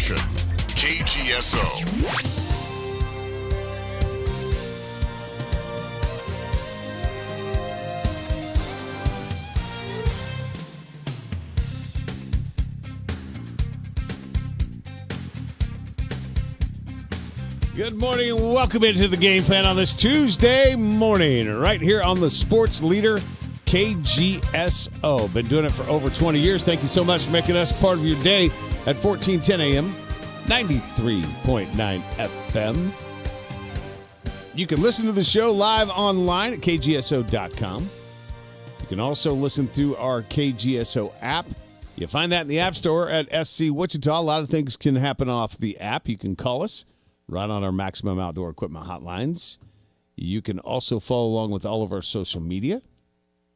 station, KGSO. Good morning and welcome into the game plan on this Tuesday morning, right here on the Sports Leader, KGSO. Been doing it for over 20 years. Thank you so much for making us part of your day at 1410 AM, 93.9 FM. You can listen to the show live online at KGSO.com. You can also listen through our KGSO app. You find that in the App Store at SC Wichita. A lot of things can happen off the app. You can call us right on our Maximum Outdoor Equipment hotlines. You can also follow along with all of our social media.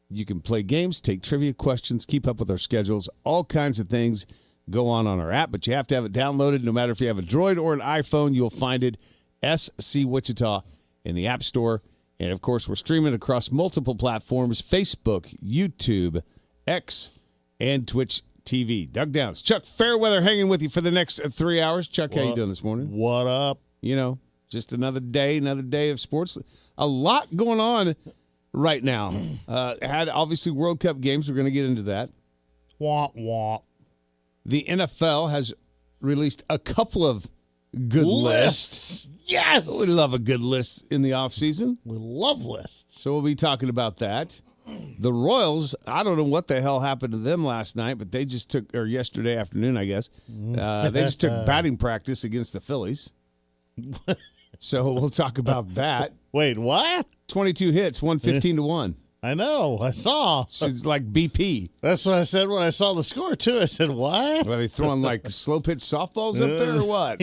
You can play games, take trivia questions, keep up with our schedules. All kinds of things go on our app, but you have to have it downloaded. No matter if you have a Droid or an iPhone, you'll find it, SC Wichita, in the App Store. And, of course, we're streaming across multiple platforms, Facebook, YouTube, X, and Twitch TV. Doug Downs, Chuck Fairweather hanging with you for the next 3 hours. Chuck, how you doing this morning? What up? You know, just another day of sports. A lot going on right now. Had, obviously, World Cup games. We're going to get into that. Womp, womp. The NFL has released a couple of good lists. Yes! We love a good list in the offseason. We love lists. So we'll be talking about that. The Royals, I don't know what the hell happened to them last night, but they just took, or yesterday afternoon, I guess, they just took batting practice against the Phillies. So we'll talk about that. Wait, what? 22 hits, 115-1. I know. I saw. It's like BP. That's what I said when I saw the score, too. I said, what? Are they throwing like slow pitch softballs up there or what?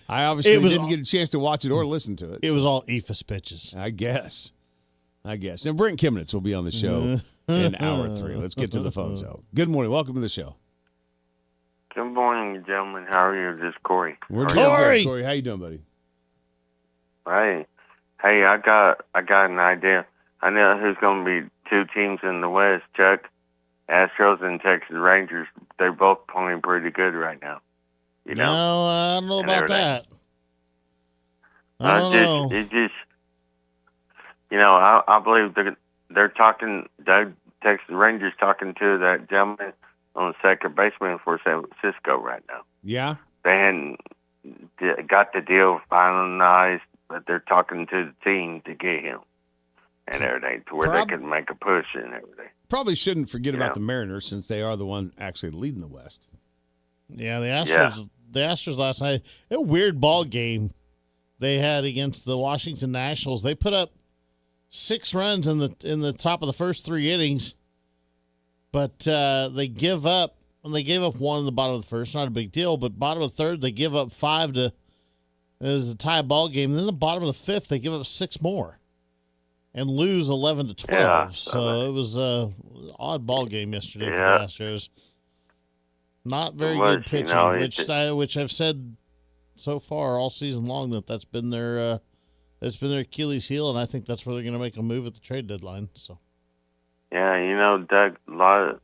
I obviously didn't get a chance to watch it or listen to it. It was all ephus pitches. I guess. And Brent Kemnitz will be on the show in hour 3. Let's get to the phone. So, good morning. Welcome to the show. Good morning, gentlemen. How are you? This is Corey. We're doing good, Corey. How you doing, buddy? Hey, I got an idea. I know who's going to be 2 teams in the West, Chuck. Astros and Texas Rangers. They're both playing pretty good right now. You know? No, I don't know about that. I don't know. It just, you know, I believe they're talking, Texas Rangers talking to that gentleman on the second baseman for San Francisco right now. Yeah? They hadn't got the deal finalized, but they're talking to the team to get him and everything to where they can make a push and everything. Probably shouldn't forget about the Mariners since they are the ones actually leading the West. Yeah, the Astros last night, a weird ball game they had against the Washington Nationals. They put up 6 runs in the top of the first 3 innings, but they give up. And they gave up 1 in the bottom of the first, not a big deal. But bottom of the third, they give up 5 to. It was a tie ball game. And then the bottom of the 5th, they give up 6 more, and lose 11-12. Yeah, so it was a odd ball game yesterday for the Astros. Not very good pitching, you know, which I've said so far all season long that that's been their Achilles heel, and I think that's where they're going to make a move at the trade deadline. So, yeah, you know, Doug, a lot of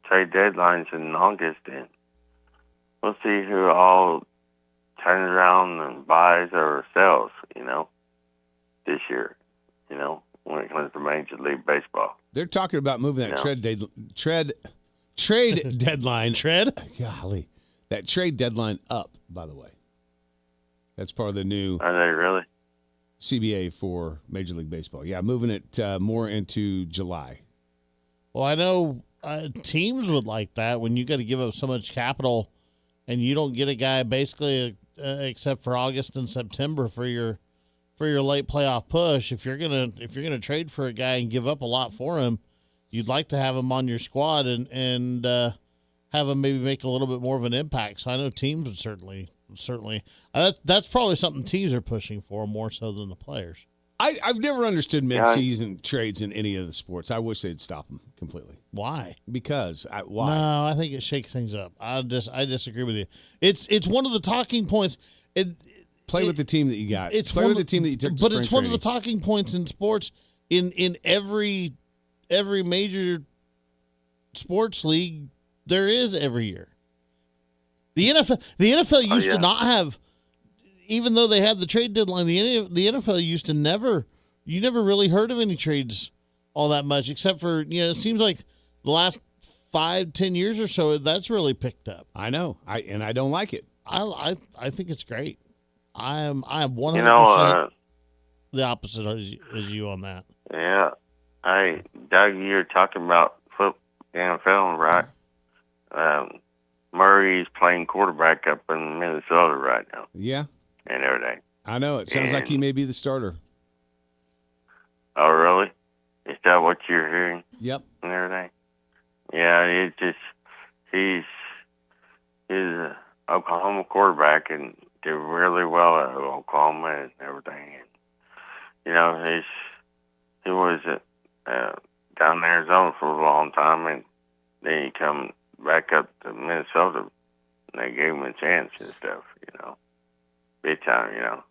trade deadlines in August, and we'll see who all turns around and buys or sells. You know, this year, you know, when it comes to Major League Baseball, they're talking about moving that trade deadline. Golly, that trade deadline up. By the way, that's part of the new. Are they really? CBA for Major League Baseball. Yeah, moving it more into July. Well, I know teams would like that when you got to give up so much capital and you don't get a guy basically except for August and September for your late playoff push. If you're gonna trade for a guy and give up a lot for him, you'd like to have him on your squad and have him maybe make a little bit more of an impact. So I know teams would certainly that's probably something teams are pushing for more so than the players. I've never understood mid-season trades in any of the sports. I wish they'd stop them completely. Why? Because why? No, I think it shakes things up. I disagree with you. It's one of the talking points. Play with the team that you got. Play with the team that you took to But spring it's one training. of the talking points in sports in every major sports league there is every year. The NFL used yeah. to not have, even though they had the trade deadline. The NFL used to you never really heard of any trades all that much, except for it seems like the last 5-10 years or so that's really picked up. I know. I don't like it. I think it's great. I am 100% the opposite as you on that. Yeah. Hey, Doug, you're talking about NFL, right? Murray's playing quarterback up in Minnesota right now. Yeah. And everything. I know. It sounds like he may be the starter. Oh, really? Is that what you're hearing? Yep. And everything? Yeah, it's just, he's an Oklahoma quarterback and did really well at Oklahoma and everything. And, he was down in Arizona for a long time, and then he come back up to Minnesota, and they gave him a chance and stuff, big time,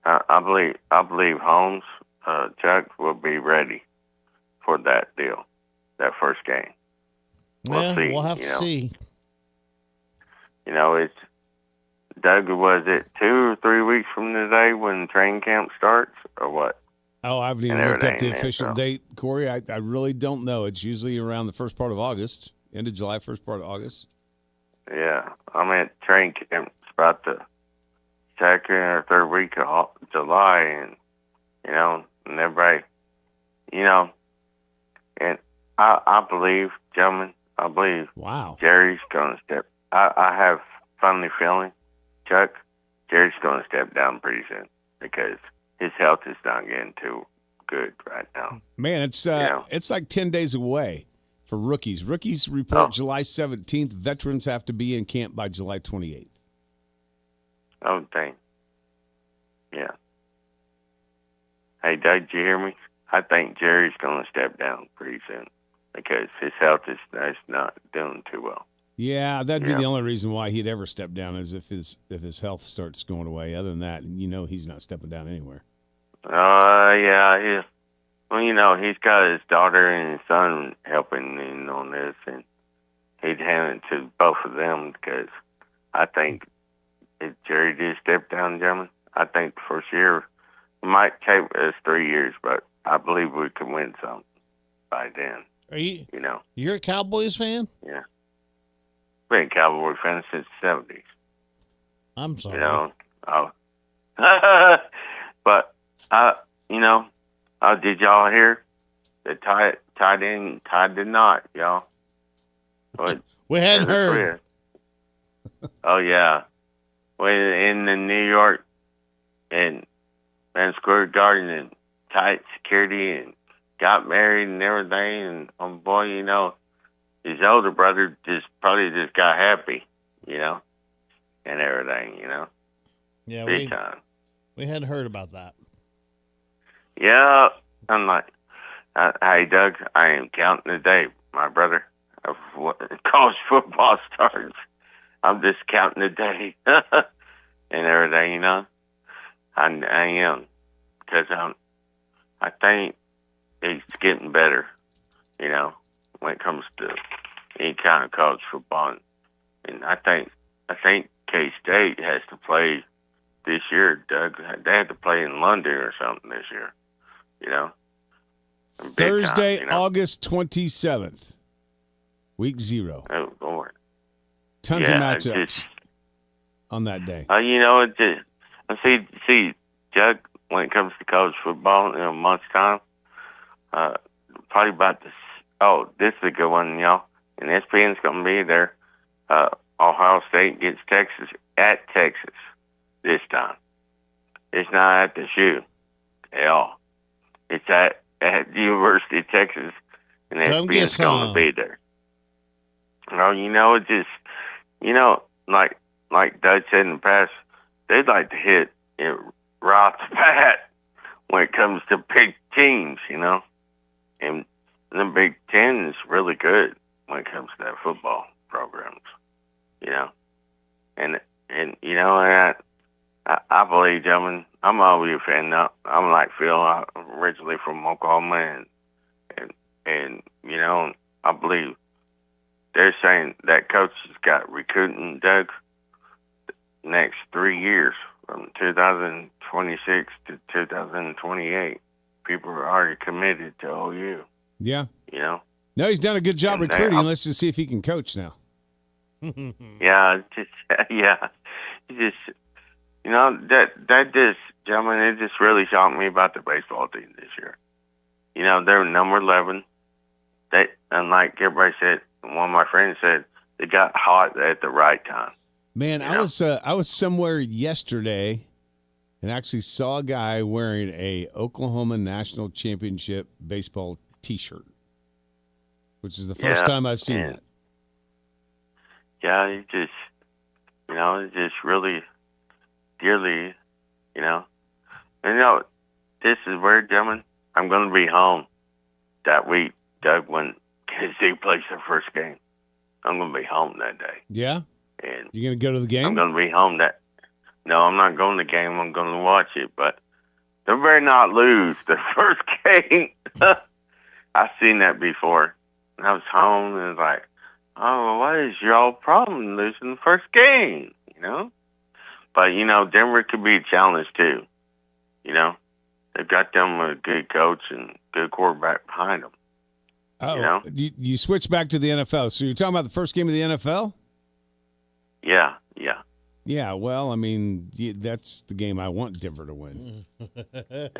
I believe Holmes, Chuck, will be ready for that deal, that first game. We'll see. We'll have to see. It's Doug. Was it 2 or 3 weeks from today when training camp starts, or what? Oh, I haven't even looked up the official so. date, Corey. I really don't know. It's usually around the first part of August, end of July, first part of August. Yeah, I'm at training camp. It's about the second or third week of July, and and everybody, and I believe, gentlemen, Wow. Jerry's going to step. I have funny feeling, Chuck, Jerry's going to step down pretty soon because his health is not getting too good right now. Man, it's like 10 days away for rookies. Rookies report July 17th. Veterans have to be in camp by July 28th. Oh, dang. Yeah. Hey, Doug, did you hear me? I think Jerry's going to step down pretty soon because his health is not doing too well. Yeah, that'd be the only reason why he'd ever step down is if his health starts going away. Other than that, he's not stepping down anywhere. Yeah. Well, he's got his daughter and his son helping in on this, and he'd hand it to both of them because I think if Jerry did step down, gentlemen, I think the first year it might take us 3 years, but I believe we can win something by then. Are you? You're a Cowboys fan? Yeah. Been a Cowboy fan since the 70s. I'm sorry. But did y'all hear the tied in, tied did not, y'all? But we hadn't heard. Oh yeah, in the New York and Square Garden and tight security and got married and everything, and boy, his older brother probably got happy, and everything, Yeah, big time. We hadn't heard about that. Yeah, I'm like, hey, Doug, I am counting the day, my brother, of what college football starts. I'm just counting the day and everything, I am, because I think it's getting better, when it comes to any kind of college football. And I think K-State has to play this year, Doug. They had to play in London or something this year, Thursday, time, August 27th, week 0. Oh, Lord. Tons of matchups on that day. See, Doug, when it comes to college football in a month's time, probably about this. Oh, this is a good one, y'all. And ESPN's going to be there. Ohio State gets Texas at Texas this time. It's not at the shoe at all. It's at the University of Texas, and ESPN's going to be there. Well, it just, like Doug said in the past, they'd like to hit it right off the bat when it comes to big teams, and the Big Ten is really good when it comes to that football programs, and I believe, gentlemen, I'm always a fan now. I'm like Phil. I'm originally from Oklahoma, and I believe they're saying that coach has got recruiting, Doug, next 3 years from 2026 to 2028. People are already committed to OU. Yeah. You know? No, he's done a good job And recruiting. Let's just see if he can coach now. Yeah, yeah. Just, you know, that just, gentlemen, it just really shocked me about the baseball team this year. You know, they're number 11. They, and like everybody said, one of my friends said, they got hot at the right time. Man, I was somewhere yesterday and actually saw a guy wearing a Oklahoma National Championship baseball T-shirt, which is the first time I've seen that. Yeah, it just, you know, it just really dearly, you know. And, you know, this is weird, gentlemen. I'm going to be home that week, Doug, when KC plays their first game. I'm going to be home that day. Yeah? And you're going to go to the game? I'm going to be home No, I'm not going to the game. I'm going to watch it. But they better not lose the first game. I've seen that before. And I was home and it was like, oh, what is y'all problem losing the first game? You know? But, you know, Denver could be a challenge too. You know? They've got them a good coach and good quarterback behind them. Oh, you know? You switch back to the NFL. So you're talking about the first game of the NFL? Yeah. Yeah, well, I mean, that's the game I want Denver to win. it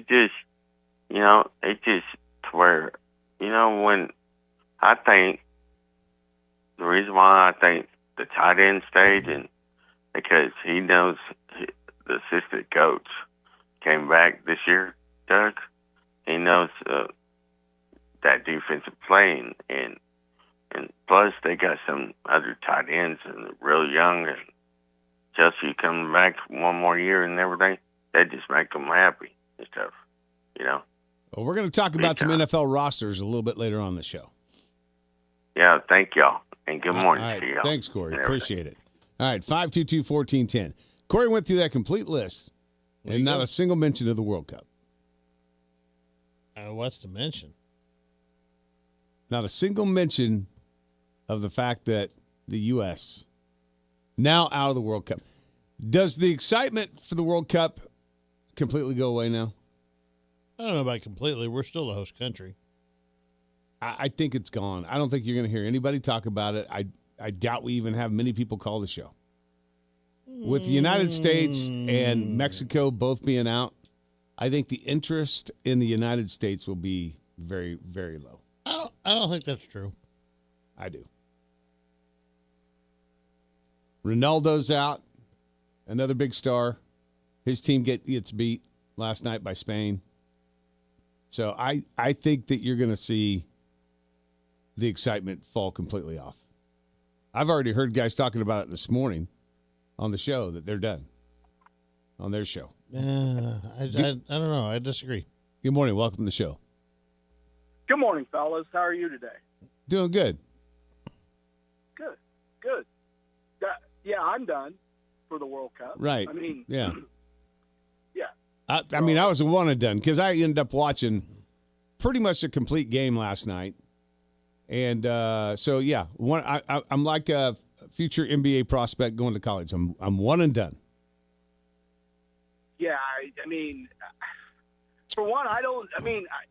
just, you know, it just to where, you know, when I think the reason why I think the tight end stayed, and because he knows the assistant coach came back this year, Doug. He knows that defensive playing, and plus they got some other tight ends and real young, and Chelsea coming back one more year and everything. That just make them happy and stuff, you know. Well, we're going to talk about some NFL rosters a little bit later on the show. Yeah, thank y'all, and good morning all right. to y'all. Thanks, Corey. Appreciate it. All right, 522-1410. Corey went through that complete list, and not a single mention of the World Cup. What's to mention? Not a single mention of the fact that the U.S. now out of the World Cup. Does the excitement for the World Cup completely go away now? I don't know about completely. We're still the host country. I think it's gone. I don't think you're going to hear anybody talk about it. I doubt we even have many people call the show. With the United States and Mexico both being out, I think the interest in the United States will be very, very low. I don't think that's true. I do. Ronaldo's out, another big star. His team gets beat last night by Spain. So I think that you're going to see the excitement fall completely off. I've already heard guys talking about it this morning on the show that they're done on their show. I don't know. I disagree. Good morning. Welcome to the show. Good morning, fellas. How are you today? Doing good. Good. Yeah, I'm done for the World Cup. Right. I mean, yeah. Yeah. I mean, I was a one and done because I ended up watching pretty much a complete game last night. And so, yeah, I'm like a future NBA prospect going to college. I'm one and done. Yeah, I mean, for one,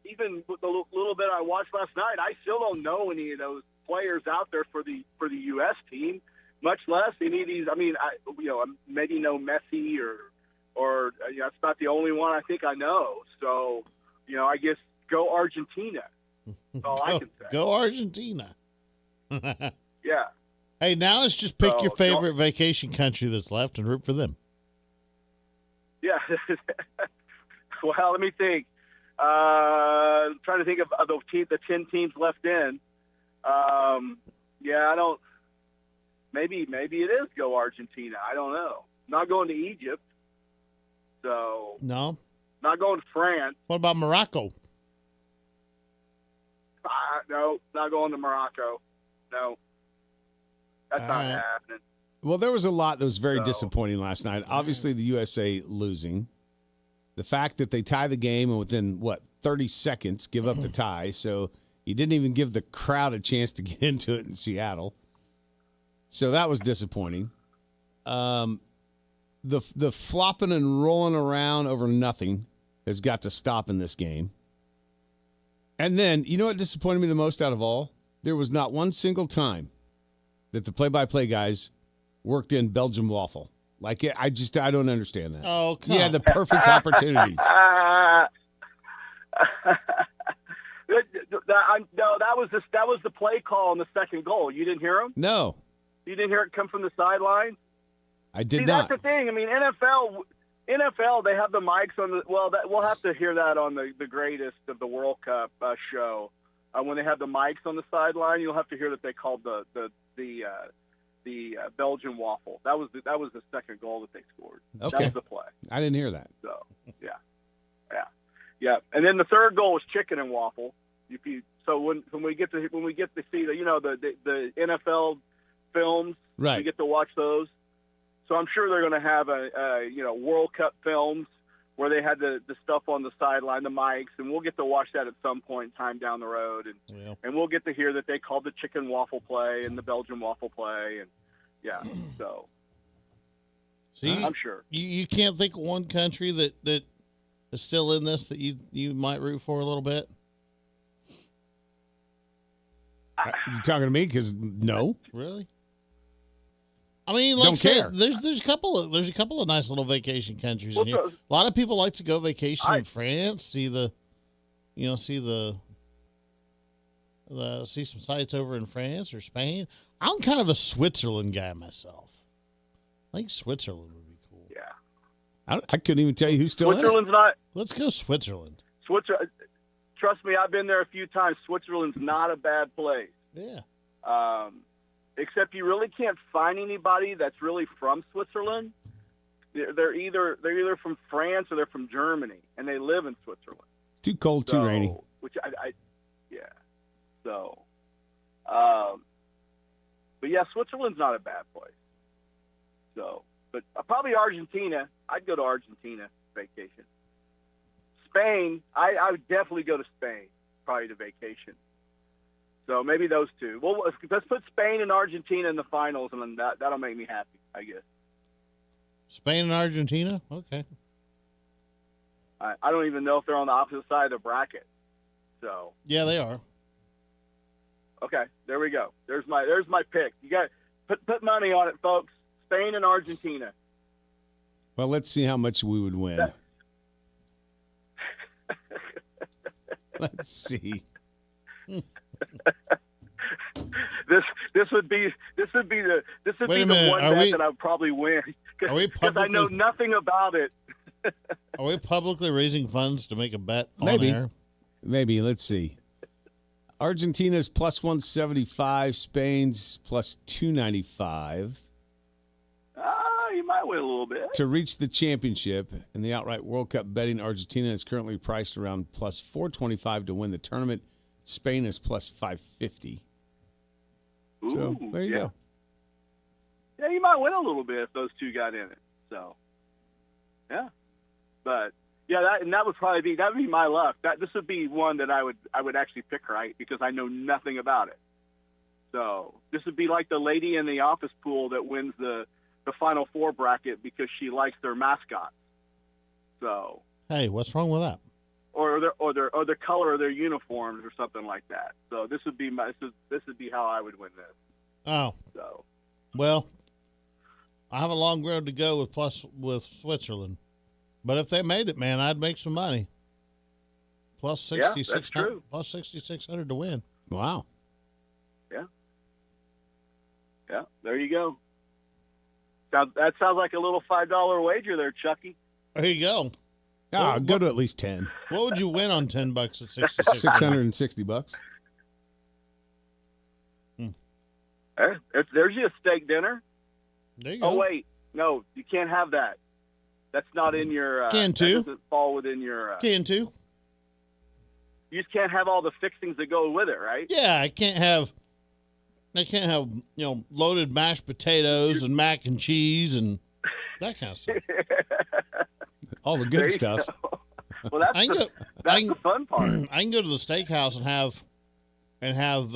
even with the little bit I watched last night, I still don't know any of those players out there for the U.S. team, much less any of these. I mean, maybe know Messi or that's not the only one I think I know. So, I guess go Argentina. That's all I can say. Go Argentina. Yeah. Hey, now let's just pick your favorite vacation country that's left and root for them. Yeah. Well, let me think. I'm trying to think of the 10 teams left in. Yeah, I don't. Maybe it is go Argentina. I don't know. Not going to Egypt. So no. Not going to France. What about Morocco? No, not going to Morocco. No, that's not happening. Well, there was a lot that was very disappointing last night. Obviously, the USA losing. The fact that they tie the game and within, 30 seconds give up the tie. So He didn't even give the crowd a chance to get into it in Seattle. So that was disappointing. The flopping and rolling around over nothing has got to stop in this game. And then, you know what disappointed me the most out of all? There was not one single time that the play-by-play guys worked in Belgian waffle. Like, I don't understand that. Oh, come on. Yeah, the perfect opportunities. No, that was the play call on the second goal. You didn't hear him? No. You didn't hear it come from the sideline? I did See, not. That's the thing. I mean, NFL, they have the mics on the. Well, we'll have to hear that on the greatest of the World Cup show. When they have the mics on the sideline, you'll have to hear that they called the Belgian waffle. That was the second goal that they scored. Okay. That was the play. I didn't hear that. So yeah. And then the third goal was chicken and waffle. So when we get to see the NFL films, right, we get to watch those. So I'm sure they're going to have a World Cup films where they had the stuff on the sideline, the mics, and we'll get to watch that at some point in time down the road, and we'll get to hear that they called the chicken waffle play and the Belgian waffle play, and so I'm sure you can't think of one country that is still in this that you might root for a little bit. You talking to me? Because no, really. I mean, like don't care. There's a couple of nice little vacation countries in here. A lot of people like to go vacation in France, see some sights over in France or Spain. I'm kind of a Switzerland guy myself. I think Switzerland would be cool. Yeah, I couldn't even tell you who's still Switzerland's in it. not. Let's go Switzerland. Trust me, I've been there a few times. Switzerland's not a bad place. Yeah. Except you really can't find anybody that's really from Switzerland. They're either from France or they're from Germany, and they live in Switzerland. Too cold, too rainy. Which yeah. So, but yeah, Switzerland's not a bad place. So, but probably Argentina. I'd go to Argentina vacation. Spain, I would definitely go to Spain, probably to vacation. So maybe those two. Well, let's put Spain and Argentina in the finals, and then that'll make me happy, I guess. Spain and Argentina? Okay. I don't even know if they're on the opposite side of the bracket. So yeah, they are. Okay, there we go. There's my pick. You got put money on it, folks. Spain and Argentina. Well, let's see how much we would win. Let's see. This would be the one bet that I would probably win because I know nothing about it. Are we publicly raising funds to make a bet on air? Maybe. Let's see. Argentina's plus 175, Spain's plus 295. You might win a little bit. To reach the championship in the outright World Cup betting, Argentina is currently priced around plus 425 to win the tournament. Spain is plus 550. Ooh, so there you go. Yeah, you might win a little bit if those two got in it. So, yeah. But yeah, that would probably be my luck. This would be one that I would actually pick right because I know nothing about it. So this would be like the lady in the office pool that wins the Final Four bracket because she likes their mascot. So hey, what's wrong with that? Or the color of their uniforms or something like that. So this would be how I would win this. Oh, so well, I have a long road to go with Switzerland, but if they made it, man, I'd make some money. Plus 6,600. Plus 6,600 to win. Wow. Yeah. There you go. That sounds like a little $5 wager there, Chucky. There you go. Go to at least 10. What would you win on $10 at 66? $660. There's your steak dinner. There you go. Oh wait, no, you can't have that. That's not in your. Can too. That doesn't fall within your. Can too. You just can't have all the fixings that go with it, right? Yeah, I can't have loaded mashed potatoes and mac and cheese and that kind of stuff. All the good stuff. Well, that's the fun part. I can go to the steakhouse and have and have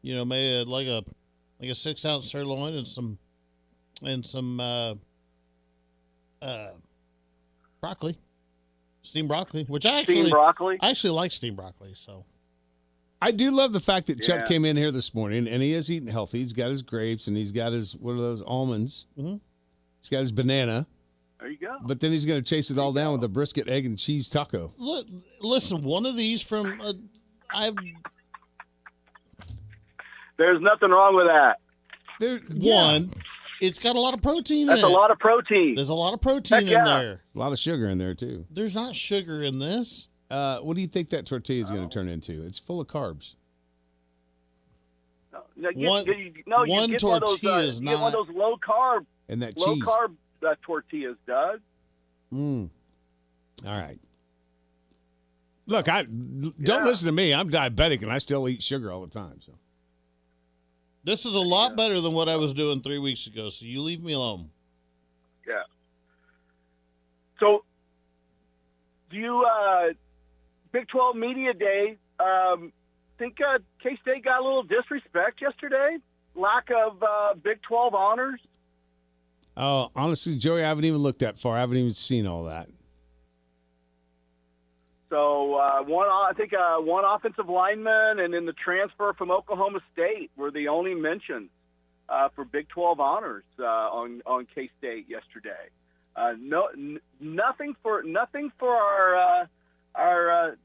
maybe like a 6-ounce sirloin and some broccoli, steamed broccoli, which I actually like steamed broccoli. So I do love the fact that Chuck came in here this morning and he is eating healthy. He's got his grapes and he's got his, what are those, almonds? Mm-hmm. He's got his banana. There you go. But then he's going to chase it all down with a brisket, egg, and cheese taco. Listen, one of these from There's nothing wrong with that. It's got a lot of protein in it. That's a lot of protein. There's a lot of protein in there. A lot of sugar in there, too. There's not sugar in this. What do you think that tortilla is going to turn into? It's full of carbs. One tortilla is not. Get one of those low carb. And that low cheese. Carb tortillas, Doug. All right. Look, don't listen to me. I'm diabetic and I still eat sugar all the time. So this is a lot better than what I was doing 3 weeks ago. So you leave me alone. Yeah. So, do you Big 12 Media Day? Think K-State got a little disrespect yesterday? Lack of Big 12 honors? Oh, honestly, Joey, I haven't even looked that far. I haven't even seen all that. So one offensive lineman and then the transfer from Oklahoma State were the only mentions for Big 12 honors on K-State yesterday. Nothing for our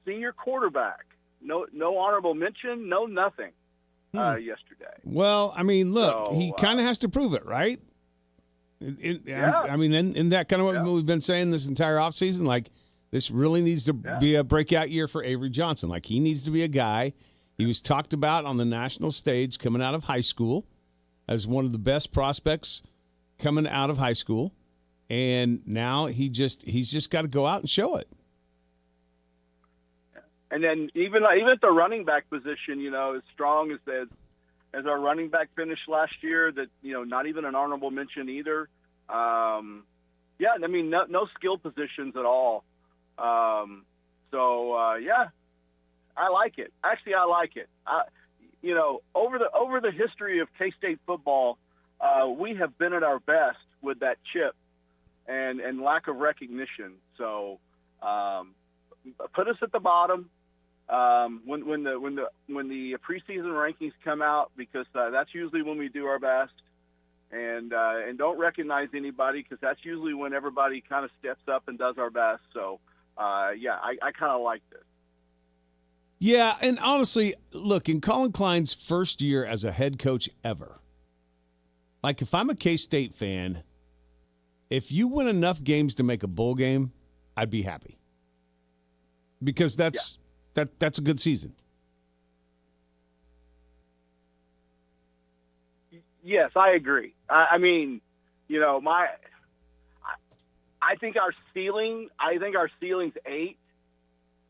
senior quarterback. No honorable mention. No nothing yesterday. Well, I mean, look, he kind of has to prove it, right? I mean, isn't that kind of what we've been saying this entire offseason? Like, this really needs to be a breakout year for Avery Johnson. Like, he needs to be a guy. He was talked about on the national stage coming out of high school as one of the best prospects coming out of high school. And now he's just got to go out and show it. And then even at the running back position, as strong as our running back finished last year, that not even an honorable mention either. I mean, no skill positions at all. I like it. Actually, I like it. Over the history of K-State football, we have been at our best with that chip and lack of recognition. So put us at the bottom when the preseason rankings come out, because that's usually when we do our best. And don't recognize anybody, because that's usually when everybody kind of steps up and does our best. So, I kind of like this. Yeah, and honestly, look, in Colin Klein's first year as a head coach ever, like if I'm a K-State fan, if you win enough games to make a bowl game, I'd be happy. Because that's a good season. Yes, I agree. I mean, I think our ceiling's 8.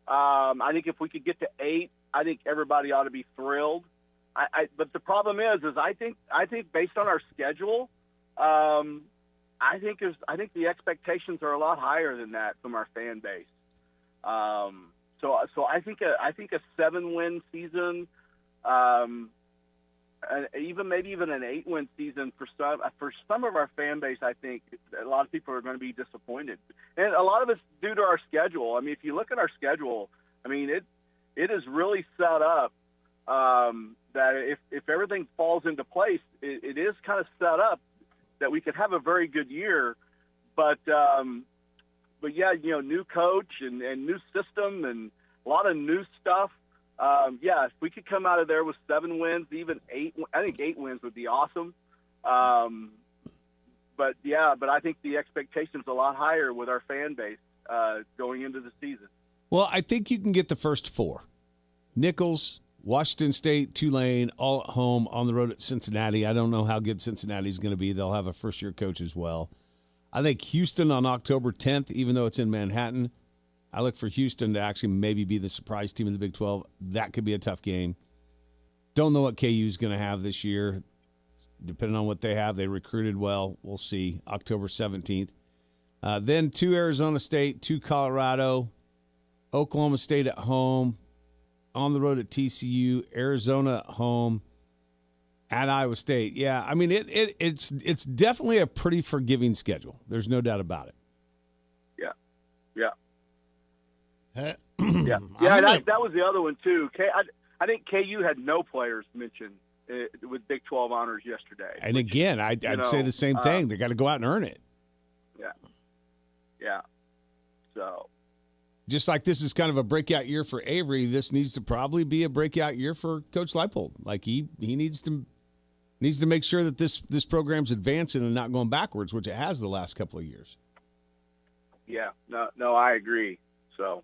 I think if we could get to 8, I think everybody ought to be thrilled. But the problem is I think based on our schedule, I think the expectations are a lot higher than that from our fan base. So I think a 7-win season, maybe even an 8-win season for some of our fan base, I think a lot of people are going to be disappointed, and a lot of it's due to our schedule. I mean, if you look at our schedule, I mean it is really set up that if everything falls into place, it is kind of set up that we could have a very good year, but yeah, new coach and new system and a lot of new stuff. If we could come out of there with 7 wins, even 8, I think 8 wins would be awesome. But I think the expectation's a lot higher with our fan base going into the season. Well, I think you can get the first 4. Nichols, Washington State, Tulane, all at home, on the road at Cincinnati. I don't know how good Cincinnati's going to be. They'll have a first-year coach as well. I think Houston on October 10th, even though it's in Manhattan, I look for Houston to actually maybe be the surprise team in the Big 12. That could be a tough game. Don't know what KU's going to have this year. Depending on what they have, they recruited well. We'll see. October 17th. Then 2 Arizona State, 2 Colorado, Oklahoma State at home, on the road at TCU, Arizona at home, at Iowa State. Yeah, I mean it's definitely a pretty forgiving schedule. There's no doubt about it. Hey, Yeah. That was the other one too. I think KU had no players mentioned with Big 12 honors yesterday. And again, I'd say the same thing. They got to go out and earn it. Yeah. So, just like this is kind of a breakout year for Avery, this needs to probably be a breakout year for Coach Leipold. Like he needs to make sure that this program's advancing and not going backwards, which it has the last couple of years. Yeah. No, I agree. So.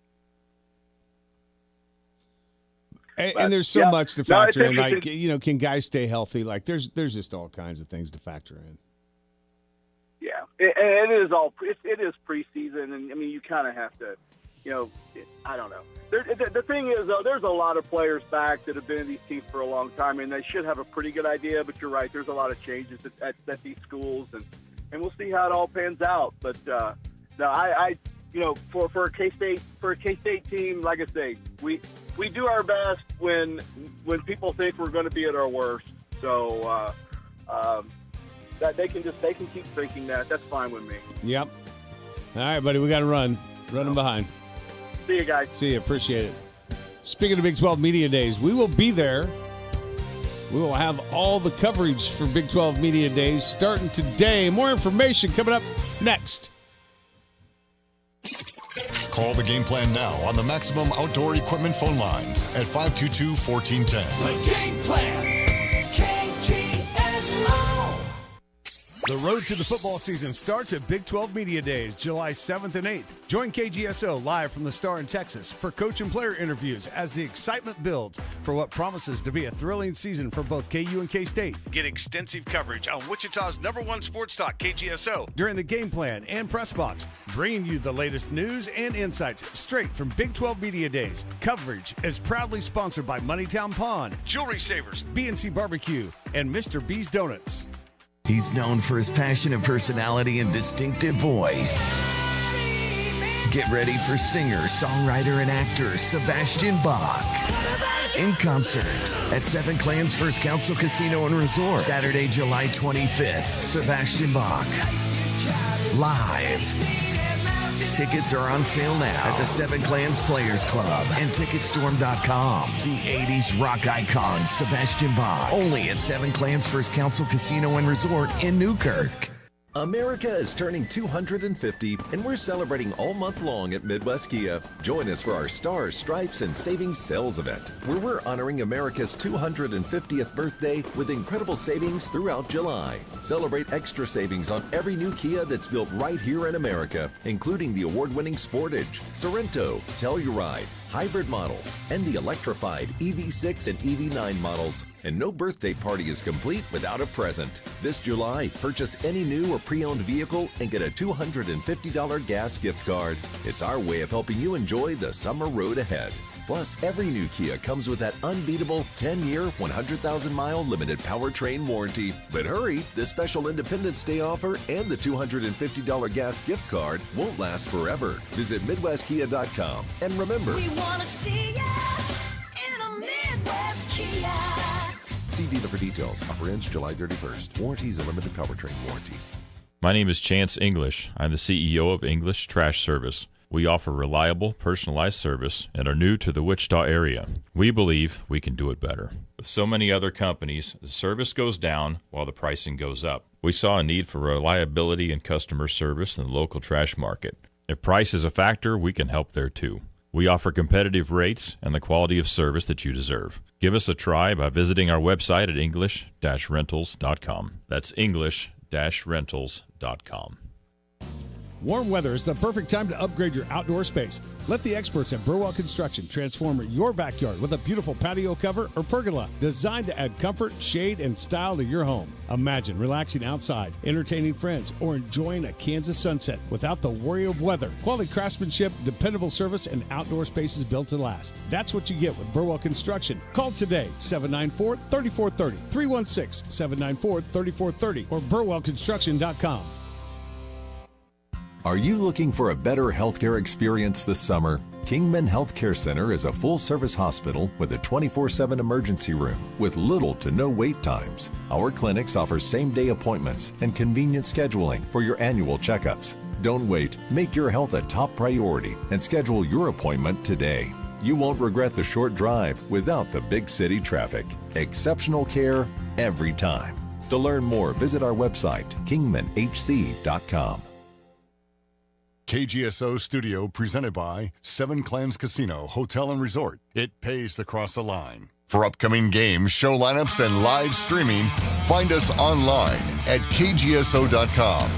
And there's so much to factor in. Like, can guys stay healthy? Like, there's just all kinds of things to factor in. Yeah, it is preseason, and I mean, you kind of have to, I don't know. The thing is, though, there's a lot of players back that have been in these teams for a long time, and they should have a pretty good idea. But you're right, there's a lot of changes at these schools, and we'll see how it all pans out. But no, for a K-State team, like I say, we do our best when people think we're going to be at our worst. So that they can keep thinking that. That's fine with me. Yep. All right, buddy, we got to run. Running behind. See you guys. See you. Appreciate it. Speaking of Big 12 Media Days, we will be there. We will have all the coverage for Big 12 Media Days starting today. More information coming up next. Call the game plan now on the Maximum Outdoor Equipment phone lines at 522-1410. The game plan. KGSO. The road to the football season starts at Big 12 Media Days, July 7th and 8th. Join KGSO live from the Star in Texas for coach and player interviews as the excitement builds for what promises to be a thrilling season for both KU and K-State. Get extensive coverage on Wichita's #1 sports talk, KGSO, during the game plan and press box, bringing you the latest news and insights straight from Big 12 Media Days. Coverage is proudly sponsored by Moneytown Pawn, Jewelry Savers, B&C Barbecue, and Mr. B's Donuts. He's known for his passion and personality and distinctive voice. Get ready for singer, songwriter, and actor Sebastian Bach in concert at Seven Clans First Council Casino and Resort, Saturday, July 25th. Sebastian Bach live. Tickets are on sale now at the Seven Clans Players Club and Ticketstorm.com. See 80s rock icon Sebastian Bach only at Seven Clans First Council Casino and Resort in Newkirk. America is turning 250, and we're celebrating all month long at Midwest Kia. Join us for our Stars, Stripes, and Savings Sales event, where we're honoring America's 250th birthday with incredible savings throughout July. Celebrate extra savings on every new Kia that's built right here in America, including the award-winning Sportage, Sorento, Telluride, hybrid models, and the electrified EV6 and EV9 models. And no birthday party is complete without a present. This July, purchase any new or pre-owned vehicle and get a $250 gas gift card. It's our way of helping you enjoy the summer road ahead. Plus, every new Kia comes with that unbeatable 10-year, 100,000-mile limited powertrain warranty. But hurry, this special Independence Day offer and the $250 gas gift card won't last forever. Visit MidwestKia.com. And remember, We want to see ya in a Midwest Kia. see dealer for details. Offer ends July 31st. Warranty is a limited powertrain warranty. My name is Chance English. I'm the CEO of English Trash Service. We offer reliable, personalized service and are new to the Wichita area. We believe we can do it better. With so many other companies, the service goes down while the pricing goes up. We saw a need for reliability and customer service in the local trash market. If price is a factor, we can help there too. We offer competitive rates and the quality of service that you deserve. Give us a try by visiting our website at english-rentals.com. That's english-rentals.com. Warm weather is the perfect time to upgrade your outdoor space. Let the experts at Burwell Construction transform your backyard with a beautiful patio cover or pergola designed to add comfort, shade, and style to your home. Imagine relaxing outside, entertaining friends, or enjoying a Kansas sunset without the worry of weather. Quality craftsmanship, dependable service, and outdoor spaces built to last. That's what you get with Burwell Construction. Call today, 794-3430, 316-794-3430, or burwellconstruction.com. Are you looking for a better healthcare experience this summer? Kingman Healthcare Center is a full-service hospital with a 24/7 emergency room with little to no wait times. Our clinics offer same-day appointments and convenient scheduling for your annual checkups. Don't wait. Make your health a top priority and schedule your appointment today. You won't regret the short drive without the big city traffic. Exceptional care every time. To learn more, visit our website, kingmanhc.com. KGSO Studio presented by Seven Clams Casino, Hotel and Resort. It pays to cross the line. For upcoming games, show lineups, and live streaming, find us online at kgso.com.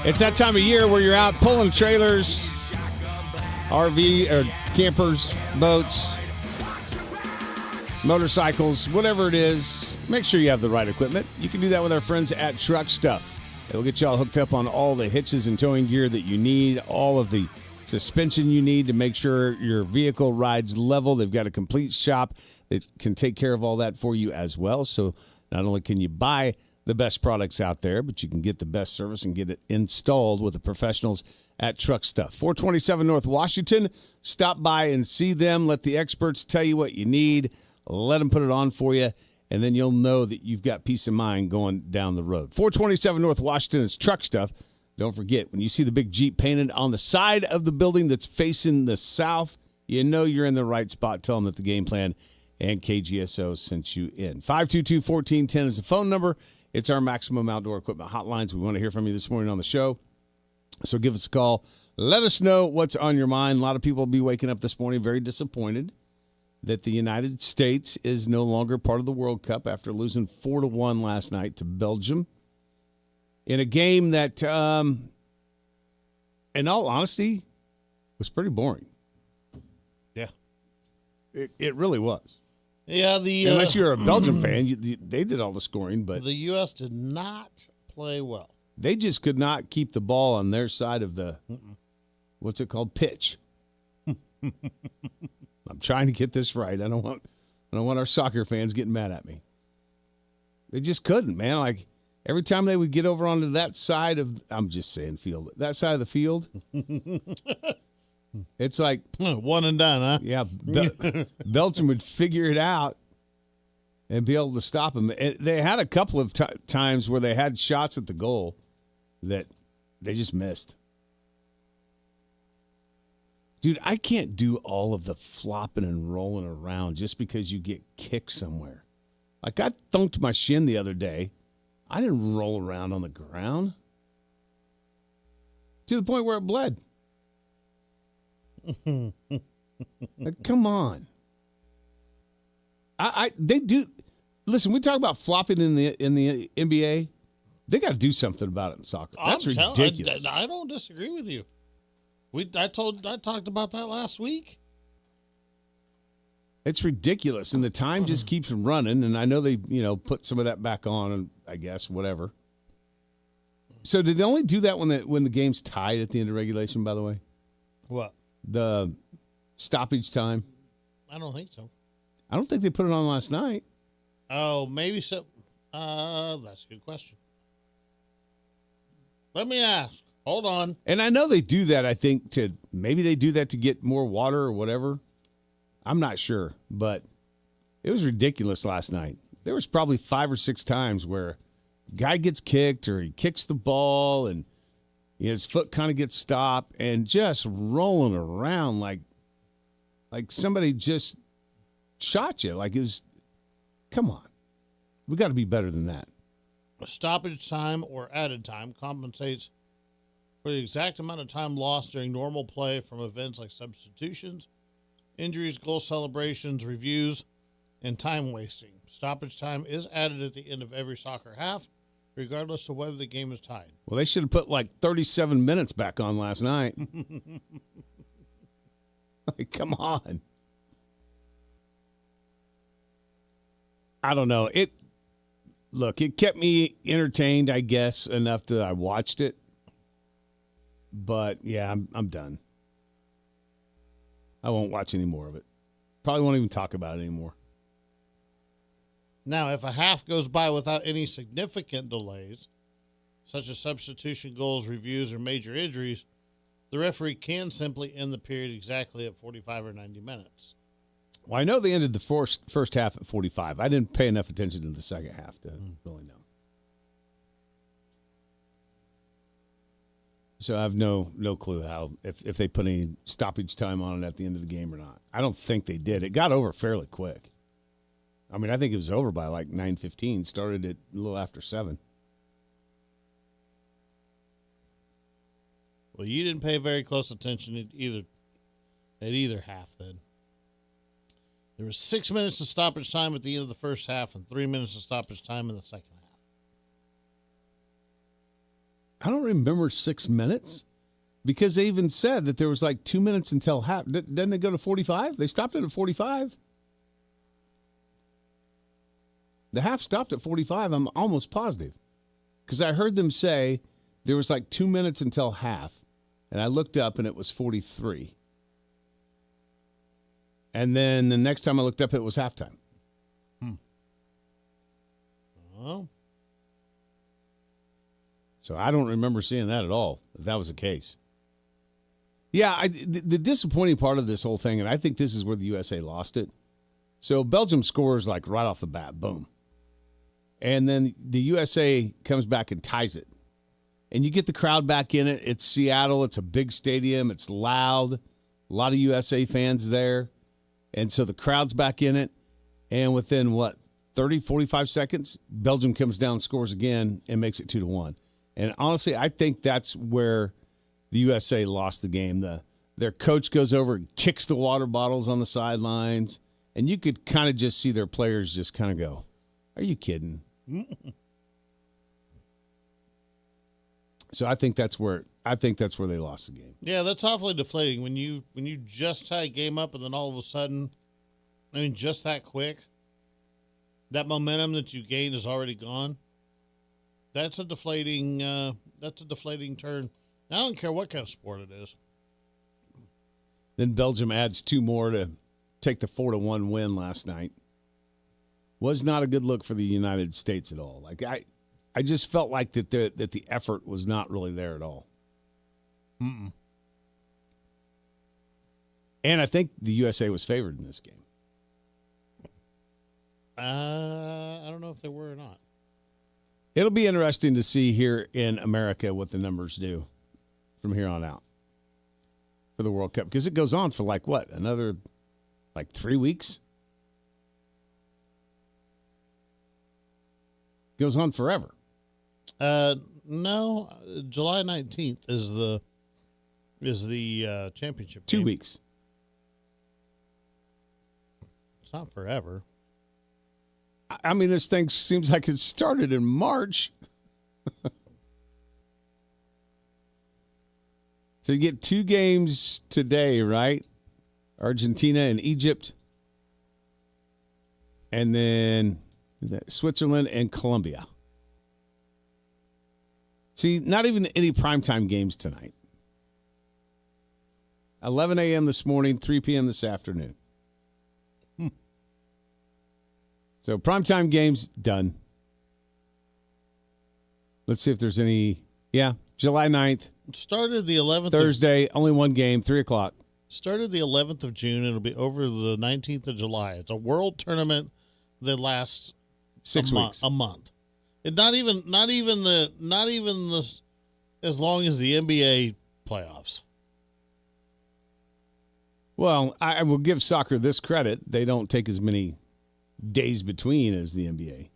It's that time of year where you're out pulling trailers, RV or campers, boats, motorcycles, whatever it is. Make sure you have the right equipment. You can do that with our friends at Truck Stuff. They'll get you all hooked up on all the hitches and towing gear that you need, all of the suspension you need to make sure your vehicle rides level. They've got a complete shop that can take care of all that for you as well. So not only can you buy the best products out there, but you can get the best service and get it installed with the professionals at Truck Stuff. 427 North Washington. Stop by and see them. Let the experts tell you what you need. Let them put it on for you, and then you'll know that you've got peace of mind going down the road. 427 North Washington is Truck Stuff. Don't forget, when you see the big Jeep painted on the side of the building that's facing the south, you know you're in the right spot. Tell them that the game plan and KGSO sent you in. 522-1410 is the phone number. It's our Maximum Outdoor Equipment hotlines. We want to hear from you this morning on the show. So give us a call. Let us know what's on your mind. A lot of people will be waking up this morning very disappointed that the United States is no longer part of the World Cup after losing 4-1 last night to Belgium in a game that, in all honesty, was pretty boring. Yeah. It really was. Yeah, unless you're a Belgium fan, they did all the scoring, but the U.S. did not play well. They just could not keep the ball on their side of the what's it called, pitch. I'm trying to get this right. I don't want our soccer fans getting mad at me. They just couldn't, man. Like every time they would get over onto that side of, I'm just saying field, that side of the field. It's like one and done, huh? Yeah, Belgium would figure it out and be able to stop them. They had a couple of times where they had shots at the goal that they just missed. Dude, I can't do all of the flopping and rolling around just because you get kicked somewhere. Like I thunked my shin the other day. I didn't roll around on the ground to the point where it bled. Like, come on. They do. Listen, we talk about flopping in the NBA. They got to do something about it in soccer. That's ridiculous. I don't disagree with you. I talked about that last week. It's ridiculous, and the time just keeps running. And I know they, put some of that back on, and I guess whatever. So did they only do that when the game's tied at the end of regulation? By the way, what? The stoppage time? I don't think so. I don't think they put it on last night. Oh, maybe so. That's a good question. Let me ask. Hold on. And I know they do that, I think, maybe they do that to get more water or whatever. I'm not sure, but it was ridiculous last night. There was probably 5 or 6 times where a guy gets kicked or he kicks the ball and his foot kind of gets stopped and just rolling around like somebody just shot you. Come on. We got to be better than that. Stoppage time or added time compensates for the exact amount of time lost during normal play from events like substitutions, injuries, goal celebrations, reviews, and time wasting. Stoppage time is added at the end of every soccer half, regardless of whether the game is tied. Well, they should have put 37 minutes back on last night. Come on. I don't know. It kept me entertained, I guess, enough that I watched it. But, yeah, I'm done. I won't watch any more of it. Probably won't even talk about it anymore. Now, if a half goes by without any significant delays, such as substitution goals, reviews, or major injuries, the referee can simply end the period exactly at 45 or 90 minutes. Well, I know they ended the first half at 45. I didn't pay enough attention to the second half to really know. So I have no clue how if they put any stoppage time on it at the end of the game or not. I don't think they did. It got over fairly quick. I mean, I think it was over by like 9:15. Started at a little after 7. Well, you didn't pay very close attention at either half then. There was 6 minutes of stoppage time at the end of the first half and 3 minutes of stoppage time in the second half. I don't remember 6 minutes because they even said that there was like 2 minutes until half. Didn't they go to 45? They stopped it at 45. The half stopped at 45. I'm almost positive because I heard them say there was like 2 minutes until half, and I looked up and it was 43. And then the next time I looked up, it was halftime. Oh. So I don't remember seeing that at all, if that was the case. Yeah, the disappointing part of this whole thing, and I think this is where the USA lost it. So Belgium scores like right off the bat, boom. And then the USA comes back and ties it. And you get the crowd back in it. It's Seattle. It's a big stadium. It's loud. A lot of USA fans there. And so the crowd's back in it. And within, 30, 45 seconds, Belgium comes down, scores again, and makes it 2-1. And honestly, I think that's where the USA lost the game. Their coach goes over and kicks the water bottles on the sidelines. And you could kind of just see their players just kind of go, are you kidding? So I think that's where they lost the game. Yeah, that's awfully deflating when you just tie a game up and then all of a sudden, I mean, just that quick, that momentum that you gained is already gone. That's a deflating turn. I don't care what kind of sport it is. Then Belgium adds 2 more to take the 4-1 win last night. Was not a good look for the United States at all. Like I just felt like that the effort was not really there at all. Mm-mm. And I think the USA was favored in this game. I don't know if they were or not. It'll be interesting to see here in America what the numbers do from here on out for the World Cup, because it goes on for another 3 weeks? Goes on forever. No, July 19th is the championship 2 game. weeks. It's not forever. I mean, this thing seems like it started in March. So you get 2 games today, right? Argentina and Egypt. And then Switzerland and Colombia. See, not even any primetime games tonight. 11 a.m. this morning, 3 p.m. this afternoon. So primetime games done. Let's see if there's any. Yeah, July 9th. Started the 11th. Thursday, only 1 game, 3 o'clock. Started the 11th of June. It'll be over the 19th of July. It's a world tournament that lasts 6 weeks. A month. And not even the as long as the NBA playoffs. Well, I will give soccer this credit. They don't take as many days between as the NBA.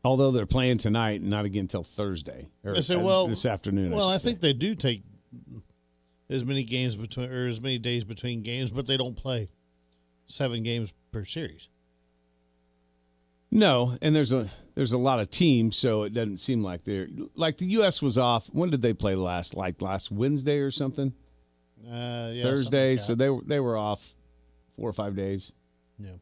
Although they're playing tonight and not again until Thursday. Or this afternoon. Well, I think they do take as many games between, or as many days between games, but they don't play 7 games per series. No, and there's a lot of teams, so it doesn't seem like they're like the U.S. was off. When did they play last? Like last Wednesday or something? Yeah, Thursday. like so they were off 4 or 5 days. Yeah.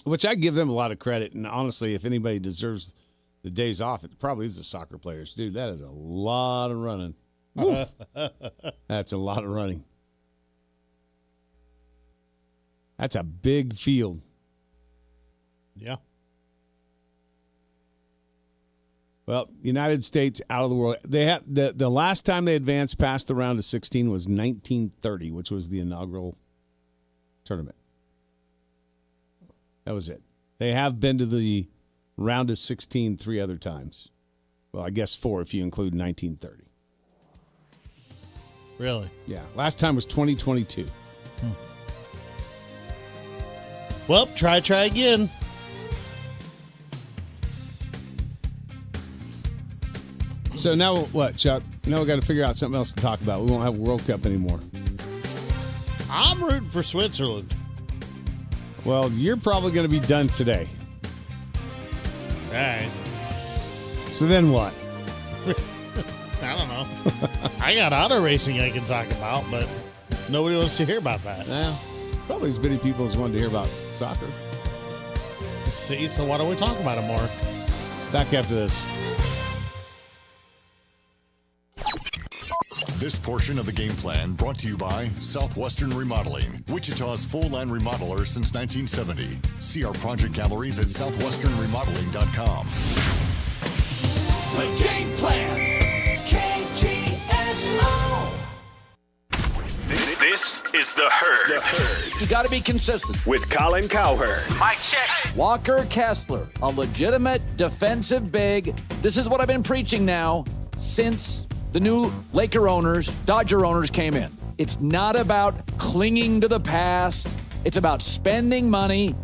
Which I give them a lot of credit, and honestly, if anybody deserves the days off, it probably is the soccer players. Dude, that is a lot of running. That's a lot of running. That's a big field. Yeah. Well, United States out of the world. They had the last time they advanced past the round of 16 was 1930, which was the inaugural tournament. That was it. They have been to the round of 16 3 other times. Well, I guess 4 if you include 1930. Really? Yeah. Last time was 2022. Well, try again. So now what, Chuck? Now we got to figure out something else to talk about. We won't have World Cup anymore. I'm rooting for Switzerland. Well, you're probably going to be done today. All right. So then what? I don't know. I got auto racing I can talk about, but nobody wants to hear about that. Well, probably as many people as wanted to hear about soccer. See, so why don't we talk about it more? Back after this. This portion of the game plan brought to you by Southwestern Remodeling, Wichita's full-line remodeler since 1970. See our project galleries at southwesternremodeling.com. The game plan. KGSO. This is The Herd. You got to be consistent. With Colin Cowherd. Mike check. Walker Kessler, a legitimate defensive big. This is what I've been preaching now since the new Laker owners, Dodger owners came in. It's not about clinging to the past. It's about spending money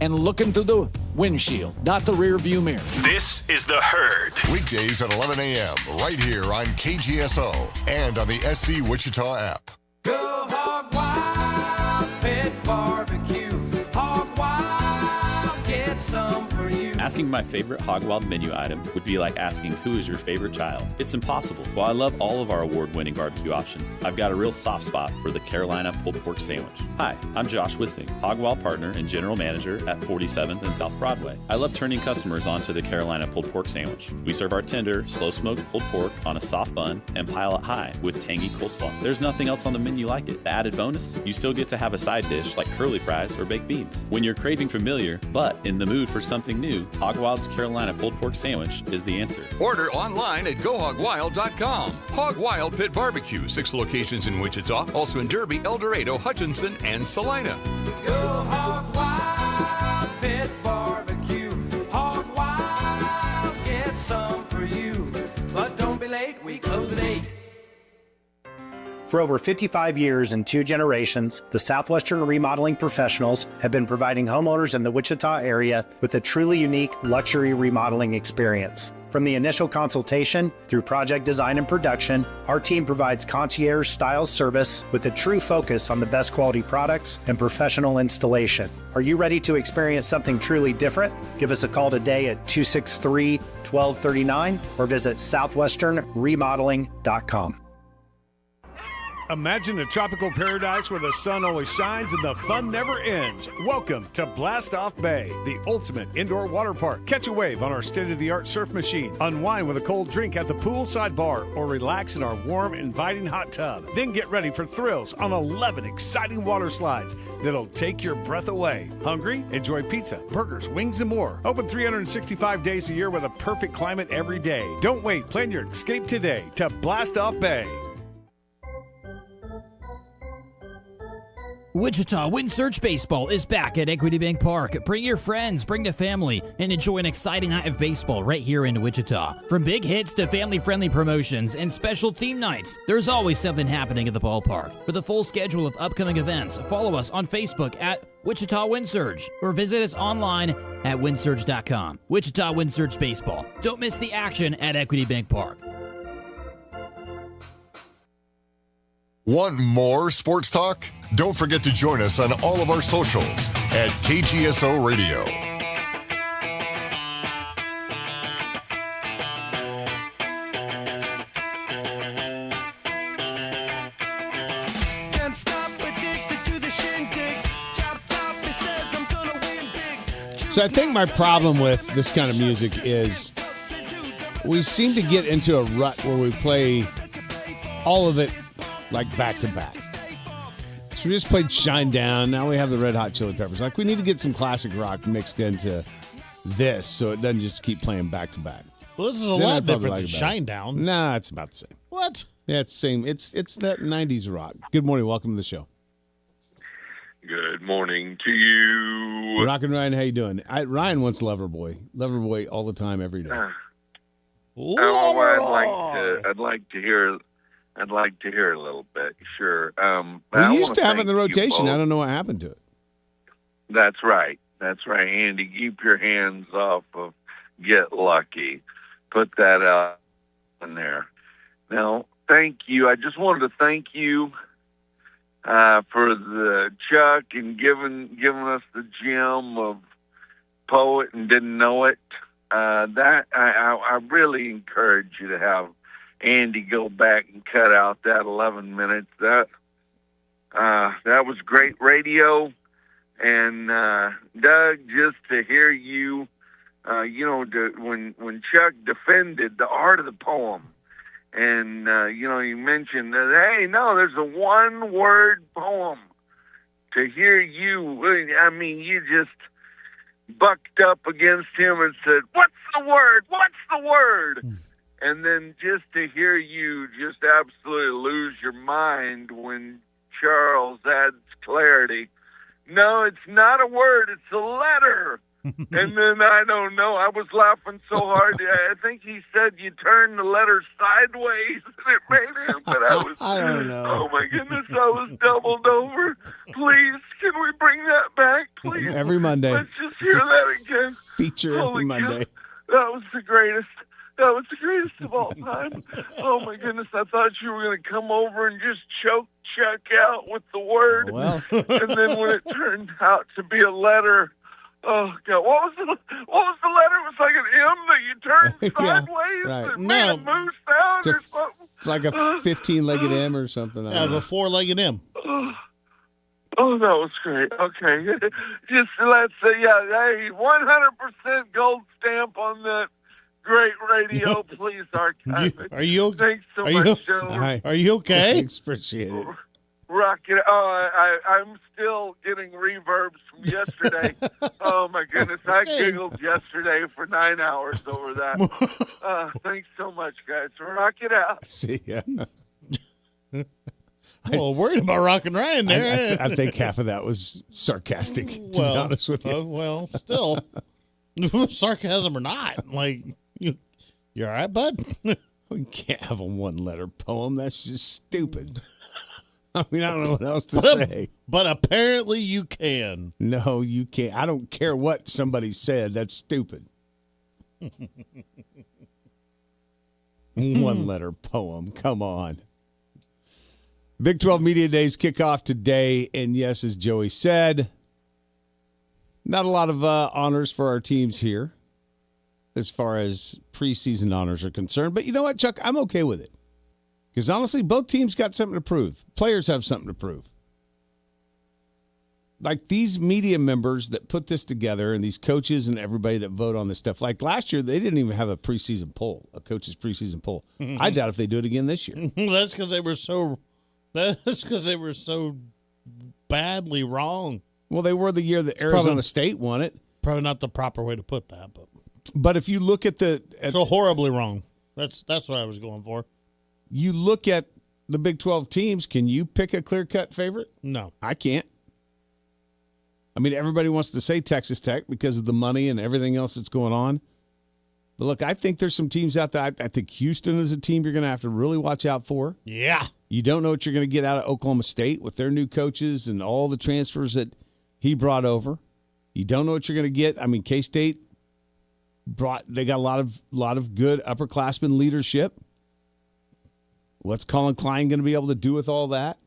and looking through the windshield, not the rear view mirror. This is The Herd. Weekdays at 11 a.m. right here on KGSO and on the SC Wichita app. Go hog wild, pit barbecue. Hog wild, get some for you. Asking my favorite Hog Wild menu item would be like asking who is your favorite child. It's impossible. While I love all of our award-winning barbecue options, I've got a real soft spot for the Carolina pulled pork sandwich. Hi, I'm Josh Wissing, Hog Wild partner and general manager at 47th and South Broadway. I love turning customers onto the Carolina pulled pork sandwich. We serve our tender, slow-smoked pulled pork on a soft bun and pile it high with tangy coleslaw. There's nothing else on the menu like it. The added bonus, you still get to have a side dish like curly fries or baked beans. When you're craving familiar, but in the mood for something new, Hog Wild's Carolina pulled pork sandwich is the answer. Order online at GoHogWild.com. Hog Wild Pit Barbecue, 6 locations in Wichita, also in Derby, El Dorado, Hutchinson, and Salina. Go hog wild, pit barbecue. Hog wild, get some for you. But don't be late, we close at 8. For over 55 years and 2 generations, the Southwestern Remodeling Professionals have been providing homeowners in the Wichita area with a truly unique luxury remodeling experience. From the initial consultation through project design and production, our team provides concierge-style service with a true focus on the best quality products and professional installation. Are you ready to experience something truly different? Give us a call today at 263-1239 or visit southwesternremodeling.com. Imagine a tropical paradise where the sun always shines and the fun never ends. Welcome to Blast Off Bay, the ultimate indoor water park. Catch a wave on our state-of-the-art surf machine, unwind with a cold drink at the poolside bar, or relax in our warm, inviting hot tub. Then get ready for thrills on 11 exciting water slides that'll take your breath away. Hungry? Enjoy pizza, burgers, wings, and more. Open 365 days a year with a perfect climate every day. Don't wait. Plan your escape today to Blast Off Bay. Wichita Wind Surge Baseball is back at Equity Bank Park. Bring your friends, bring the family, and enjoy an exciting night of baseball right here in Wichita. From big hits to family-friendly promotions and special theme nights, there's always something happening at the ballpark. For the full schedule of upcoming events, follow us on Facebook at Wichita Wind Surge or visit us online at windsurge.com. Wichita Wind Surge Baseball. Don't miss the action at Equity Bank Park. Want more sports talk? Don't forget to join us on all of our socials at KGSO Radio. Can't stop, addicted to the shindig. Chop top, it says I'm gonna win big. So I think my problem with this kind of music is we seem to get into a rut where we play all of it like back to back. It's We just played Shine Down. Now we have the Red Hot Chili Peppers. Like, we need to get some classic rock mixed into this so it doesn't just keep playing back to back. Well, this is a lot different than Shine Down. Nah, it's about the same. What? Yeah, it's the same. It's that 90s rock. Good morning. Welcome to the show. Good morning to you. Rock and Ryan, how you doing? Ryan wants Loverboy. Loverboy all the time, every day. I'd like to hear a little bit. Sure. We used to have it in the rotation. I don't know what happened to it. That's right. Andy, keep your hands off of Get Lucky. Put that out in there. Now, thank you. I just wanted to thank you for the Chuck and giving us the gem of Poet and Didn't Know It. That I really encourage you to have Andy go back and cut out that 11 minutes. That was great radio. And Doug, just to hear you, when Chuck defended the art of the poem, and you mentioned that, hey, no, there's a one-word poem. To hear you, I mean, you just bucked up against him and said, "What's the word? What's the word?" And then just to hear you just absolutely lose your mind when Charles adds clarity. No, it's not a word, it's a letter. And then, I don't know, I was laughing so hard. I think he said you turned the letter sideways and it made him. But I don't know. Oh, my goodness, I was doubled over. Please, can we bring that back, please? Every Monday. Let's just hear that again. Feature every Monday. God, that was the greatest. That was the greatest of all time. Oh, my goodness, I thought you were going to come over and just choke Chuck out with the word. Well. And then when it turned out to be a letter, oh, God, what was the letter? It was like an M that you turned sideways right. and made a moose sound or something. It's like a 15-legged M or something. I have a 4-legged M. Oh, that was great. Okay. Just let's say, hey, 100% gold stamp on that. Great radio. Please archive it. Are you okay? Thanks so much, gentlemen. Are you okay? Thanks, appreciate it. Rock it. Oh, I'm still getting reverbs from yesterday. Oh, my goodness. I giggled yesterday for 9 hours over that. Thanks so much, guys. Rock it out. See ya. Well, worried about Rock and Ryan there. I think half of that was sarcastic, to be honest with you. Well, still, sarcasm or not, like, you're all right, bud? We can't have a one-letter poem. That's just stupid. I mean, I don't know what else to say. But apparently you can. No, you can't. I don't care what somebody said. That's stupid. One-letter poem. Come on. Big 12 Media Days kick off today. And yes, as Joey said, not a lot of honors for our teams here as far as preseason honors are concerned. But you know what, Chuck? I'm okay with it. Because honestly, both teams got something to prove. Players have something to prove. Like these media members that put this together and these coaches and everybody that vote on this stuff. Like last year, they didn't even have a preseason poll, a coach's preseason poll. I doubt if they do it again this year. That's because they were so badly wrong. Well, they were the year that Arizona State won it. Probably not the proper way to put that, but if you look at so horribly wrong. That's what I was going for. You look at the Big 12 teams, can you pick a clear-cut favorite? No. I can't. I mean, everybody wants to say Texas Tech because of the money and everything else that's going on. But look, I think there's some teams out there. I think Houston is a team you're going to have to really watch out for. Yeah. You don't know what you're going to get out of Oklahoma State with their new coaches and all the transfers that he brought over. You don't know what you're going to get. I mean, K-State they got a lot of good upperclassmen leadership. What's Colin Klein going to be able to do with all that?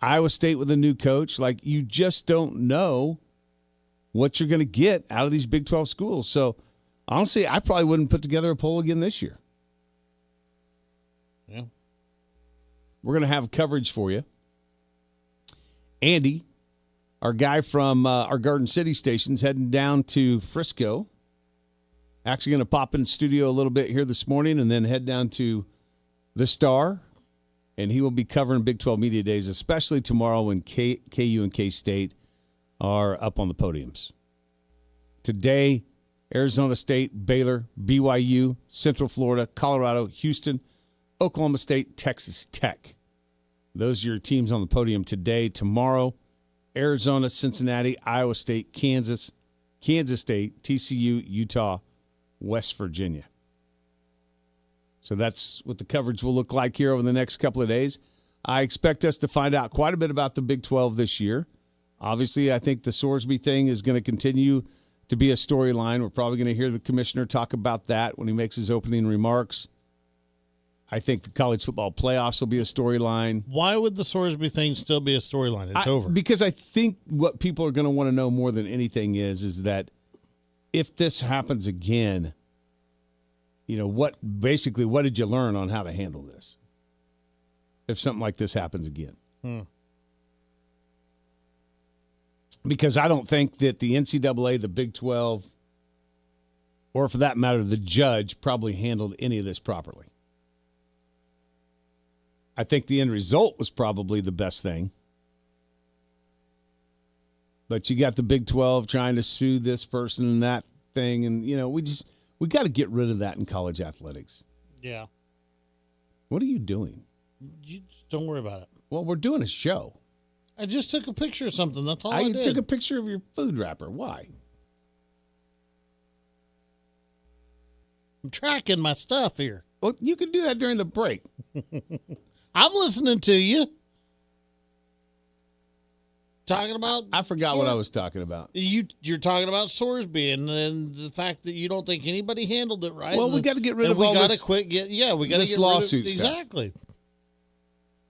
Iowa State with a new coach. Like, you just don't know what you're going to get out of these Big 12 schools. So, honestly, I probably wouldn't put together a poll again this year. Yeah. We're going to have coverage for you. Andy, our guy from our Garden City station's heading down to Frisco. Actually going to pop in the studio a little bit here this morning and then head down to the Star and he will be covering Big 12 Media Days, especially tomorrow when KU and K-State are up on the podiums. Today, Arizona State, Baylor, BYU, Central Florida, Colorado, Houston, Oklahoma State, Texas Tech. Those are your teams on the podium today. Tomorrow, Arizona, Cincinnati, Iowa State, Kansas State, TCU, Utah, West Virginia. So that's what the coverage will look like here over the next couple of days. I expect us to find out quite a bit about the Big 12 this year. Obviously, I think the Sorsby thing is going to continue to be a storyline. We're probably going to hear the commissioner talk about that when he makes his opening remarks. I think the college football playoffs will be a storyline. Why would the Sorsby thing still be a storyline? It's over. Because I think what people are going to want to know more than anything is that if this happens again, what did you learn on how to handle this? If something like this happens again. Because I don't think that the NCAA, the Big 12, or for that matter, the judge probably handled any of this properly. I think the end result was probably the best thing. But you got the Big 12 trying to sue this person and that thing, and, we got to get rid of that in college athletics. Yeah. What are you doing? You just don't worry about it. Well, we're doing a show. I just took a picture of something. That's all I did. I took a picture of your food wrapper. Why? I'm tracking my stuff here. Well, you can do that during the break. I'm listening to you. Talking about... I forgot what I was talking about. You're talking about Sorsby and then the fact that you don't think anybody handled it right. Well, we got to get rid of all this... we got to get this lawsuit stuff. Exactly.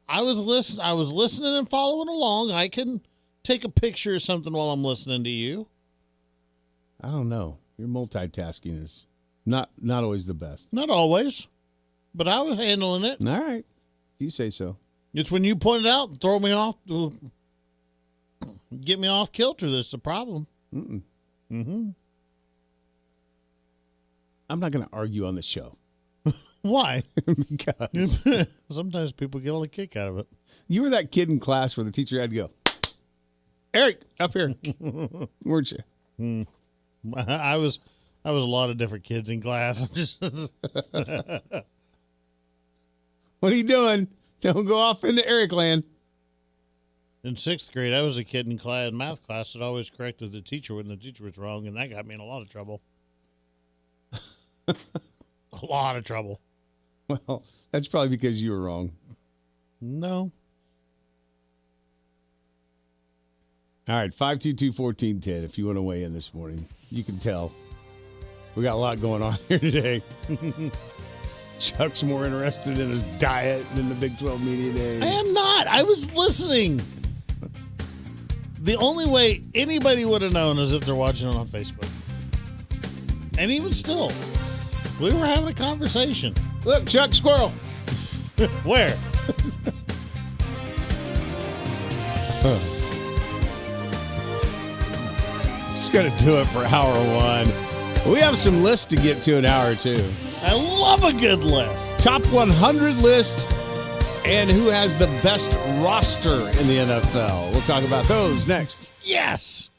I was listening and following along. I can take a picture of something while I'm listening to you. I don't know. Your multitasking is not always the best. Not always, but I was handling it. All right. You say so. It's when you point it out and throw me off, get me off kilter that's the problem. I'm not going to argue on the show. Why? Because sometimes people get a kick out of it. You were that kid in class where the teacher had to go, Eric, up here. Weren't you? I was a lot of different kids in class. What are you doing? Don't go off into Eric land. In 6th grade, I was a kid in math class that always corrected the teacher when the teacher was wrong, and that got me in a lot of trouble. A lot of trouble. Well, that's probably because you were wrong. No. All right, 522-1410 if you want to weigh in this morning. You can tell. We got a lot going on here today. Chuck's more interested in his diet than the Big 12 Media Days. I am not. I was listening. The only way anybody would have known is if they're watching it on Facebook. And even still, we were having a conversation. Look, Chuck Squirrel. Where? Just going to do it for hour one. We have some lists to get to in hour two. I love a good list. Top 100 list and who has the best roster in the NFL. We'll talk about those next. Yes.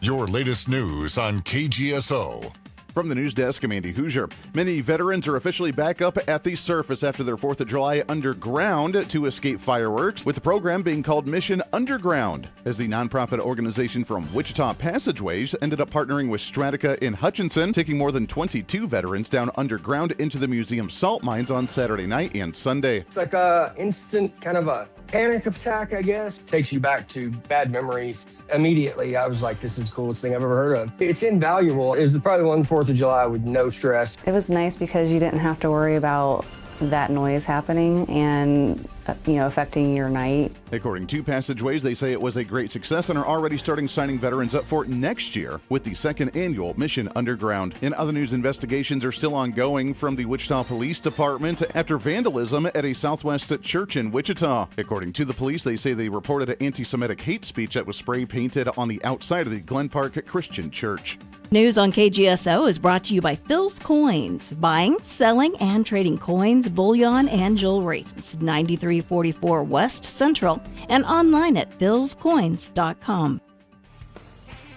Your latest news on KGSO. From the news desk, I'm Andy Hoosier. Many veterans are officially back up at the surface after their 4th of July underground to escape fireworks, with the program being called Mission Underground, as the nonprofit organization from Wichita Passageways ended up partnering with Stratica in Hutchinson, taking more than 22 veterans down underground into the museum salt mines on Saturday night and Sunday. It's like a instant kind of a panic attack, I guess. Takes you back to bad memories. Immediately, I was like, this is the coolest thing I've ever heard of. It's invaluable. It was probably one 4th of July with no stress. It was nice because you didn't have to worry about that noise happening, and affecting your night. According to Passageways, they say it was a great success and are already starting signing veterans up for next year with the second annual Mission Underground. In other news, investigations are still ongoing from the Wichita Police Department after vandalism at a Southwest church in Wichita. According to the police, they say they reported anti-Semitic hate speech that was spray painted on the outside of the Glen Park Christian Church. News on KGSO is brought to you by Phil's Coins, buying, selling, and trading coins, bullion, and jewelry. It's 9344 West Central and online at philscoins.com.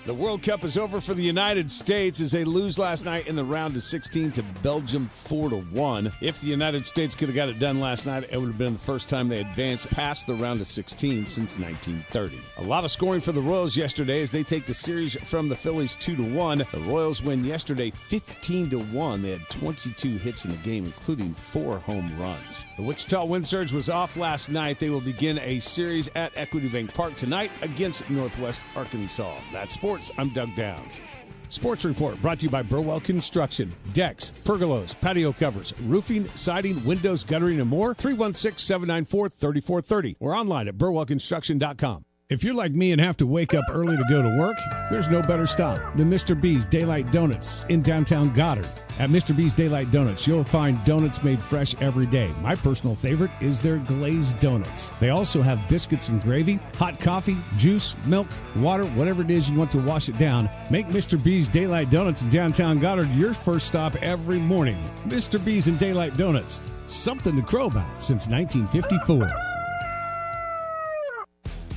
The World Cup is over for the United States as they lose last night in the round of 16 to Belgium 4-1. If the United States could have got it done last night, it would have been the first time they advanced past the round of 16 since 1930. A lot of scoring for the Royals yesterday as they take the series from the Phillies 2-1. The Royals win yesterday 15-1. They had 22 hits in the game, including 4 home runs. The Wichita Wind Surge was off last night. They will begin a series at Equity Bank Park tonight against Northwest Arkansas. That's sports. I'm Doug Downs. Sports Report brought to you by Burwell Construction. Decks, pergolas, patio covers, roofing, siding, windows, guttering, and more. 316-794-3430 or online at burwellconstruction.com. If you're like me and have to wake up early to go to work, there's no better stop than Mr. B's Daylight Donuts in downtown Goddard. At Mr. B's Daylight Donuts, you'll find donuts made fresh every day. My personal favorite is their glazed donuts. They also have biscuits and gravy, hot coffee, juice, milk, water, whatever it is you want to wash it down. Make Mr. B's Daylight Donuts in downtown Goddard your first stop every morning. Mr. B's and Daylight Donuts, something to crow about since 1954.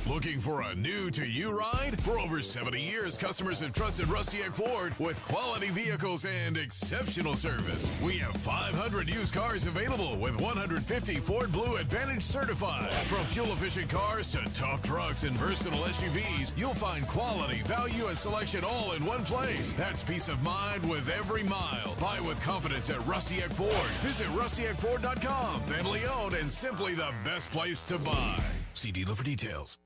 Looking for a new-to-you ride? For over 70 years, customers have trusted Rusty Egg Ford with quality vehicles and exceptional service. We have 500 used cars available with 150 Ford Blue Advantage certified. From fuel-efficient cars to tough trucks and versatile SUVs, you'll find quality, value, and selection all in one place. That's peace of mind with every mile. Buy with confidence at Rusty Egg Ford. Visit rustyeggford.com. Family owned and simply the best place to buy. See dealer for details.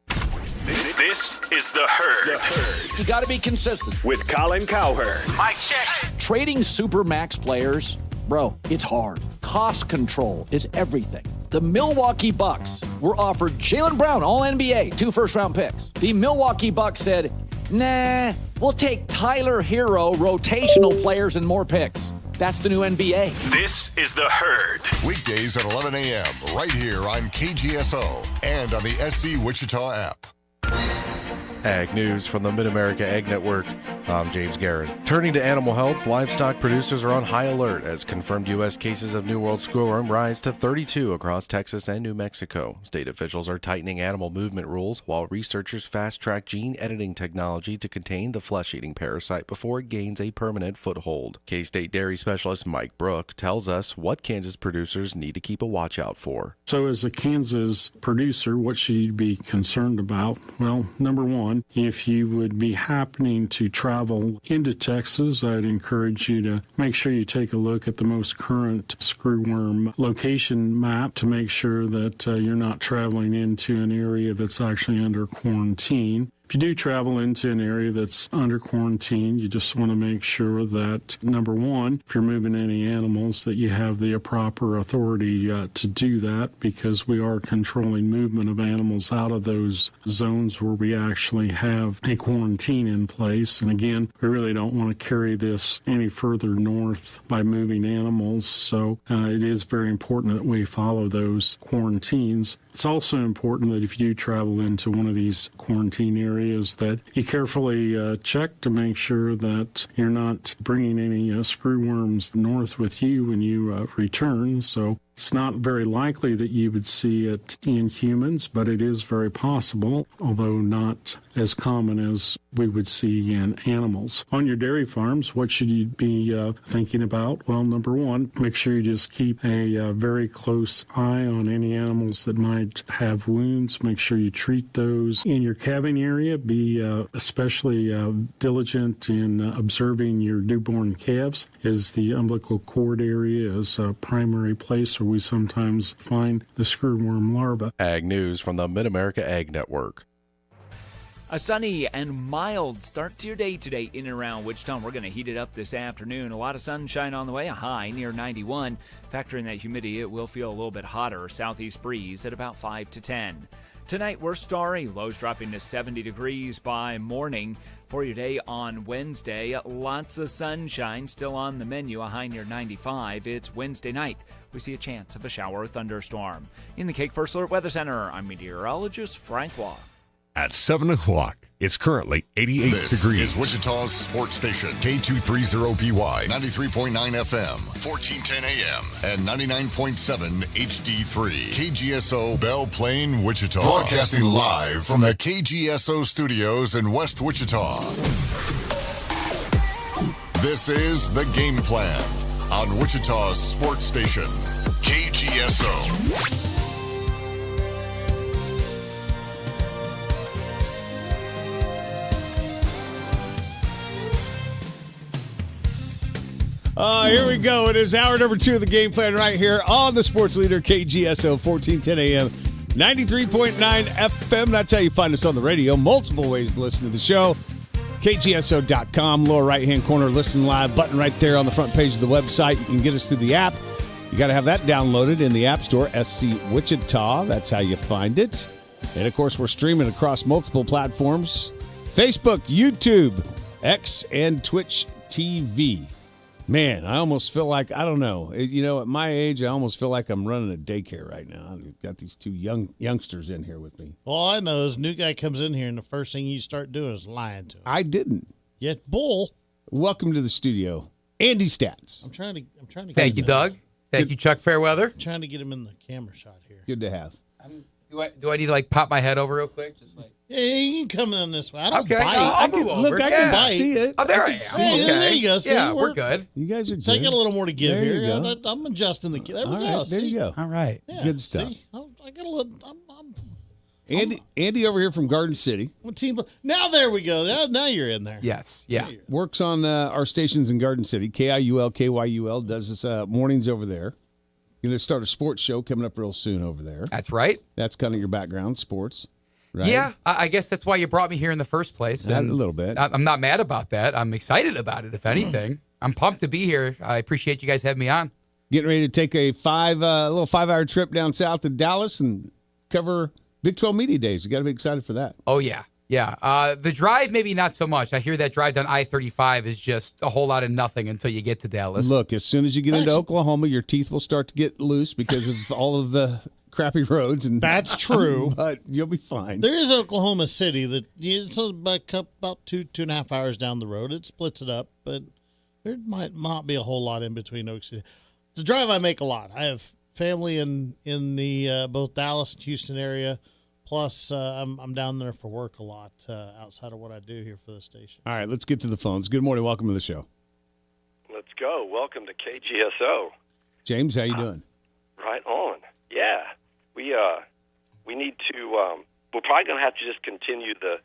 This is The Herd. The Herd. You got to be consistent. With Colin Cowherd. Mic check. Trading Supermax players, bro, it's hard. Cost control is everything. The Milwaukee Bucks were offered Jaylen Brown, All-NBA, 2 first-round picks. The Milwaukee Bucks said, nah, we'll take Tyler Hero, rotational players, and more picks. That's the new NBA. This is The Herd. Weekdays at 11 a.m. right here on KGSO and on the SC Wichita app. Ag News from the Mid-America Ag Network. I'm James Guerin. Turning to animal health, livestock producers are on high alert as confirmed U.S. cases of New World screwworm rise to 32 across Texas and New Mexico. State officials are tightening animal movement rules while researchers fast-track gene editing technology to contain the flesh-eating parasite before it gains a permanent foothold. K-State dairy specialist Mike Brook tells us what Kansas producers need to keep a watch out for. So as a Kansas producer, what should you be concerned about? Well, number one, if you would be happening to travel into Texas, I'd encourage you to make sure you take a look at the most current screwworm location map to make sure that you're not traveling into an area that's actually under quarantine. If you do travel into an area that's under quarantine, you just want to make sure that, number one, if you're moving any animals, that you have the proper authority to do that, because we are controlling movement of animals out of those zones where we actually have a quarantine in place. And again, we really don't want to carry this any further north by moving animals, so it is very important that we follow those quarantines. It's also important that if you travel into one of these quarantine areas that you carefully check to make sure that you're not bringing any screwworms north with you when you return. So it's not very likely that you would see it in humans, but it is very possible, although not as common as we would see in animals. On your dairy farms, what should you be thinking about? Well, number one, make sure you just keep a very close eye on any animals that might have wounds. Make sure you treat those. In your calving area, be especially diligent in observing your newborn calves, as the umbilical cord area is a primary place where we sometimes find the screwworm larva. Ag News from the Mid-America Ag Network. A sunny and mild start to your day today in and around Wichita. We're going to heat it up this afternoon. A lot of sunshine on the way, a high near 91. Factor in that humidity, it will feel a little bit hotter. Southeast breeze at about 5 to 10. Tonight, we're starry. Lows dropping to 70 degrees by morning. For your day on Wednesday, lots of sunshine still on the menu, a high near 95. It's Wednesday night. We see a chance of a shower or thunderstorm. In the Cake First Alert Weather Center, I'm meteorologist Frank Waugh. At 7 o'clock, it's currently 88 This degrees. is Wichita's sports station, K230BY, 93.9 FM, 1410 AM, and 99.7 HD3. KGSO Belle Plaine, Wichita. Broadcasting live from the KGSO studios in West Wichita. This is The Game Plan on Wichita's sports station, KGSO. Here we go. It is hour number 2 of the Game Plan right here on the Sports Leader, KGSO, 1410 AM, 93.9 FM. That's how you find us on the radio. Multiple ways to listen to the show. KGSO.com, lower right-hand corner, listen live button right there on the front page of the website. You can get us through the app. You got to have that downloaded in the App Store, SC Wichita. That's how you find it. And, of course, we're streaming across multiple platforms. Facebook, YouTube, X, and Twitch TV. Man, I almost feel like, I don't know, at my age, I almost feel like I'm running a daycare right now. I've got these two youngsters in here with me. All I know is new guy comes in here and the first thing you start doing is lying to him. I didn't. Yet, bull. Welcome to the studio, Andy Stats. I'm trying to. Thank you, Doug. Thank you, Chuck Fairweather. I'm trying to get him in the camera shot here. Good to have. Do I need to pop my head over real quick? Just like. Yeah, you can come in this way. I don't Okay, bite. I'll move over. I can Yeah. see it. Oh, there I am. Okay. There you go. See, Yeah, we're good. You guys are good. So I got a little more to give There here. you go. I'm adjusting the. There we All go. right, there see? you go. All right. Yeah, Good stuff. See? I got a little. Andy over here from Garden City. I'm a team. Now there we go. Now you're in there. Yes. Yeah. Works on our stations in Garden City. KIUL, KYUL does this mornings over there. Going to start a sports show coming up real soon over there. That's right. That's kind of your background, sports. Right? Yeah, I guess that's why you brought me here in the first place. A little bit. I'm not mad about that. I'm excited about it, if anything. I'm pumped to be here. I appreciate you guys having me on. Getting ready to take a little 5-hour trip down south to Dallas and cover Big 12 Media Days. You got to be excited for that. Oh, yeah. Yeah. The drive, maybe not so much. I hear that drive down I-35 is just a whole lot of nothing until you get to Dallas. Look, as soon as you get into Oklahoma, your teeth will start to get loose because of all of the crappy roads. And That's true. But you'll be fine. There is Oklahoma City that it's about 2.5 hours down the road. It splits it up, but there might not be a whole lot in between Oak City. It's a drive I make a lot. I have family in the both Dallas and Houston area. Plus, I'm down there for work a lot outside of what I do here for the station. All right, let's get to the phones. Good morning. Welcome to the show. Let's go. Welcome to KGSO. James, how you doing? Right on. Yeah. We need to. We're probably going to have to just continue the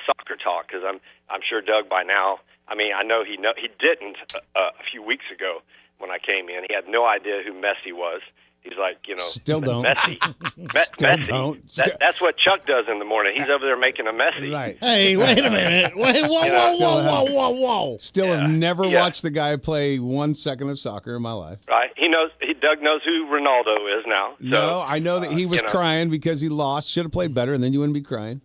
soccer talk because I'm sure Doug by now. I mean, I know he didn't a few weeks ago when I came in. He had no idea who Messi was. He's like, still don't. Messi. Still don't. That's what Chuck does in the morning. He's over there making a Messi. Right. Hey, wait a minute. Wait, whoa. Still have never watched the guy play 1 second of soccer in my life. Right. Doug knows who Ronaldo is now. So, No, I know that he was crying because he lost. Should have played better, and then you wouldn't be crying.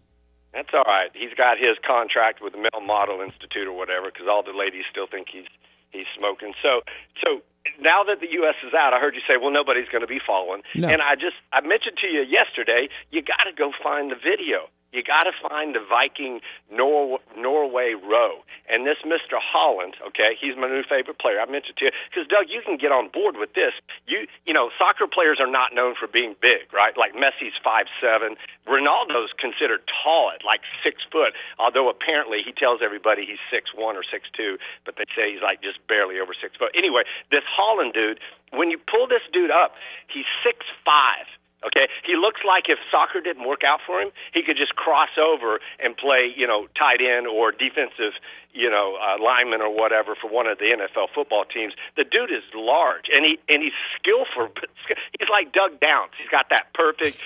That's all right. He's got his contract with the Male Model Institute or whatever because all the ladies still think he's smoking. So now that the U.S. is out, I heard you say, well, nobody's going to be following. No. And I mentioned to you yesterday, you got to go find the video. You got to find the Viking Norway row. And this Mr. Holland, okay, he's my new favorite player. I mentioned to you because Doug, you can get on board with this. You know, soccer players are not known for being big, right? Like Messi's 5'7", Ronaldo's considered tall at like 6 foot. Although apparently he tells everybody he's 6'1" or 6'2", but they say he's like just barely over 6 foot. Anyway, this Holland dude, when you pull this dude up, he's 6'5". Okay, he looks like if soccer didn't work out for him, he could just cross over and play, tight end or defensive, lineman or whatever for one of the NFL football teams. The dude is large and he's skillful. He's like Doug Downs. He's got that perfect,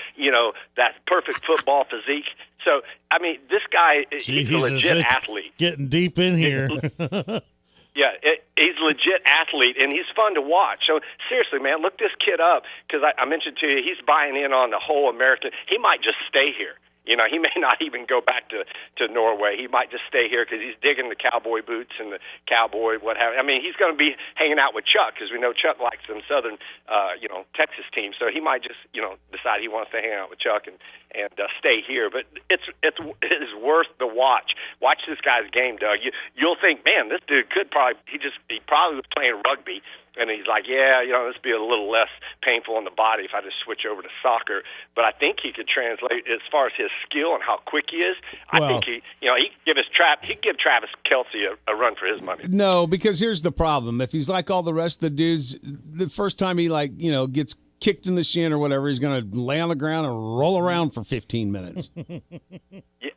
that perfect football physique. So, I mean, this guy, he's a Jesus, legit it's athlete. Getting deep in here. Yeah, he's a legit athlete, and he's fun to watch. So, seriously, man, look this kid up, because I mentioned to you, he's buying in on the whole American. He might just stay here. You know, he may not even go back to Norway. He might just stay here because he's digging the cowboy boots and the cowboy what have you. I mean, he's going to be hanging out with Chuck, because we know Chuck likes them Southern, Texas teams. So he might just, decide he wants to hang out with Chuck and stay here. But it is worth the watch. Watch this guy's game, Doug. You'll think, man, this dude could probably he probably was playing rugby. And he's like, this would be a little less painful on the body if I just switch over to soccer. But I think he could translate as far as his skill and how quick he is. I think he could give Travis Kelce a run for his money. No, because here's the problem. If he's like all the rest of the dudes, the first time he gets kicked in the shin or whatever, he's going to lay on the ground and roll around for 15 minutes. Yeah,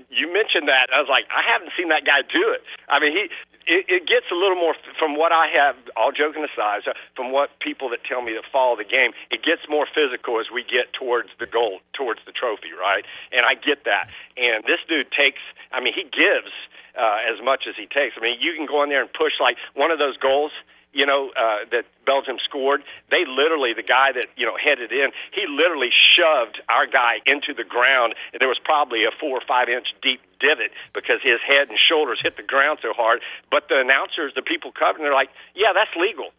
you mentioned that. I was like, I haven't seen that guy do it. I mean, it gets a little more, from what I have, all joking aside, from what people that tell me that follow the game, it gets more physical as we get towards the goal, towards the trophy, right? And I get that. And this dude he gives as much as he takes. I mean, you can go in there and push like one of those goals, that Belgium scored. They literally, the guy that, headed in, he literally shoved our guy into the ground. And there was probably a 4 or 5 inch deep divot because his head and shoulders hit the ground so hard. But the announcers, the people covering, they're like, yeah, that's legal.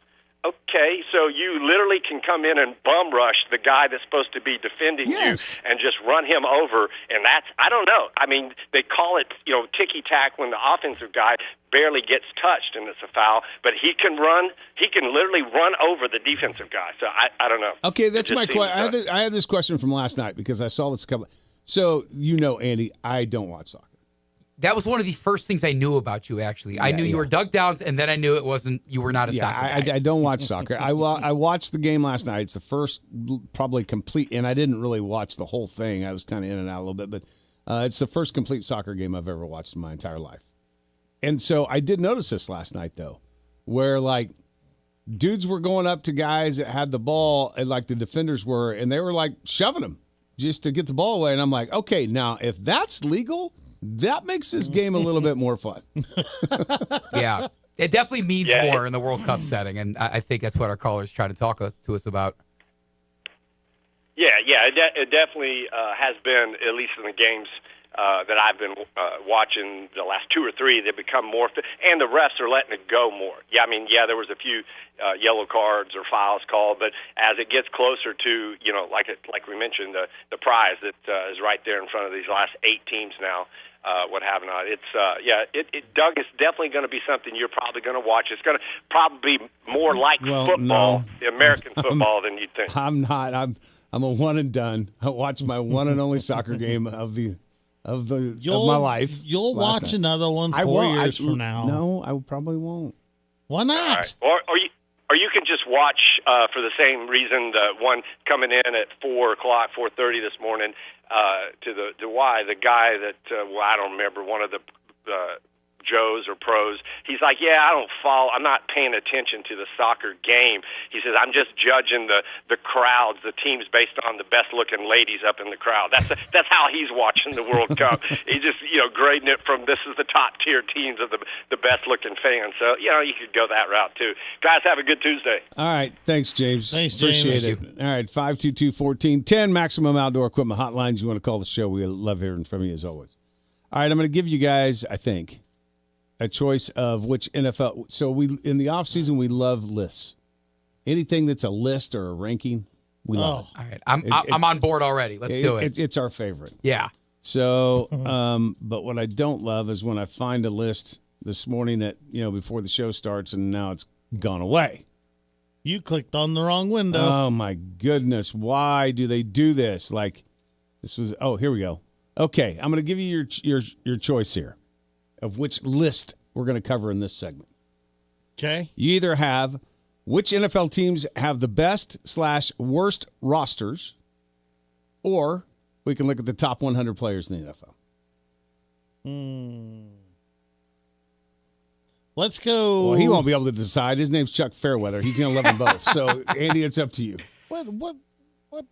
Okay, so you literally can come in and bum rush the guy that's supposed to be defending you and just run him over, and I don't know. I mean, they call it, ticky-tack when the offensive guy barely gets touched and it's a foul, but he can literally run over the defensive guy. So I don't know. Okay, that's my question. I had this question from last night because I saw this a couple. So, Andy, I don't watch soccer. That was one of the first things I knew about you, actually. I knew you were Doug Downs, and then I knew you were not a soccer guy. I don't watch soccer. I watched the game last night. It's the first probably complete, and I didn't really watch the whole thing. I was kind of in and out a little bit, but it's the first complete soccer game I've ever watched in my entire life. And so I did notice this last night, though, where, dudes were going up to guys that had the ball, and the defenders were, and they were, shoving them just to get the ball away. And I'm like, okay, now, if that's legal, that makes this game a little bit more fun. Yeah. It definitely means more in the World Cup setting, and I think that's what our callers trying to talk to us about. Yeah, it definitely has been, at least in the games that I've been watching the last 2 or 3, they've become more, and the refs are letting it go more. Yeah, I mean, there was a few yellow cards or fouls called, but as it gets closer to, like we mentioned, the prize that is right there in front of these last 8 teams now, what have not. It's Doug, it's definitely going to be something you're probably going to watch. It's going to probably be more like football, the American football, than you'd think. I'm not. I'm a one and done. I watched my one and only soccer game of my life. You'll watch night. Another one 4 years from now. No, I probably won't. Why not? Right. Or you can just watch for the same reason, the one coming in at 4:30 this morning. The guy that I don't remember, one of the Joes or pros, he's like, I'm not paying attention to the soccer game. He says, I'm just judging the crowds, the teams based on the best looking ladies up in the crowd. That's how he's watching the World Cup. He's just grading it from, this is the top tier teams of the best looking fans. So you could go that route too. Guys, have a good Tuesday. All right, thanks, James. Thanks, James. Appreciate it. All right, 522-1410 Maximum Outdoor Equipment Hotlines. You want to call the show? We love hearing from you as always. All right, I'm going to give you guys, I think, a choice of which NFL. So in the offseason, we love lists. Anything that's a list or a ranking, we love it. All right, I'm on board already. Let's do it. It's our favorite. Yeah. So, but what I don't love is when I find a list this morning at before the show starts and now it's gone away. You clicked on the wrong window. Oh my goodness! Why do they do this? This was. Oh, here we go. Okay, I'm going to give you your choice here of which list we're going to cover in this segment. Okay. You either have which NFL teams have the best/worst rosters, or we can look at the top 100 players in the NFL. Let's go. Well, he won't be able to decide. His name's Chuck Fairweather. He's going to love them both. So, Andy, it's up to you. What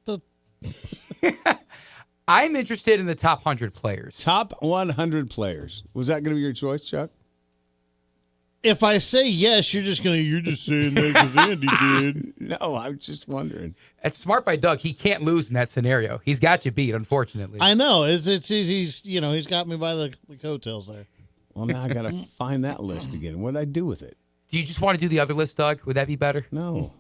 the? I'm interested in the top 100 players. Top 100 players. Was that going to be your choice, Chuck? If I say yes, you're just saying that because Andy did. No, I'm just wondering. It's smart by Doug. He can't lose in that scenario. He's got you beat, unfortunately. I know. He's got me by the coattails there. Well, now I got to find that list again. What did I do with it? Do you just want to do the other list, Doug? Would that be better? No.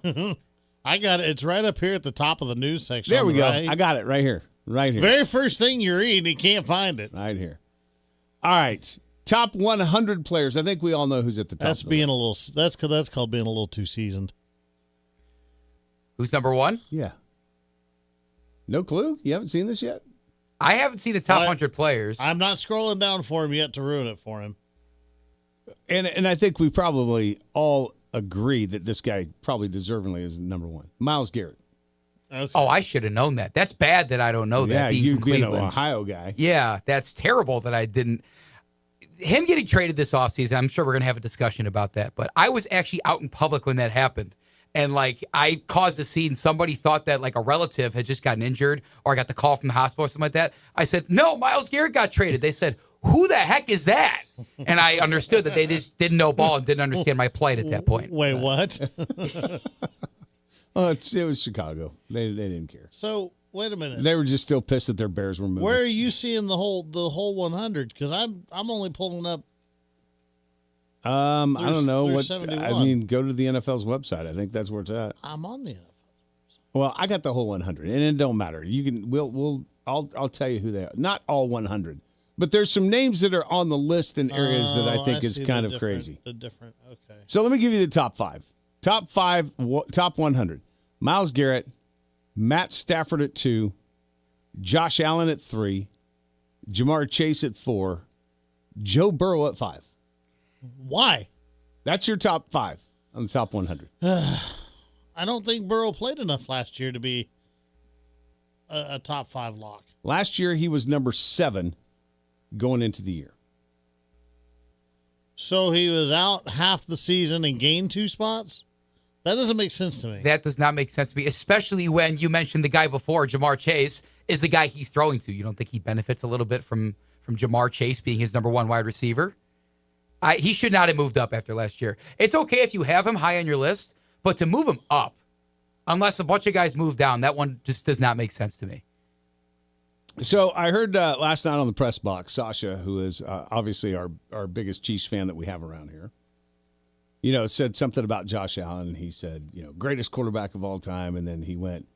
I got it. It's right up here at the top of the news section. There we go. Right. I got it right here. Right here. Very first thing you read, and you can't find it. Right here. All right. Top 100 players. I think we all know who's at the top. That's being a little. That's called being a little too seasoned. Who's number one? Yeah. No clue? You haven't seen this yet? I haven't seen the top 100 players. I'm not scrolling down for him yet to ruin it for him. And I think we probably all agree that this guy probably deservingly is number one. Myles Garrett. Okay. Oh, I should have known that. That's bad that I don't know that. Yeah, being you from being an Cleveland. Ohio guy. Yeah, that's terrible that I didn't. Him getting traded this offseason, I'm sure we're going to have a discussion about that. But I was actually out in public when that happened. And, I caused a scene. Somebody thought that, a relative had just gotten injured or I got the call from the hospital or something like that. I said, no, Myles Garrett got traded. They said, who the heck is that? And I understood that they just didn't know ball and didn't understand my plight at that point. Wait, what? Well, it was Chicago. They didn't care. So, wait a minute. They were just still pissed that their Bears were moving. Where are you seeing the whole 100? Because I'm only pulling up. I don't know what. 71. I mean, go to the NFL's website. I think that's where it's at. I'm on the NFL. Well, I got the whole 100, and it don't matter. You can. I'll tell you who they are. Not all 100, but there's some names that are on the list in areas that I think is kind of crazy. The different. Okay. So let me give you the top five. Top 100. Myles Garrett, Matt Stafford at 2, Josh Allen at 3, Jamar Chase at 4, Joe Burrow at 5. Why? That's your top 5 on the top 100. I don't think Burrow played enough last year to be a top 5 lock. Last year, he was number 7 going into the year. So he was out half the season and gained 2 spots? That doesn't make sense to me. That does not make sense to me, especially when you mentioned the guy before, Jamar Chase, is the guy he's throwing to. You don't think he benefits a little bit from Jamar Chase being his number 1 wide receiver? He should not have moved up after last year. It's okay if you have him high on your list, but to move him up, unless a bunch of guys move down, that one just does not make sense to me. So I heard last night on the press box, Sasha, who is obviously our biggest Chiefs fan that we have around here, said something about Josh Allen. He said, greatest quarterback of all time. And then he went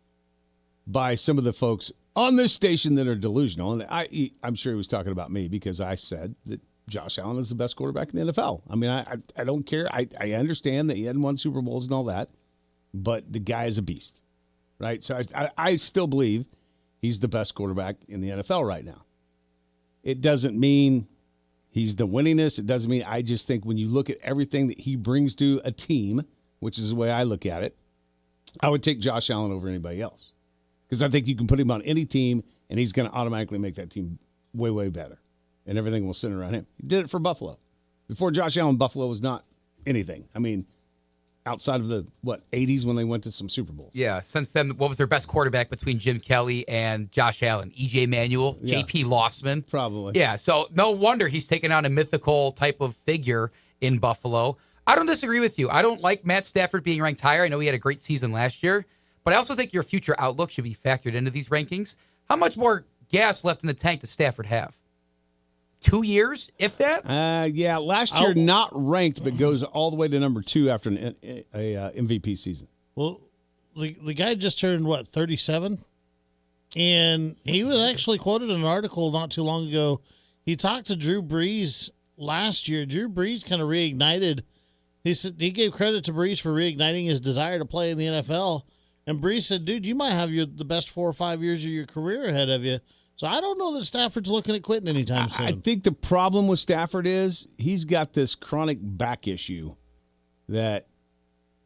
by some of the folks on this station that are delusional. And I'm sure he was talking about me because I said that Josh Allen is the best quarterback in the NFL. I mean, I don't care. I understand that he hadn't won Super Bowls and all that, but the guy is a beast, right? So I still believe he's the best quarterback in the NFL right now. It doesn't mean he's the winningest. It doesn't mean, I just think when you look at everything that he brings to a team, which is the way I look at it, I would take Josh Allen over anybody else. Because I think you can put him on any team, and he's going to automatically make that team way, way better. And everything will center around him. He did it for Buffalo. Before Josh Allen, Buffalo was not anything. I mean, outside of the, 80s when they went to some Super Bowls. Yeah, since then, what was their best quarterback between Jim Kelly and Josh Allen? E.J. Manuel, J.P. Lossman? Probably. Yeah, so no wonder he's taken on a mythical type of figure in Buffalo. I don't disagree with you. I don't like Matt Stafford being ranked higher. I know he had a great season last year, but I also think your future outlook should be factored into these rankings. How much more gas left in the tank does Stafford have? 2 years, if that? Yeah, last year not ranked, but goes all the way to number 2 after an MVP season. Well, the guy just turned, 37? And he was actually quoted in an article not too long ago. He talked to Drew Brees last year. Drew Brees kind of reignited. He said he gave credit to Brees for reigniting his desire to play in the NFL. And Brees said, dude, you might have the best 4 or 5 years of your career ahead of you. So I don't know that Stafford's looking at quitting anytime soon. I think the problem with Stafford is he's got this chronic back issue and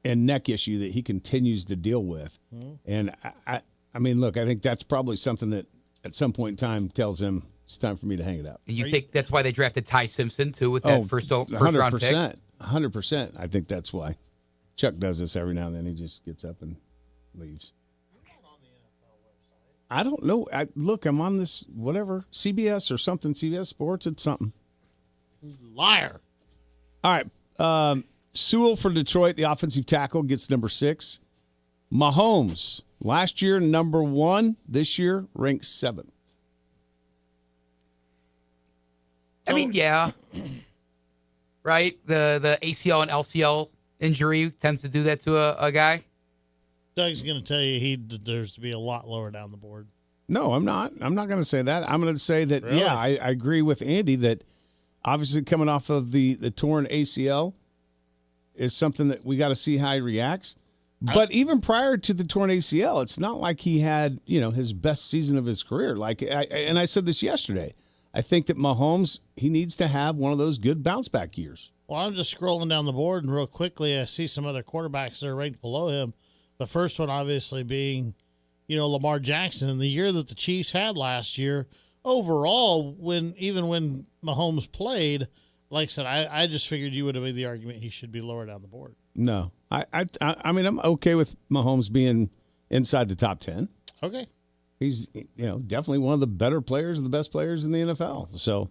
neck issue that he continues to deal with. And I mean, look, I think that's probably something that at some point in time tells him it's time for me to hang it up. And you think that's why they drafted Ty Simpson, too, with that first round pick? 100%. I think that's why. Chuck does this every now and then. He just gets up and leaves. I don't know. Look, I'm on this, whatever, CBS or something, CBS Sports, it's something. Liar. All right. Sewell for Detroit, the offensive tackle, gets number 6. Mahomes, last year, number 1. This year, ranked 7th. I mean, yeah. Right? The ACL and LCL injury tends to do that to a guy. Doug's going to tell you he deserves to be a lot lower down the board. No, I'm not. I'm not going to say that. I'm going to say that, Really? yeah, I agree with Andy that obviously coming off of the torn ACL is something that we got to see how he reacts. But even prior to the torn ACL, it's not like he had, his best season of his career. And I said this yesterday. I think that Mahomes, he needs to have one of those good bounce back years. Well, I'm just scrolling down the board, and real quickly I see some other quarterbacks that are ranked below him. The first one obviously being, Lamar Jackson. In the year that the Chiefs had last year, overall, even when Mahomes played, like I said, I just figured you would have made the argument he should be lower down the board. No. I mean, I'm okay with Mahomes being inside the top 10. Okay. He's, definitely one of the better players, the best players in the NFL. So,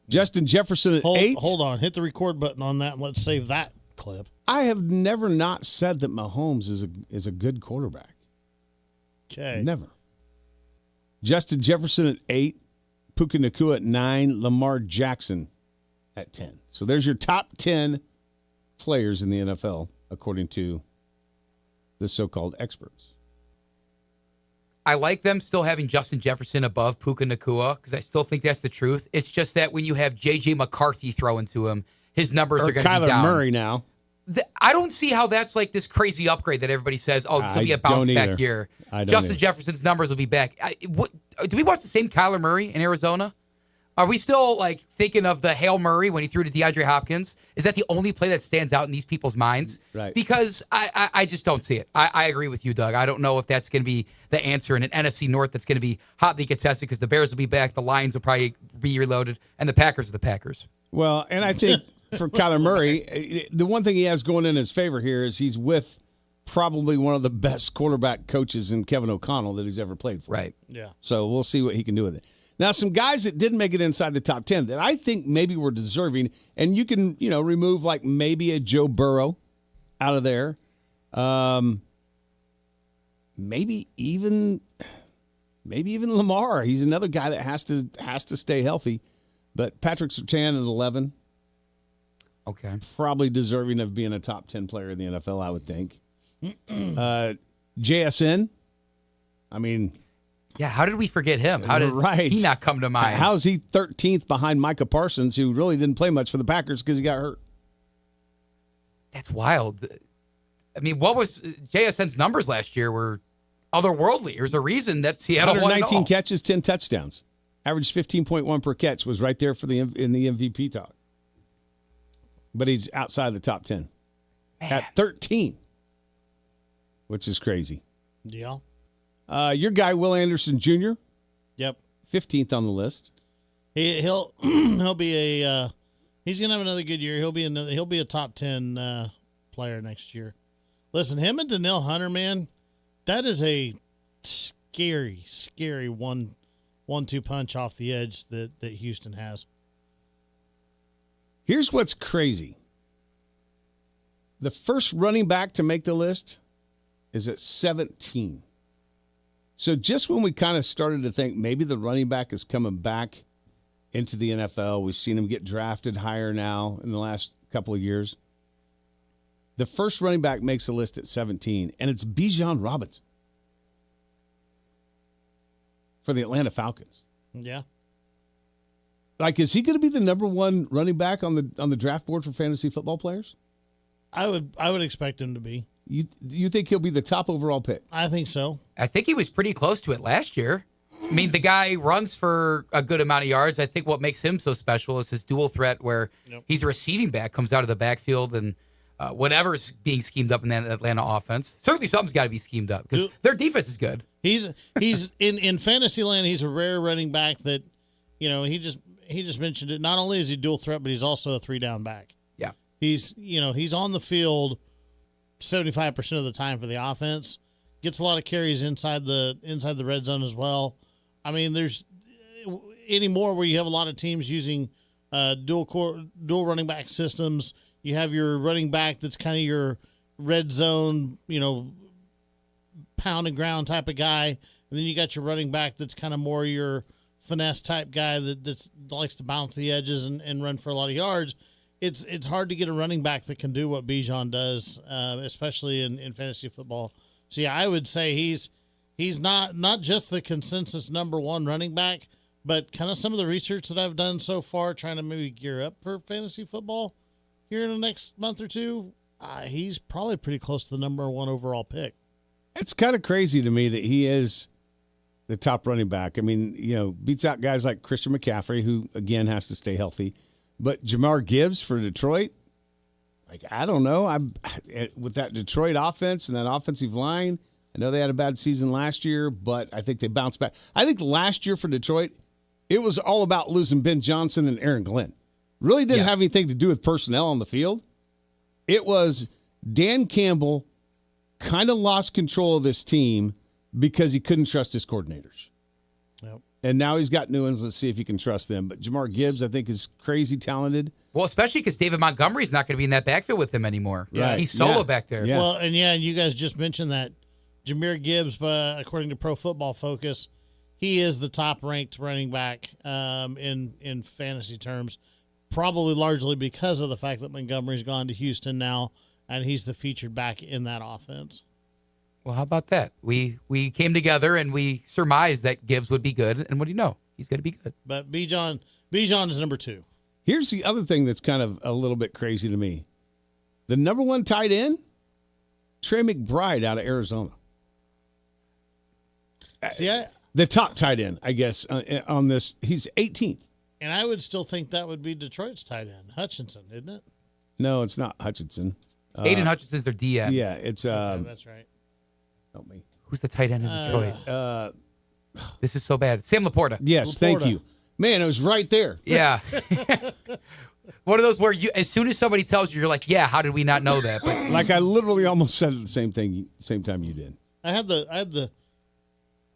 Justin Jefferson at 8. Hold on. Hit the record button on that, and let's save that clip. I have never not said that Mahomes is a good quarterback. Okay. Never. Justin Jefferson at 8. Puka Nacua at 9. Lamar Jackson at 10. So there's your top 10 players in the NFL, according to the so-called experts. I like them still having Justin Jefferson above Puka Nacua because I still think that's the truth. It's just that when you have J.J. McCarthy thrown to him, his numbers are going to be down. Kyler Murray now. I don't see how that's like this crazy upgrade that everybody says, oh, this will be a bounce back year. Justin Jefferson's numbers will be back. Do we watch the same Kyler Murray in Arizona? Are we still like thinking of the Hail Murray when he threw to DeAndre Hopkins? Is that the only play that stands out in these people's minds? Right. Because I just don't see it. I agree with you, Doug. I don't know if that's going to be the answer in an NFC North that's going to be hotly contested because the Bears will be back, the Lions will probably be reloaded, and the Packers are the Packers. Well, and I think for Kyler Murray, the one thing he has going in his favor here is he's with probably one of the best quarterback coaches in Kevin O'Connell that he's ever played for. Right. Yeah. So we'll see what he can do with it. Now, some guys that didn't make it inside the top 10 that I think maybe were deserving, and you can, remove like maybe a Joe Burrow out of there. Maybe even Lamar. He's another guy that has to stay healthy. But Patrick Surtain at 11. Okay. Probably deserving of being a top 10 player in the NFL, I would think. JSN. I mean, yeah, how did we forget him? How did he not come to mind? How is he 13th behind Micah Parsons, who really didn't play much for the Packers because he got hurt? That's wild. I mean, what was JSN's numbers last year were otherworldly. There's a reason that Seattle won it all. 119 catches, 10 touchdowns. Averaged 15.1 per catch, was right there in the MVP talk. But he's outside the top 10. Man. At 13, which is crazy. Yeah. Your guy, Will Anderson Jr. Yep. 15th on the list. He'll be a he's gonna have another good year. He'll be a top 10 player next year. Listen, him and Danielle Hunter, man, that is a scary 1-2 punch off the edge that Houston has. Here's what's crazy. The first running back to make the list is at 17. So just when we kind of started to think maybe the running back is coming back into the NFL, we've seen him get drafted higher now in the last couple of years. The first running back makes the list at 17, and it's Bijan Robinson for the Atlanta Falcons. Yeah. Like, is he going to be the number one running back on the draft board for fantasy football players? I would expect him to be. You think he'll be the top overall pick? I think so. I think he was pretty close to it last year. I mean, the guy runs for a good amount of yards. I think what makes him so special is his dual threat where he's a receiving back, comes out of the backfield, and whatever's being schemed up in that Atlanta offense. Certainly something's got to be schemed up because their defense is good. He's in fantasy land, he's a rare running back that, he just mentioned it. Not only is he dual threat, but he's also a 3-down back. Yeah. He's on the field 75% of the time for the offense, gets a lot of carries inside the red zone as well. I mean, there's anymore where you have a lot of teams using dual running back systems. You have your running back that's kind of your red zone, pound and ground type of guy, and then you got your running back that's kind of more your finesse type guy that likes to bounce the edges and run for a lot of yards. It's hard to get a running back that can do what Bijan does, especially in fantasy football. So yeah, I would say he's not just the consensus number one running back, but kind of some of the research that I've done so far, trying to maybe gear up for fantasy football here in the next month or two, he's probably pretty close to the number one overall pick. It's kind of crazy to me that he is the top running back. I mean, beats out guys like Christian McCaffrey, who, again, has to stay healthy. But Jamar Gibbs for Detroit, I don't know. With that Detroit offense and that offensive line, I know they had a bad season last year, but I think they bounced back. I think last year for Detroit, it was all about losing Ben Johnson and Aaron Glenn. Really didn't have anything to do with personnel on the field. It was Dan Campbell kind of lost control of this team because he couldn't trust his coordinators. Yep. And now he's got new ones. Let's see if he can trust them. But Jamar Gibbs, I think, is crazy talented. Well, especially because David Montgomery's not going to be in that backfield with him anymore. Right. He's solo back there. Yeah. Well, and you guys just mentioned that Jahmyr Gibbs, according to Pro Football Focus, he is the top-ranked running back in fantasy terms, probably largely because of the fact that Montgomery's gone to Houston now, and he's the featured back in that offense. Well, how about that? We came together and we surmised that Gibbs would be good, and what do you know? He's going to be good. But Bijan is number two. Here's the other thing that's kind of a little bit crazy to me. The number one tight end, Trey McBride out of Arizona. See, the top tight end, I guess, on this. He's 18th. And I would still think that would be Detroit's tight end, Hutchinson, isn't it? No, it's not Hutchinson. Aiden Hutchinson's their DM. Yeah, it's that's right. Help me. Who's the tight end in Detroit? This is so bad. Sam Laporta. Yes, thank you. Man, it was right there. Yeah. One of those where you, as soon as somebody tells you, you're like, yeah, how did we not know that? But like I literally almost said it the same time you did. I had the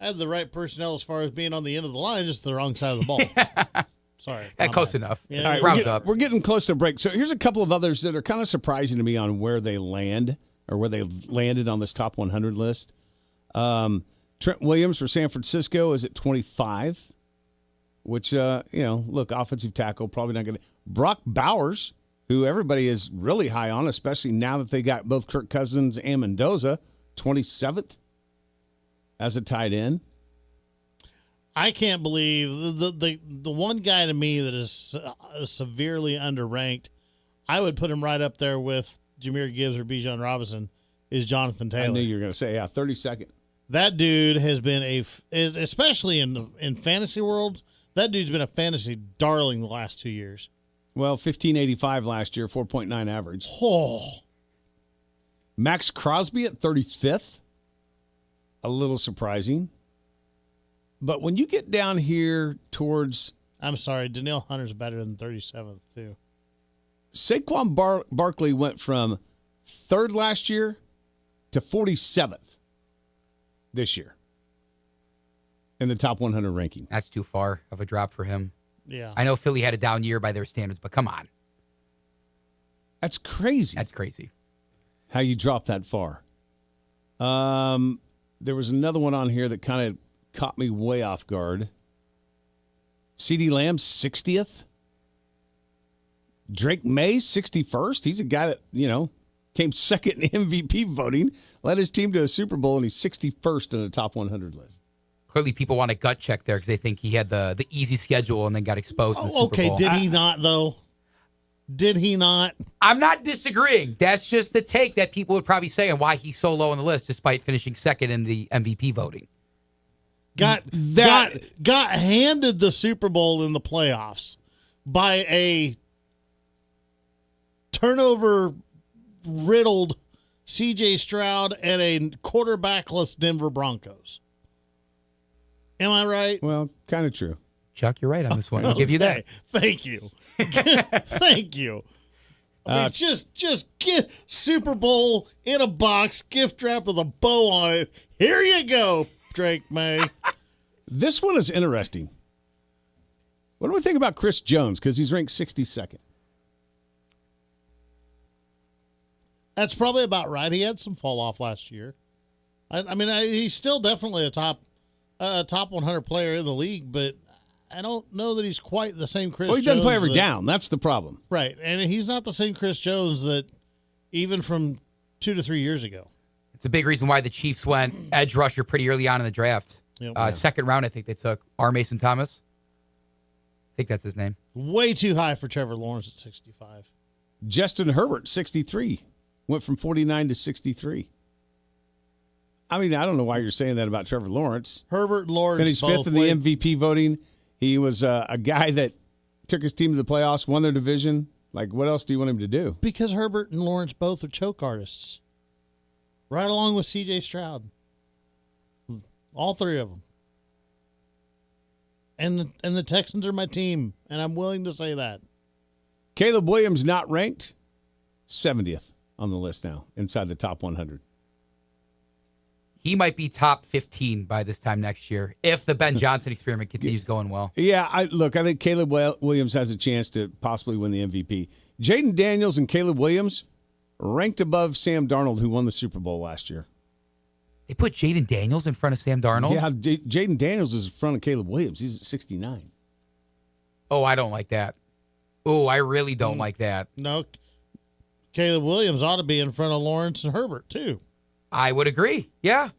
right personnel as far as being on the end of the line, just the wrong side of the ball. Sorry. Close enough. Yeah. All right, we're getting close to break. So here's a couple of others that are kind of surprising to me on where they land or where they landed on this top 100 list. Trent Williams for San Francisco is at 25, which, look, offensive tackle, probably not going to. Brock Bowers, who everybody is really high on, especially now that they got both Kirk Cousins and Mendoza, 27th as a tight end. I can't believe the one guy to me that is severely underranked. I would put him right up there with Jahmyr Gibbs or Bijan Robinson. Is Jonathan Taylor? I knew you were going to say 32nd. That dude has been especially in fantasy world. That dude's been a fantasy darling the last 2 years. Well, 1585 last year, 4.9 average. Oh, Max Crosby at 35th. A little surprising. But when you get down here towards... I'm sorry, Danielle Hunter's better than 37th, too. Saquon Barkley went from 3rd last year to 47th this year in the top 100 ranking. That's too far of a drop for him. Yeah. I know Philly had a down year by their standards, but come on. That's crazy. That's crazy. How you drop that far. There was another one on here that kind of caught me way off guard. CeeDee Lamb, 60th. Drake May, 61st. He's a guy that, came second in MVP voting, led his team to a Super Bowl, and he's 61st in the top 100 list. Clearly, people want a gut check there because they think he had the easy schedule and then got exposed in the Super Bowl. Did he not, though? Did he not? I'm not disagreeing. That's just the take that people would probably say and why he's so low on the list despite finishing second in the MVP voting. Got handed the Super Bowl in the playoffs by a turnover-riddled C.J. Stroud and a quarterbackless Denver Broncos. Am I right? Well, kind of true. Chuck, you're right on this one. I'll give you that. Thank you. Thank you. I mean, just get Super Bowl in a box, gift wrap with a bow on it. Here you go, Drake May. This one is interesting. What do we think about Chris Jones? Because he's ranked 62nd. That's probably about right. He had some fall off last year. I mean, he's still definitely a top 100 player in the league, but I don't know that he's quite the same Chris Jones. Well, he doesn't play every down. That's the problem. Right, and he's not the same Chris Jones that even from 2 to 3 years ago. It's a big reason why the Chiefs went edge rusher pretty early on in the draft. Yep. Second round, I think they took R. Mason Thomas. I think that's his name. Way too high for Trevor Lawrence at 65. Justin Herbert, 63. Went from 49 to 63. I mean, I don't know why you're saying that about Trevor Lawrence. Herbert and Lawrence finished fifth in the MVP voting. He was a guy that took his team to the playoffs, won their division. Like, what else do you want him to do? Because Herbert and Lawrence both are choke artists. Right along with C.J. Stroud. All three of them. And the Texans are my team, and I'm willing to say that. Caleb Williams not ranked 70th on the list now, inside the top 100. He might be top 15 by this time next year if the Ben Johnson experiment continues going well. Yeah, I think Caleb Williams has a chance to possibly win the MVP. Jaden Daniels and Caleb Williams ranked above Sam Darnold, who won the Super Bowl last year. They put Jaden Daniels in front of Sam Darnold? Yeah, Jaden Daniels is in front of Caleb Williams. He's at 69. Oh, I don't like that. Oh, I really don't like that. No, Caleb Williams ought to be in front of Lawrence and Herbert, too. I would agree. Yeah.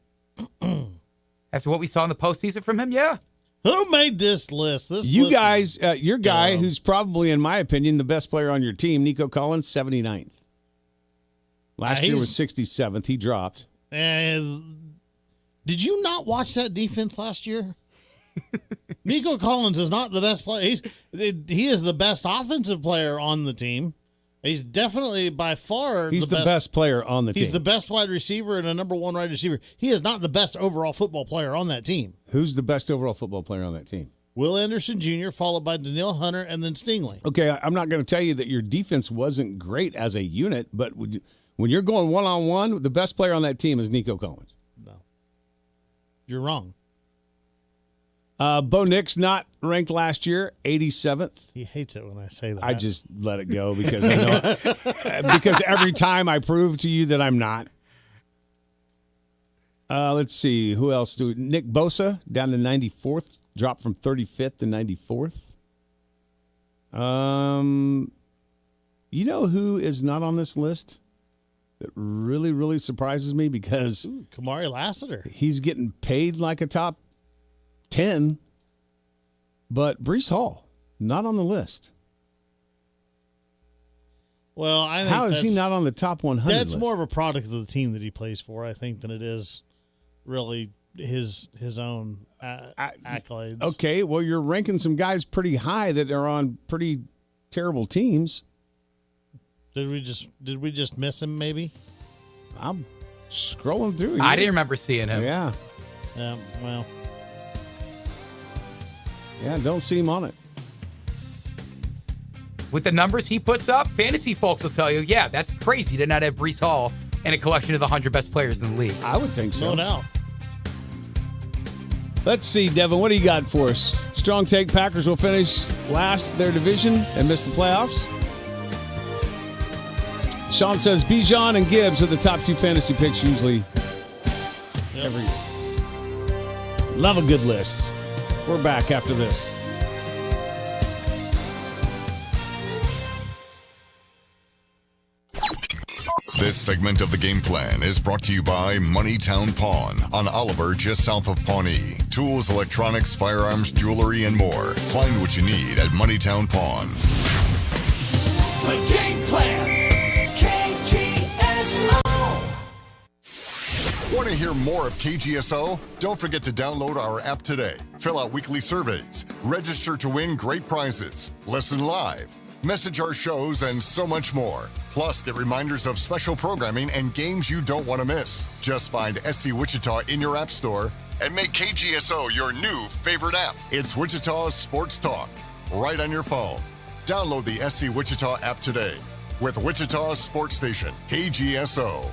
After what we saw in the postseason from him, yeah. Who made this list? You guys, your guy, who's probably, in my opinion, the best player on your team, Nico Collins, 79th. Last year was 67th. He dropped. And did you not watch that defense last year? Nico Collins is not the best player. He is the best offensive player on the team. He's definitely by far the best player on the team. He's the best wide receiver and a number one wide receiver. He is not the best overall football player on that team. Who's the best overall football player on that team? Will Anderson Jr., followed by Danielle Hunter, and then Stingley. Okay, I'm not going to tell you that your defense wasn't great as a unit, but when you're going one-on-one, the best player on that team is Nico Collins. No. You're wrong. Bo Nix not ranked last year, 87th. He hates it when I say that. I just let it go because I know because every time I prove to you that I'm not. Let's see, who else do we? Nick Bosa down to 94th, dropped from 35th to 94th. You know who is not on this list? That really, really surprises me because Kamari Lassiter. He's getting paid like a top 10, but Breece Hall not on the list. Well, I think how is he not on the top 100? That's list? more of a product of the team that he plays for, I think, than it is really his own accolades. Okay, well, you're ranking some guys pretty high that are on pretty terrible teams. Did we just miss him? Maybe. I'm scrolling through. I didn't remember seeing him. Yeah. Well. Yeah, don't see him on it. With the numbers he puts up, fantasy folks will tell you, yeah, that's crazy to not have Breece Hall in a collection of the 100 best players in the league. I would think so. No doubt. Let's see, Devin, what do you got for us? Strong take, Packers will finish last their division and miss the playoffs. Sean says Bijan and Gibbs are the top two fantasy picks usually every year. Love a good list. We're back after this. This segment of the game plan is brought to you by Moneytown Pawn on Oliver, just south of Pawnee. Tools, electronics, firearms, jewelry, and more. Find what you need at Moneytown Pawn. The game plan. KGSO. Want to hear more of KGSO? Don't forget to download our app today. Fill out weekly surveys. Register to win great prizes. Listen live. Message our shows and so much more. Plus, get reminders of special programming and games you don't want to miss. Just find SC Wichita in your app store and make KGSO your new favorite app. It's Wichita's Sports Talk, right on your phone. Download the SC Wichita app today. with Wichita's sports station, KGSO.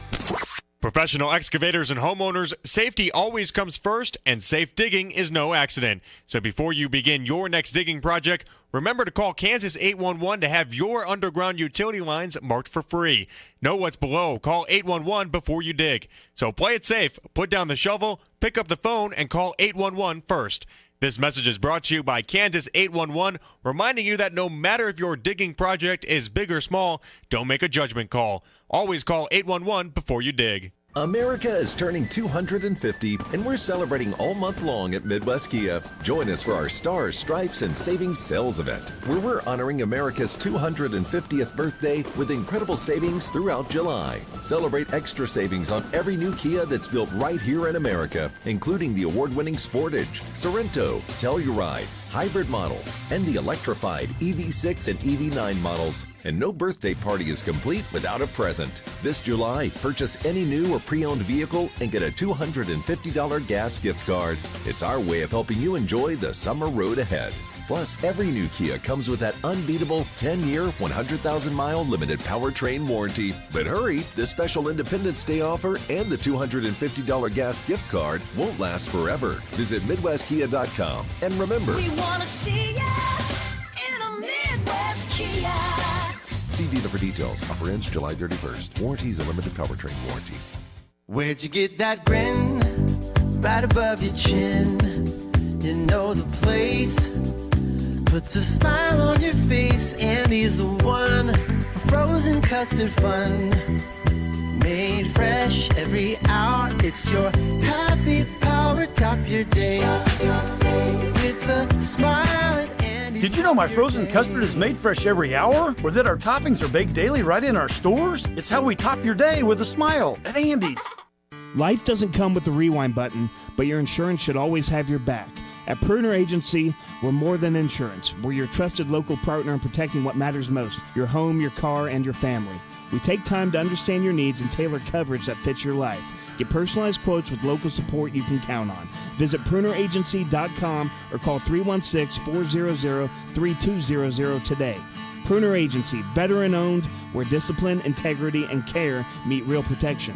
Professional excavators and homeowners, safety always comes first, and safe digging is no accident. So before you begin your next digging project, remember to call Kansas 811 to have your underground utility lines marked for free. Know what's below. Call 811 before you dig. So play it safe. Put down the shovel, pick up the phone, and call 811 first. This message is brought to you by Kansas 811, reminding you that no matter if your digging project is big or small, don't make a judgment call. Always call 811 before you dig. America is turning 250, and we're celebrating all month long at Midwest Kia. Join us for our Stars, Stripes, and Savings Sales event, where we're honoring America's 250th birthday with incredible savings throughout July. Celebrate extra savings on every new Kia that's built right here in America, including the award-winning Sportage, Sorento, Telluride, hybrid models, and the electrified EV6 and EV9 models. And no birthday party is complete without a present. This July, purchase any new or pre-owned vehicle and get a $250 gas gift card. It's our way of helping you enjoy the summer road ahead. Plus, every new Kia comes with that unbeatable 10-year, 100,000-mile limited powertrain warranty. But hurry, this special Independence Day offer and the $250 gas gift card won't last forever. Visit MidwestKia.com. And remember, We want to see ya in a Midwest Kia. see dealer for details. Offer ends July 31st. Warranty is a limited powertrain warranty. Where'd you get that grin right above your chin? You know the place puts a smile on your face. Andy's the one for frozen custard fun. Made fresh every hour. It's your happy power. Top your day with a smile at Andy's. Did you know my frozen custard is made fresh every hour? Or that our toppings are baked daily right in our stores? It's how we top your day with a smile at Andy's. Life doesn't come with a rewind button, but your insurance should always have your back. At Pruner Agency, we're more than insurance. We're your trusted local partner in protecting what matters most, your home, your car, and your family. We take time to understand your needs and tailor coverage that fits your life. Get personalized quotes with local support you can count on. Visit pruneragency.com or call 316-400-3200 today. Pruner Agency, veteran-owned, where discipline, integrity, and care meet real protection.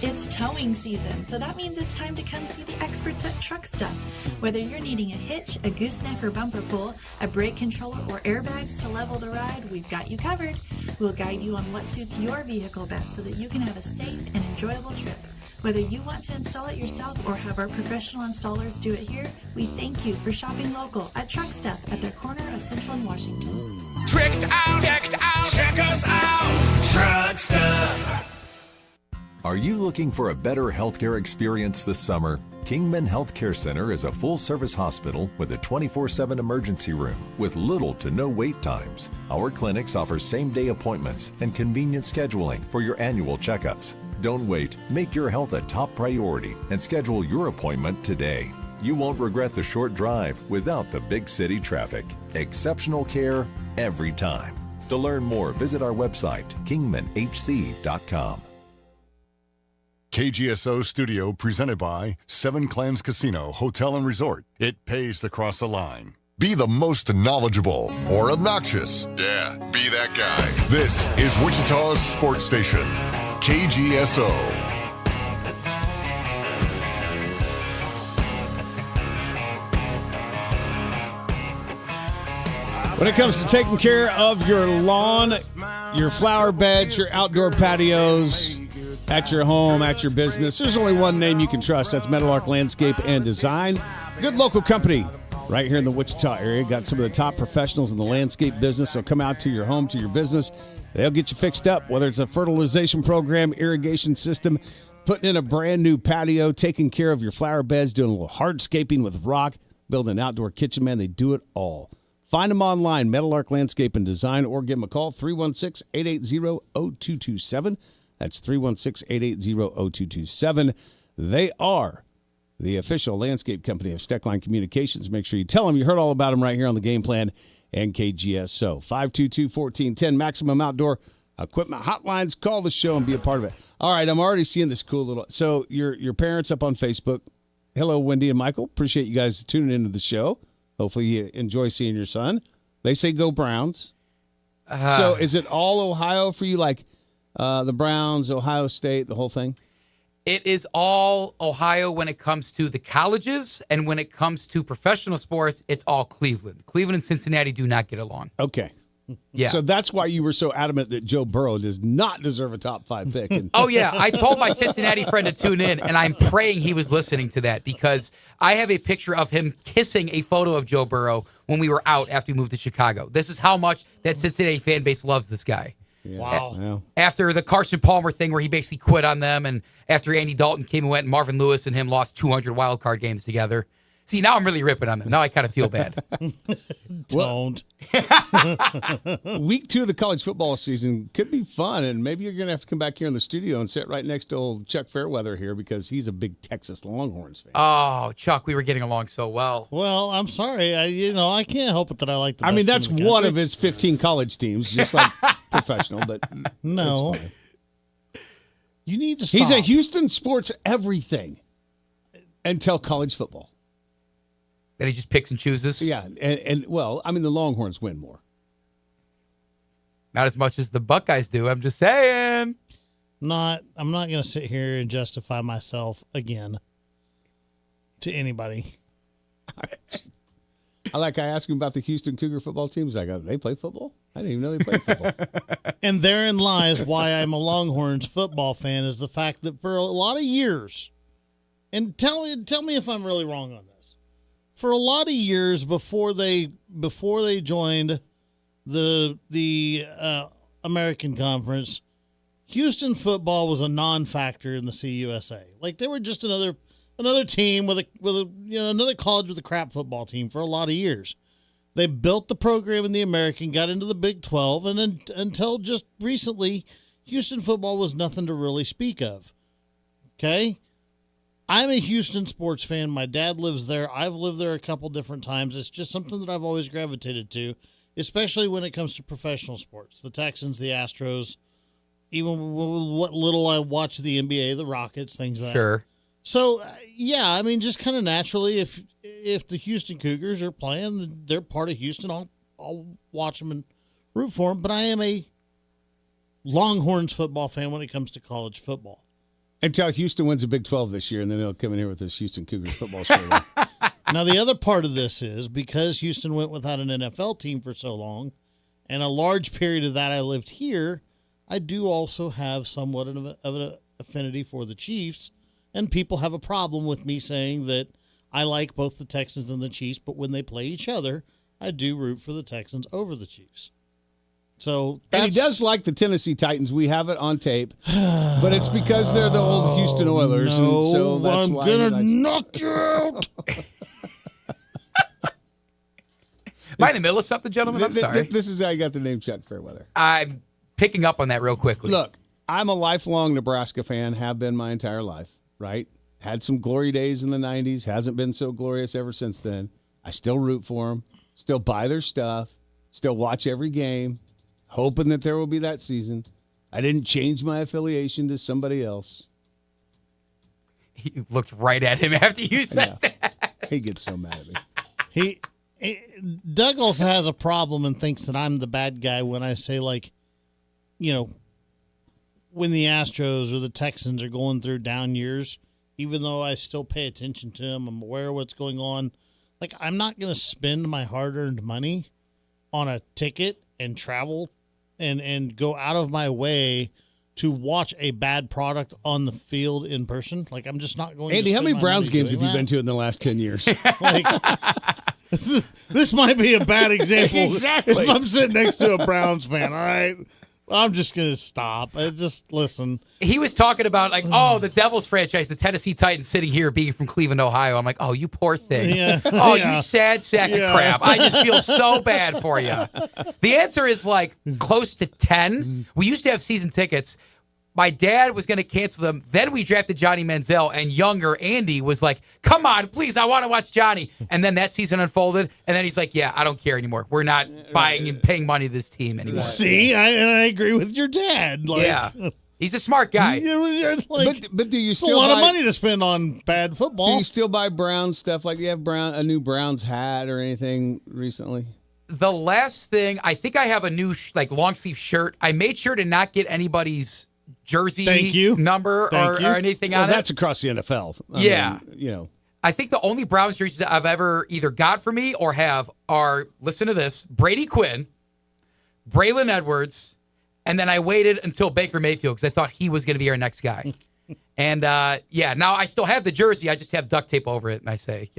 It's towing season, so that means it's time to come see the experts at Truck Stuff. Whether you're needing a hitch, a gooseneck or bumper pull, a brake controller, or airbags to level the ride, we've got you covered. We'll guide you on what suits your vehicle best so that you can have a safe and enjoyable trip. Whether you want to install it yourself or have our professional installers do it here, we thank you for shopping local at Truck Stuff at the corner of Central and Washington. Tricked out, decked out, check us out, Truck Stuff. Are you looking for a better healthcare experience this summer? Kingman Healthcare Center is a full-service hospital with a 24/7 emergency room with little to no wait times. Our clinics offer same-day appointments and convenient scheduling for your annual checkups. Don't wait. Make your health a top priority and schedule your appointment today. You won't regret the short drive without the big city traffic. Exceptional care every time. To learn more, visit our website, kingmanhc.com. KGSO Studio presented by Seven Clams Casino, Hotel and Resort. It pays to cross the line. Be the most knowledgeable or obnoxious. Yeah, be that guy. This is Wichita's sports station, KGSO. When it comes to taking care of your lawn, your flower beds, your outdoor patios, at your home, at your business, there's only one name you can trust. That's Meadowlark Landscape and Design. Good local company right here in the Wichita area. Got some of the top professionals in the landscape business. So come out to your home, to your business. They'll get you fixed up, whether it's a fertilization program, irrigation system, putting in a brand new patio, taking care of your flower beds, doing a little hardscaping with rock, building an outdoor kitchen, man. They do it all. Find them online, Meadowlark Landscape and Design, or give them a call, 316-880-0227. That's 316-880-0227. They are the official landscape company of Steckline Communications. Make sure you tell them you heard all about them right here on the Game Plan and KGSO. 522-1410, Maximum Outdoor Equipment Hotlines. Call the show and be a part of it. All right, I'm already seeing this cool little... So your parents up on Facebook. Hello, Wendy and Michael. Appreciate you guys tuning into the show. Hopefully you enjoy seeing your son. They say go Browns. So is it all Ohio for you, like the Browns, Ohio State, the whole thing? It is all Ohio when it comes to the colleges, and when it comes to professional sports, it's all Cleveland. Cleveland and Cincinnati do not get along. Okay. Yeah. So that's why you were so adamant that Joe Burrow does not deserve a top 5 pick. Oh, yeah. I told my Cincinnati friend to tune in, and I'm praying he was listening to that because I have a picture of him kissing a photo of Joe Burrow when we were out after we moved to Chicago. This is how much that Cincinnati fan base loves this guy. Yeah. Wow. After the Carson Palmer thing where he basically quit on them, and after Andy Dalton came and went, and Marvin Lewis and him lost 200 wild card games together. See, now I'm really ripping on them. Now I kind of feel bad. Don't. Week 2 of the college football season could be fun, and maybe you're going to have to come back here in the studio and sit right next to old Chuck Fairweather here because he's a big Texas Longhorns fan. Oh, Chuck, we were getting along so well. Well, I'm sorry. I can't help it that I like the I mean, best that's team in the one country. of his 15 college teams, just like professional, but No. it's fine. You need to stop. He's a Houston sports everything until college football. That he just picks and chooses? Yeah, and well, I mean, the Longhorns win more. Not as much as the Buckeyes do. I'm just saying. I'm not going to sit here and justify myself again to anybody. I asked him about the Houston Cougar football teams. I go, they play football? I didn't even know they played football. And therein lies why I'm a Longhorns football fan is the fact that for a lot of years, and tell me if I'm really wrong on this. For a lot of years before they joined the American Conference, Houston football was a non-factor in the CUSA. Like they were just another team with another college with a crap football team for a lot of years. They built the program in the American, got into the Big 12, and then until just recently, Houston football was nothing to really speak of. Okay? I'm a Houston sports fan. My dad lives there. I've lived there a couple different times. It's just something that I've always gravitated to, especially when it comes to professional sports. The Texans, the Astros, even what little I watch of the NBA, the Rockets, things like that. Sure. So, yeah, I mean, just kind of naturally, if the Houston Cougars are playing, they're part of Houston, I'll watch them and root for them. But I am a Longhorns football fan when it comes to college football. Until Houston wins the Big 12 this year, and then they'll come in here with this Houston Cougars football show. Now, the other part of this is because Houston went without an NFL team for so long, and a large period of that I lived here, I do also have somewhat of an affinity for the Chiefs, and people have a problem with me saying that I like both the Texans and the Chiefs, but when they play each other, I do root for the Texans over the Chiefs. So and he does like the Tennessee Titans. We have it on tape, but it's because they're the old Houston Oilers, and so that's I'm why gonna knock you out. Am I in the middle of something, gentlemen? I'm sorry. This is how I got the name Chuck Fairweather. I'm picking up on that real quickly. Look, I'm a lifelong Nebraska fan, have been my entire life, right? Had some glory days in the 90s, hasn't been so glorious ever since then. I still root for them, still buy their stuff, still watch every game, hoping that there will be that season. I didn't change my affiliation to somebody else. He looked right at him after you said that. He gets so mad at me. Doug also has a problem and thinks that I'm the bad guy when I say, like, you know, when the Astros or the Texans are going through down years, even though I still pay attention to them, I'm aware of what's going on. Like, I'm not going to spend my hard-earned money on a ticket and travel and go out of my way to watch a bad product on the field in person. Like, I'm just not going Andy, to how many my Browns money games doing have you that. been to in the last 10 years? Like, this might be a bad example. Exactly. If I'm sitting next to a Browns fan, all right? I'm just going to stop. Just listen. He was talking about, like, the Devils franchise, the Tennessee Titans sitting here being from Cleveland, Ohio. I'm like, oh, you poor thing. Yeah. Oh, Yeah. you sad sack of crap. I just feel so bad for you. The answer is, like, close to 10. We used to have season tickets. My dad was going to cancel them. Then we drafted Johnny Manziel, and younger Andy was like, come on, please, I want to watch Johnny. And then that season unfolded, and then he's like, yeah, I don't care anymore. We're not buying and paying money to this team anymore. See, I agree with your dad. Like, Yeah. He's a smart guy. Like, but do you it's still a lot of buy- money to spend on bad football. Do you still buy Browns stuff? Like, you have a new Browns hat or anything recently? the last thing, I think I have a new long sleeve shirt. I made sure to not get anybody's jersey number or anything on it. That's across the NFL. I mean, I think the only Browns jerseys that I've ever either got for me or have are, listen to this, Brady Quinn, Braylon Edwards, and then I waited until Baker Mayfield because I thought he was going to be our next guy. And, now I still have the jersey. I just have duct tape over it, and I say,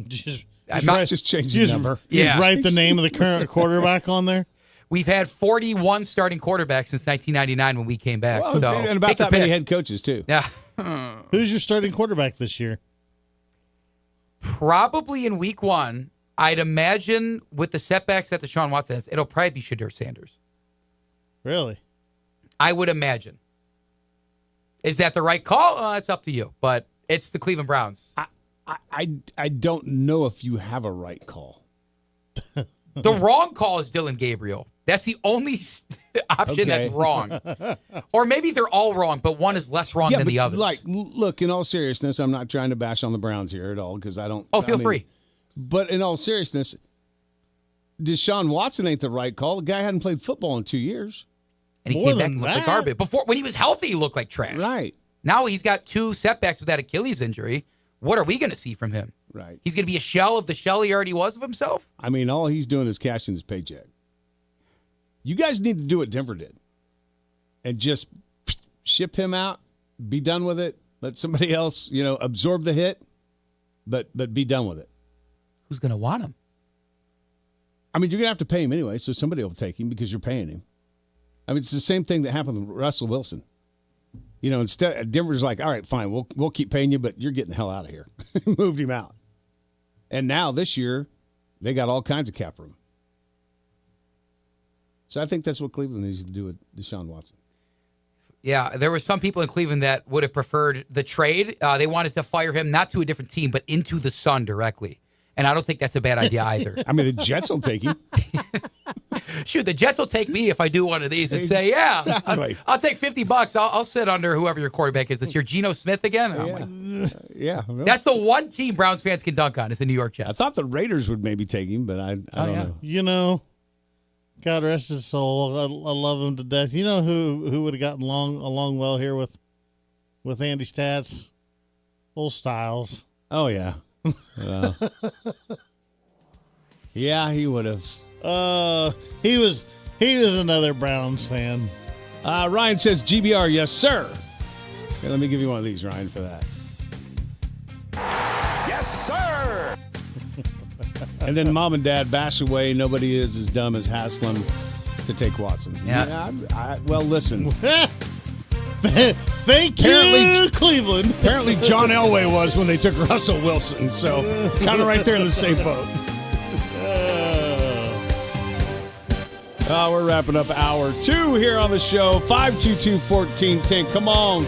just change the number. Just write the name of the current quarterback on there. We've had 41 starting quarterbacks since 1999 when we came back. Well, so and about that many head coaches, too. Yeah. Who's your starting quarterback this year? Probably in week 1, I'd imagine with the setbacks that Deshaun Watson has, it'll probably be Shadur Sanders. Really? I would imagine. Is that the right call? It's up to you. But it's the Cleveland Browns. I don't know if you have a right call. The wrong call is Dylan Gabriel. That's the only option that's wrong. Or maybe they're all wrong, but one is less wrong than the others. Look, in all seriousness, I'm not trying to bash on the Browns here at all because I don't. Oh, feel free. But in all seriousness, Deshaun Watson ain't the right call. The guy hadn't played football in 2 years. And he came back and looked like garbage. Before, when he was healthy, he looked like trash. Right. Now he's got 2 setbacks with that Achilles injury. What are we going to see from him? Right. He's going to be a shell of the shell he already was of himself? I mean, all he's doing is cashing his paycheck. You guys need to do what Denver did and just ship him out, be done with it, let somebody else, absorb the hit, but be done with it. Who's going to want him? I mean, you're going to have to pay him anyway, so somebody will take him because you're paying him. I mean, it's the same thing that happened with Russell Wilson. Instead, Denver's like, all right, fine, we'll keep paying you, but you're getting the hell out of here. Moved him out. And now this year, they got all kinds of cap room. So I think that's what Cleveland needs to do with Deshaun Watson. Yeah, there were some people in Cleveland that would have preferred the trade. They wanted to fire him not to a different team, but into the Sun directly. And I don't think that's a bad idea either. I mean, the Jets will take him. Shoot, the Jets will take me if I do one of these and say, I'll take $50. I'll sit under whoever your quarterback is this year. Geno Smith again? Yeah. That's the one team Browns fans can dunk on is the New York Jets. I thought the Raiders would maybe take him, but I don't know. God rest his soul. I love him to death. You know who would have gotten along well here with Andy Stats? Old Styles. Oh, yeah. Yeah, he would have. He was another Browns fan. Ryan says GBR, yes, sir. Okay, let me give you one of these, Ryan, for that. Yes, sir. And then Mom and Dad bash away. Nobody is as dumb as Haslam to take Watson. Yeah. Well, listen. Thank you, Cleveland. Apparently John Elway was when they took Russell Wilson. So kind of right there in the same boat. We're wrapping up hour 2 here on the show. 522-1410. Come on.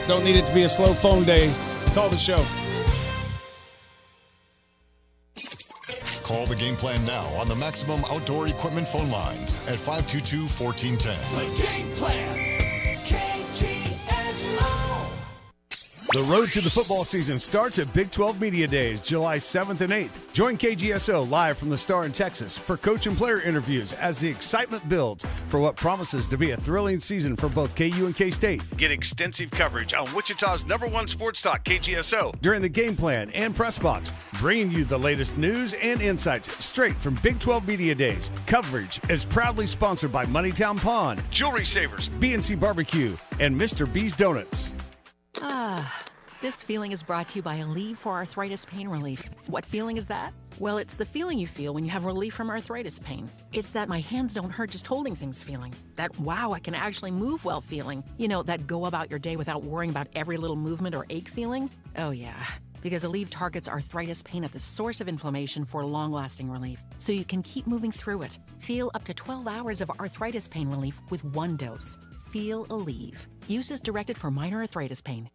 Don't need it to be a slow phone day. Call the show. Call the game plan now on the Maximum Outdoor Equipment phone lines at 522-1410. The game plan. KGSO. The road to the football season starts at Big 12 Media Days, July 7th and 8th. Join KGSO live from the Star in Texas for coach and player interviews as the excitement builds for what promises to be a thrilling season for both KU and K-State. Get extensive coverage on Wichita's #1 sports talk, KGSO, during the game plan and press box, bringing you the latest news and insights straight from Big 12 Media Days. Coverage is proudly sponsored by Moneytown Pawn, Jewelry Savers, BNC Barbecue, and Mr. B's Donuts. This feeling is brought to you by Aleve for Arthritis Pain Relief. What feeling is that? Well, it's the feeling you feel when you have relief from arthritis pain. It's that my hands don't hurt just holding things feeling. That, wow, I can actually move well feeling. You know, that go about your day without worrying about every little movement or ache feeling. Oh, yeah. Because Aleve targets arthritis pain at the source of inflammation for long-lasting relief, so you can keep moving through it. Feel up to 12 hours of arthritis pain relief with 1 dose. Feel Aleve. Use is directed for minor arthritis pain.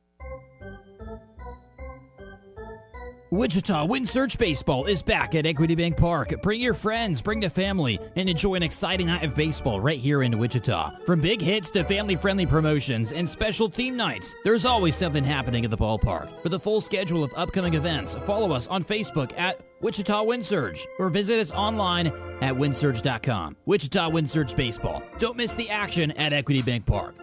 Wichita Wind Surge Baseball is back at Equity Bank Park. Bring your friends, bring the family, and enjoy an exciting night of baseball right here in Wichita. From big hits to family-friendly promotions and special theme nights, there's always something happening at the ballpark. For the full schedule of upcoming events, follow us on Facebook at Wichita Wind Surge or visit us online at windsurge.com. Wichita Wind Surge Baseball. Don't miss the action at Equity Bank Park.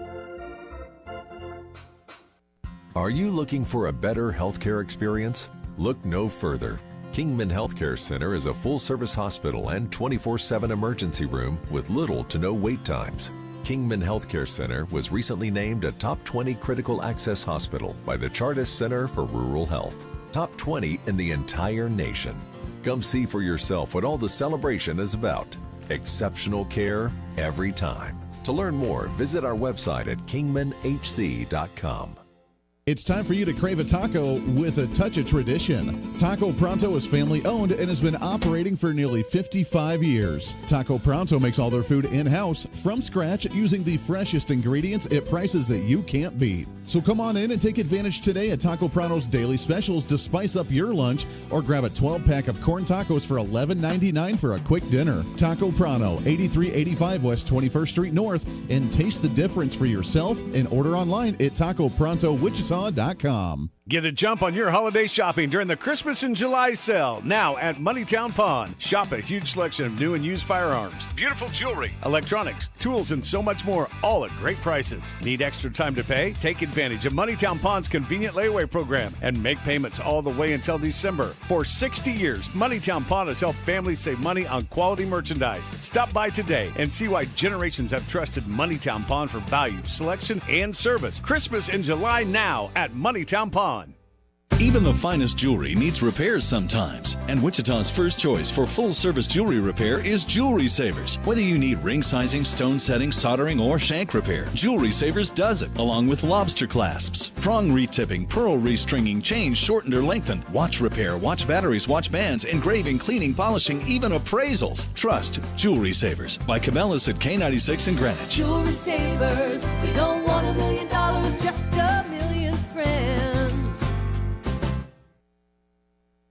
Are you looking for a better healthcare experience? Look no further. Kingman Healthcare Center is a full-service hospital and 24/7 emergency room with little to no wait times. Kingman Healthcare Center was recently named a Top 20 Critical Access Hospital by the Chartis Center for Rural Health. Top 20 in the entire nation. Come see for yourself what all the celebration is about. Exceptional care every time. To learn more, visit our website at kingmanhc.com. It's time for you to crave a taco with a touch of tradition. Taco Pronto is family owned and has been operating for nearly 55 years. Taco Pronto makes all their food in-house from scratch using the freshest ingredients at prices that you can't beat. So come on in and take advantage today at Taco Pronto's daily specials to spice up your lunch, or grab a 12-pack of corn tacos for $11.99 for a quick dinner. Taco Pronto, 8385 West 21st Street North, and taste the difference for yourself and order online at TacoProntoWichita.com. Get a jump on your holiday shopping during the Christmas in July sale now at Moneytown Pawn. Shop a huge selection of new and used firearms, beautiful jewelry, electronics, tools, and so much more, all at great prices. Need extra time to pay? Take advantage of Moneytown Pawn's convenient layaway program and make payments all the way until December. For 60 years, Moneytown Pawn has helped families save money on quality merchandise. Stop by today and see why generations have trusted Moneytown Pawn for value, selection, and service. Christmas in July now at Moneytown Pawn. Even the finest jewelry needs repairs sometimes, and Wichita's first choice for full-service jewelry repair is Jewelry Savers. Whether you need ring sizing, stone setting, soldering, or shank repair, Jewelry Savers does it, along with lobster clasps, prong retipping, pearl restringing, chain shortened or lengthened, watch repair, watch batteries, watch bands, engraving, cleaning, polishing, even appraisals. Trust Jewelry Savers by Cabela's at K96 in Greenwich. Jewelry Savers, we don't want $1 million, just a million friends.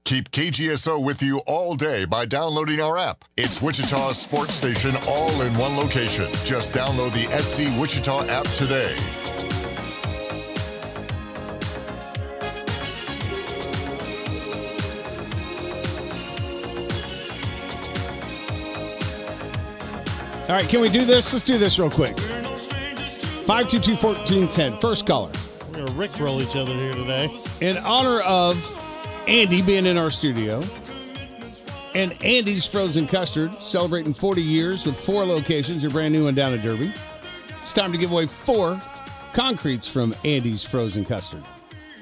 Keep KGSO with you all day by downloading our app. It's Wichita's sports station all in one location. Just download the SC Wichita app today. All right, can we do this? Let's do this real quick. 522-1410, first caller. We're going to rickroll each other here today. In honor of Andy being in our studio, and Andy's Frozen Custard, celebrating 40 years with 4 locations, a brand new one down at Derby. It's time to give away 4 concretes from Andy's Frozen Custard.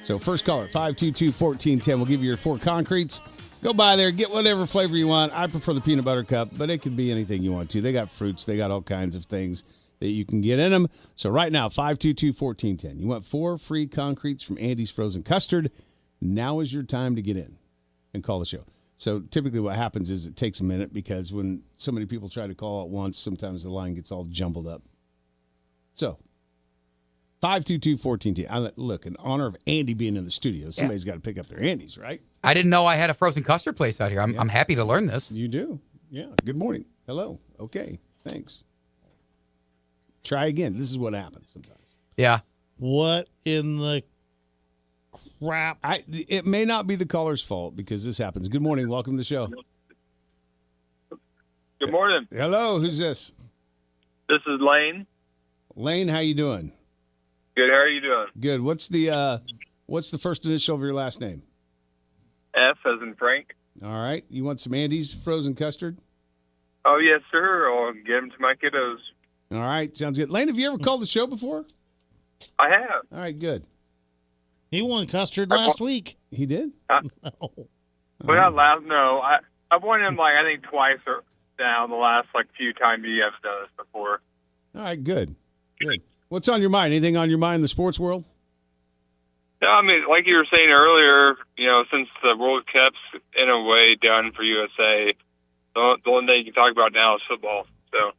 So first caller, 522-1410. We'll give you your 4 concretes. Go by there, get whatever flavor you want. I prefer the peanut butter cup, but it could be anything you want to. They got fruits. They got all kinds of things that you can get in them. So right now, 522-1410. You want 4 free concretes from Andy's Frozen Custard. Now is your time to get in and call the show. So typically what happens is it takes a minute because when so many people try to call at once, sometimes the line gets all jumbled up. So 522-1410. Look, in honor of Andy being in the studio, somebody's got to pick up their Andy's, right? I didn't know I had a frozen custard place out here. I'm happy to learn this. You do? Yeah. Good morning. Hello. Okay. Thanks. Try again. This is what happens sometimes. Yeah. What in the crap? It may not be the caller's fault because this happens. Good morning. Welcome to the show. Good morning. Hello. Who's this? This is Lane. Lane, how you doing? Good. How are you doing? Good. What's the first initial of your last name? F as in Frank. All right. You want some Andy's Frozen Custard? Oh, yes, sir. I'll get them to my kiddos. All right. Sounds good. Lane, have you ever called the show before? I have. All right. Good. He won custard last week. He did? No. Well, not last. No. I've won him, I think, twice or now the last, few times you have done this before. All right. Good. Good. What's on your mind? Anything on your mind in the sports world? No, I mean, like you were saying earlier, since the World Cup's in a way done for USA, the only thing you can talk about now is football. So.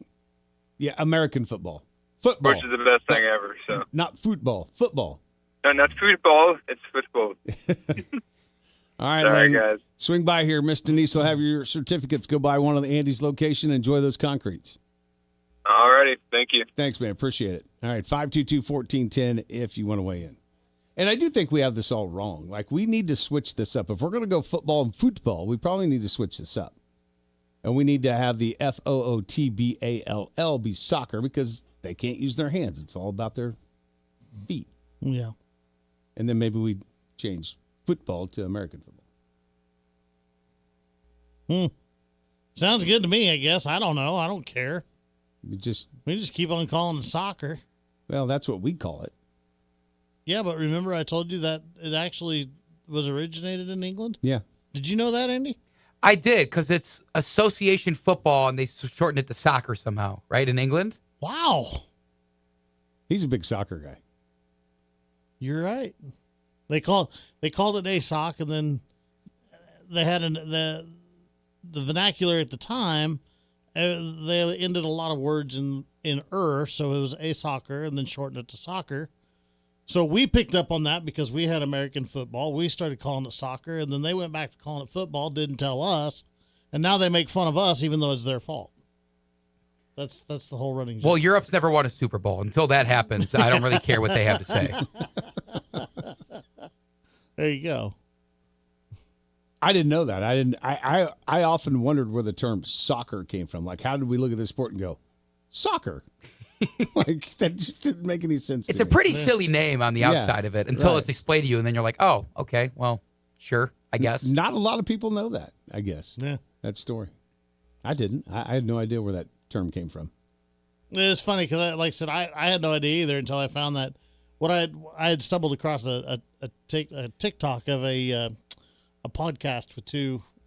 Yeah, American football. Football. Which is the best thing ever. So. Not football. Football. No, not football. It's football. All right, All right, Lane. guys. Swing by here. Miss Denise will have your certificates. Go by one of the Andy's location. Enjoy those concretes. All righty. Thank you. Thanks, man. Appreciate it. All right, 522-1410 if you want to weigh in. And I do think we have this all wrong. Like, we need to switch this up. If we're going to go football and football, we probably need to switch this up. And we need to have the FOOTBALL be soccer because they can't use their hands. It's all about their feet. Yeah. And then maybe we change football to American football. Sounds good to me, I guess. I don't know. I don't care. We just keep on calling it soccer. Well, that's what we call it. Yeah, but remember I told you that it actually was originated in England? Yeah. Did you know that, Andy? I did, because it's association football, and they shorten it to soccer somehow, right, in England? Wow. He's a big soccer guy. You're right. They called it ASOC, and then they had the vernacular at the time. They ended a lot of words in so it was ASoccer, and then shortened it to soccer. So we picked up on that because we had American football. We started calling it soccer, and then they went back to calling it football, didn't tell us, and now they make fun of us even though it's their fault. That's the whole running joke. Well, Europe's never won a Super Bowl. Until that happens, I don't really care what they have to say. There you go. I didn't know that. I often wondered where the term soccer came from. Like, how did we look at this sport and go, soccer? Like, that just didn't make any sense. It's to a me. pretty silly name on the outside of it until it's explained to you, and then you're like, oh, okay, well, sure, I guess. Not a lot of people know that, I guess. Yeah. That story. I didn't. I had no idea where that term came from. It's funny because, like I said, I had no idea either until I found that I had stumbled across a TikTok of a podcast with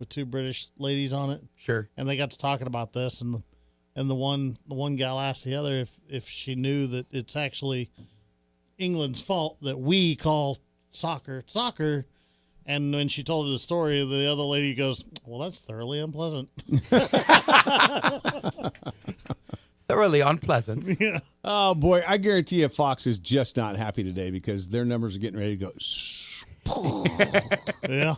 two British ladies on it. Sure. And they got to talking about this, and the one gal asked the other if she knew that it's actually England's fault that we call soccer. And when she told her the story, the other lady goes, "Well, that's thoroughly unpleasant." Thoroughly unpleasant. Yeah. Oh, boy. I guarantee you Fox is just not happy today because their numbers are getting ready to go. Yeah.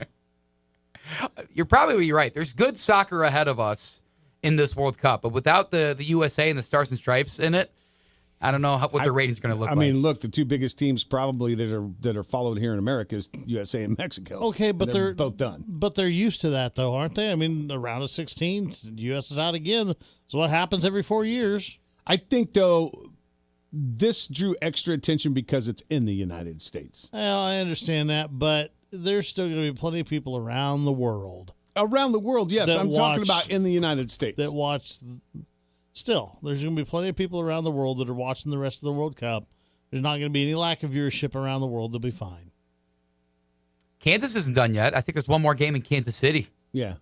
You're probably right. There's good soccer ahead of us in this World Cup, but without the USA and the Stars and Stripes in it, I don't know what their ratings are going to look like. I mean, look, the two biggest teams probably that are followed here in America is USA and Mexico. Okay, but they're both done. But they're used to that, though, aren't they? I mean, the round of 16, the U.S. is out again. So what happens every 4 years? I think, though, this drew extra attention because it's in the United States. Well, I understand that, but there's still going to be plenty of people around the world. Around the world, yes. I'm talking about in the United States. That watch. Still, there's going to be plenty of people around the world that are watching the rest of the World Cup. There's not going to be any lack of viewership around the world. They'll be fine. Kansas isn't done yet. I think there's one more game in Kansas City. Yeah.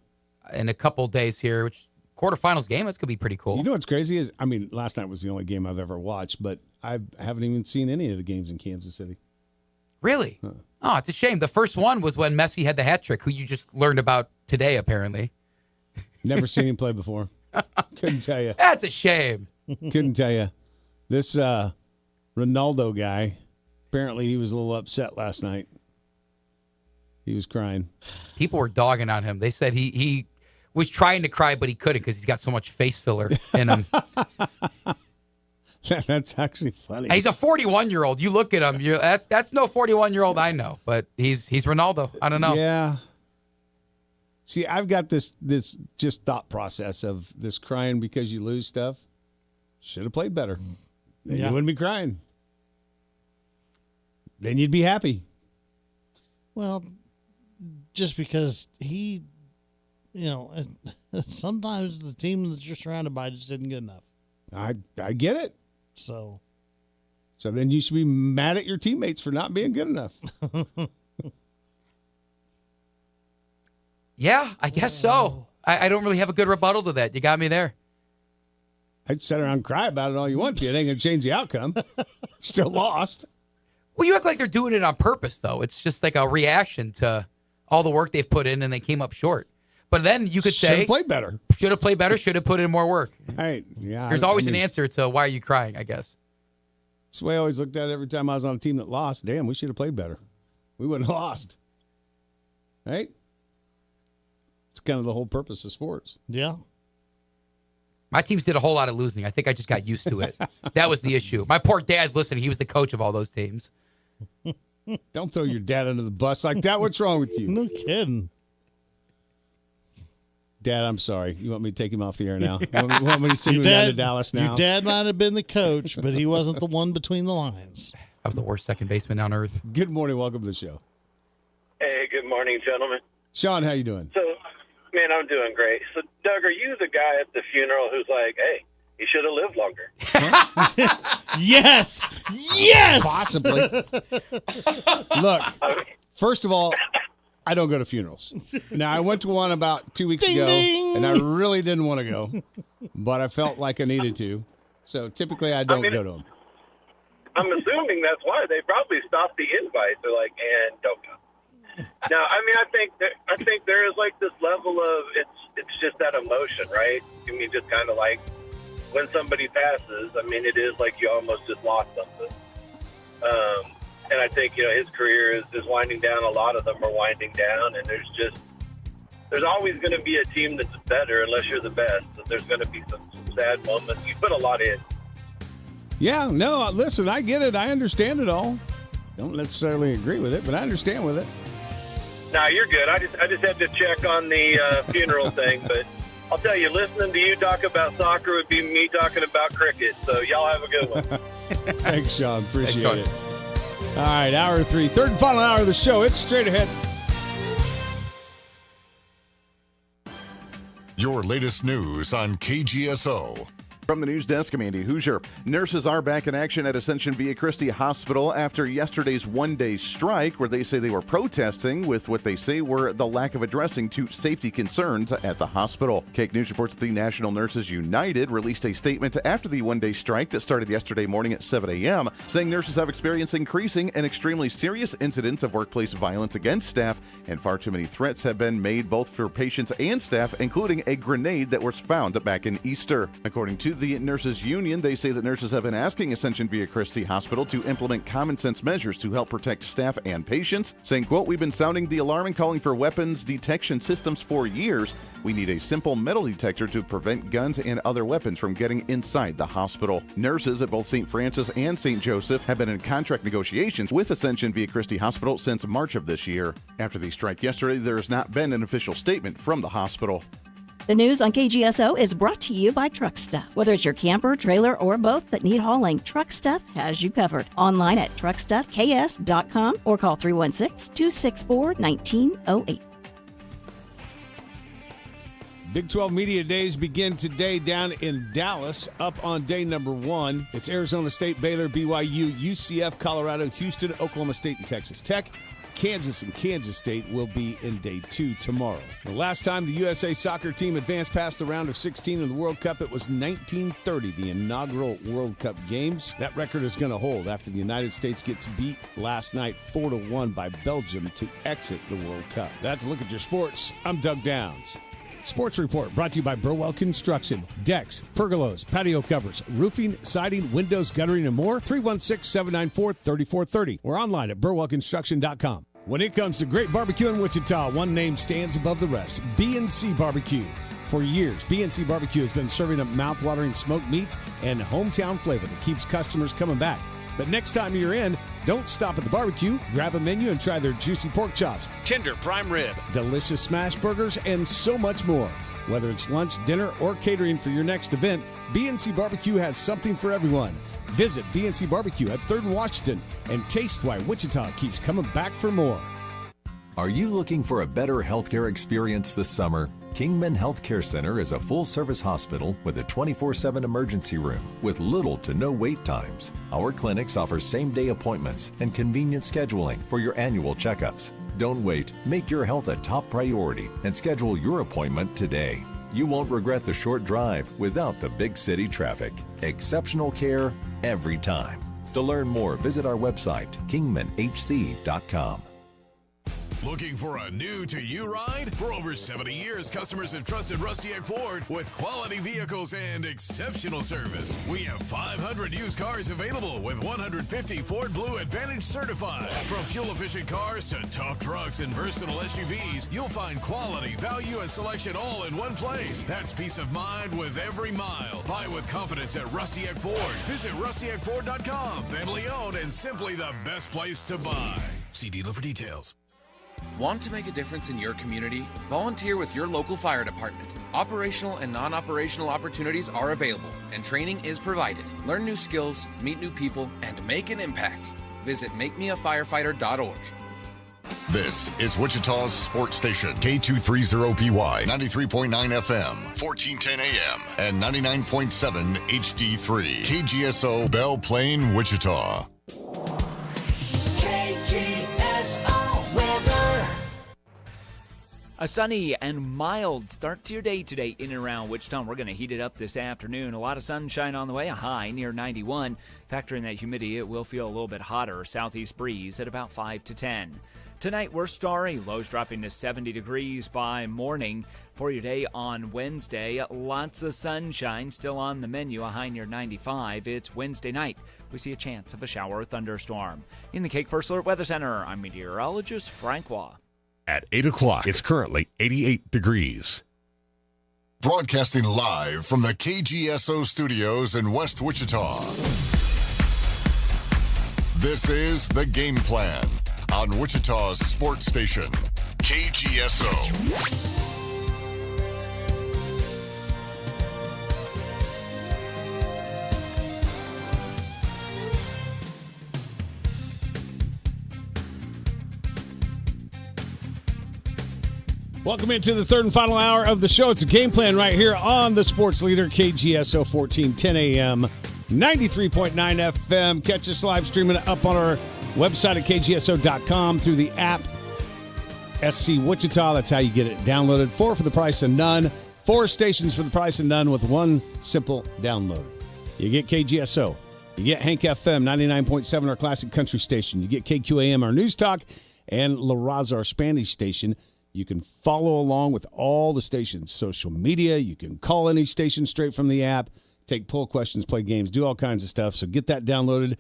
In a couple days here, which quarterfinals game, that's going to be pretty cool. You know what's crazy is, I mean, last night was the only game I've ever watched, but I haven't even seen any of the games in Kansas City. Really? Huh. Oh, it's a shame. The first one was when Messi had the hat trick, who you just learned about today, apparently. Never seen him play before. Couldn't tell you. That's a shame. Couldn't tell you. This Ronaldo guy, apparently he was a little upset last night. He was crying. People were dogging on him. They said he was trying to cry, but he couldn't because he's got so much face filler in him. That's actually funny. He's a 41-year-old. You look at him. That's no 41-year-old I know, but he's Ronaldo. I don't know. Yeah. See, I've got this just thought process of this crying because you lose stuff. Should have played better. Then you wouldn't be crying. Then you'd be happy. Well, just because sometimes the team that you're surrounded by just isn't good enough. I get it. So then you should be mad at your teammates for not being good enough. Yeah, I guess so. I don't really have a good rebuttal to that. You got me there. I'd sit around and cry about it all you want to. It ain't going to change the outcome. Still lost. Well, you act like they're doing it on purpose, though. It's just like a reaction to all the work they've put in and they came up short. But then you could say... Should have played better. Should have played better, should have put in more work. Right. Yeah. There's always an answer to why are you crying, I guess. That's the way I always looked at it every time I was on a team that lost. Damn, we should have played better. We wouldn't have lost. Right? kind of the whole purpose of sports. Yeah. My teams did a whole lot of losing. I think I just got used to it. That was the issue. My poor dad's listening. He was the coach of all those teams. Don't throw your dad under the bus like that. What's wrong with you? No kidding. Dad, I'm sorry. You want me to take him off the air now? You want me to send him down to Dallas now? Your dad might have been the coach, but he wasn't the one between the lines. I was the worst second baseman on earth. Good morning. Welcome to the show. Hey, good morning, gentlemen. Sean, how you doing? So, man, I'm doing great. So, Doug, are you the guy at the funeral who's like, hey, you should have lived longer? Yes! Yes! Possibly. Look, first of all, I don't go to funerals. Now, I went to one about 2 weeks ago, and I really didn't want to go, but I felt like I needed to. So, typically, I don't go to them. I'm assuming that's why they probably stopped the invite. They're like, and don't go. Now, I mean, I think there is like this level of it's just that emotion, right? I mean, just kind of like when somebody passes. I mean, it is like you almost just lost something. And I think his career is winding down. A lot of them are winding down, and there's always going to be a team that's better unless you're the best. So there's going to be some sad moments. You put a lot in. Yeah, no, listen, I get it. I understand it all. Don't necessarily agree with it, but I understand with it. No, you're good. I just had to check on the funeral thing, but I'll tell you, listening to you talk about soccer would be me talking about cricket. So y'all have a good one. Thanks, Sean. Appreciate it. All right, hour 3, third and final hour of the show. It's straight ahead. Your latest news on KGSO. From the news desk, I'm Andy Hoosier. Nurses are back in action at Ascension Via Christi Hospital after yesterday's one-day strike, where they say they were protesting with what they say were the lack of addressing to safety concerns at the hospital. Cake News reports that the National Nurses United released a statement after the one-day strike that started yesterday morning at 7 a.m., saying nurses have experienced increasing and extremely serious incidents of workplace violence against staff, and far too many threats have been made both for patients and staff, including a grenade that was found back in Easter. According to the Nurses Union, they say that nurses have been asking Ascension Via Christi Hospital to implement common sense measures to help protect staff and patients, saying, quote, "We've been sounding the alarm and calling for weapons detection systems for years. We need a simple metal detector to prevent guns and other weapons from getting inside the hospital." Nurses at both St. Francis and St. Joseph have been in contract negotiations with Ascension Via Christi Hospital since March of this year. After the strike yesterday, there has not been an official statement from the hospital. The news on KGSO is brought to you by Truck Stuff. Whether it's your camper, trailer, or both that need hauling, Truck Stuff has you covered. Online at truckstuffks.com or call 316-264-1908. Big 12 Media Days begin today down in Dallas. Up on day number 1, it's Arizona State, Baylor, BYU, UCF, Colorado, Houston, Oklahoma State, and Texas Tech. Kansas and Kansas State will be in day 2 tomorrow. The last time the USA soccer team advanced past the round of 16 in the World Cup, it was 1930, the inaugural World Cup games. That record is going to hold after the United States gets beat last night 4-1 by Belgium to exit the World Cup. That's a look at your sports. I'm Doug Downs. Sports Report brought to you by Burwell Construction. Decks, pergolas, patio covers, roofing, siding, windows, guttering, and more. 316-794-3430 or online at burwellconstruction.com. When it comes to great barbecue in Wichita, one name stands above the rest: B&C Barbecue. For years, B&C Barbecue has been serving up mouth-watering smoked meats and hometown flavor that keeps customers coming back. But next time you're in, don't stop at the barbecue. Grab a menu and try their juicy pork chops, tender prime rib, delicious smash burgers, and so much more. Whether it's lunch, dinner, or catering for your next event, B&C Barbecue has something for everyone. Visit B&C Barbecue at 3rd and Washington and taste why Wichita keeps coming back for more. Are you looking for a better healthcare experience this summer? Kingman Healthcare Center is a full-service hospital with a 24/7 emergency room with little to no wait times. Our clinics offer same-day appointments and convenient scheduling for your annual checkups. Don't wait. Make your health a top priority and schedule your appointment today. You won't regret the short drive without the big city traffic. Exceptional care every time. To learn more, visit our website, kingmanhc.com. Looking for a new-to-you ride? For over 70 years, customers have trusted Rusty Egg Ford with quality vehicles and exceptional service. We have 500 used cars available with 150 Ford Blue Advantage certified. From fuel-efficient cars to tough trucks and versatile SUVs, you'll find quality, value, and selection all in one place. That's peace of mind with every mile. Buy with confidence at Rusty Egg Ford. Visit rustyeggford.com. Family owned and simply the best place to buy. See dealer for details. Want to make a difference in your community? Volunteer with your local fire department. Operational and non-operational opportunities are available, and training is provided. Learn new skills, meet new people, and make an impact. Visit makemeafirefighter.org. This is Wichita's sports station, K230PY, 93.9 FM, 1410 AM, and 99.7 HD3. KGSO, Belle Plaine, Wichita. A sunny and mild start to your day today in and around Wichita. We're going to heat it up this afternoon. A lot of sunshine on the way, a high near 91. Factor in that humidity, it will feel a little bit hotter. Southeast breeze at about 5 to 10. Tonight, we're starry. Lows dropping to 70 degrees by morning. For your day on Wednesday, lots of sunshine still on the menu, a high near 95. It's Wednesday night. We see a chance of a shower or thunderstorm. In the Cake First Alert Weather Center, I'm meteorologist Frank Waugh. At 8 o'clock, it's currently 88 degrees. Broadcasting live from the KGSO studios in West Wichita. This is The Game Plan on Wichita's sports station, KGSO. Welcome into the third and final hour of the show. It's a game plan right here on the sports leader, KGSO 1410 AM, 93.9 FM. Catch us live streaming up on our website at kgso.com through the app SC Wichita. That's how you get it downloaded. 4 for the price of none. 4 stations for the price of none with one simple download. You get KGSO. You get Hank FM 99.7, our classic country station. You get KQAM, our news talk, and La Raza, our Spanish station. You can follow along with all the stations' social media. You can call any station straight from the app, take poll questions, play games, do all kinds of stuff. So get that downloaded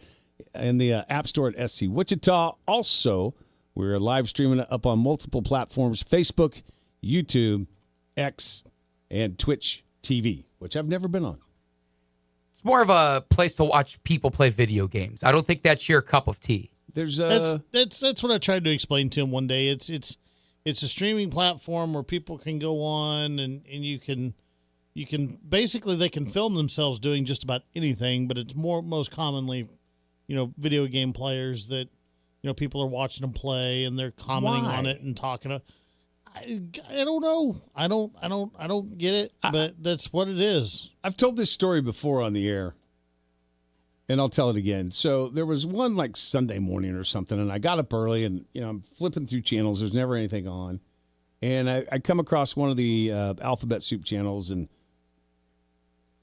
in the App Store at SC Wichita. Also, we're live streaming up on multiple platforms, Facebook, YouTube, X, and Twitch TV, which I've never been on. It's more of a place to watch people play video games. I don't think that's your cup of tea. There's that's what I tried to explain to him one day. It's a streaming platform where people can go on and you can basically they can film themselves doing just about anything, but it's most commonly, video game players that, people are watching them play and they're commenting on it and talking. I don't know. I don't get it, but that's what it is. I've told this story before on the air, and I'll tell it again. So there was one like Sunday morning or something, and I got up early, and I'm flipping through channels. There's never anything on, and I come across one of the Alphabet Soup channels and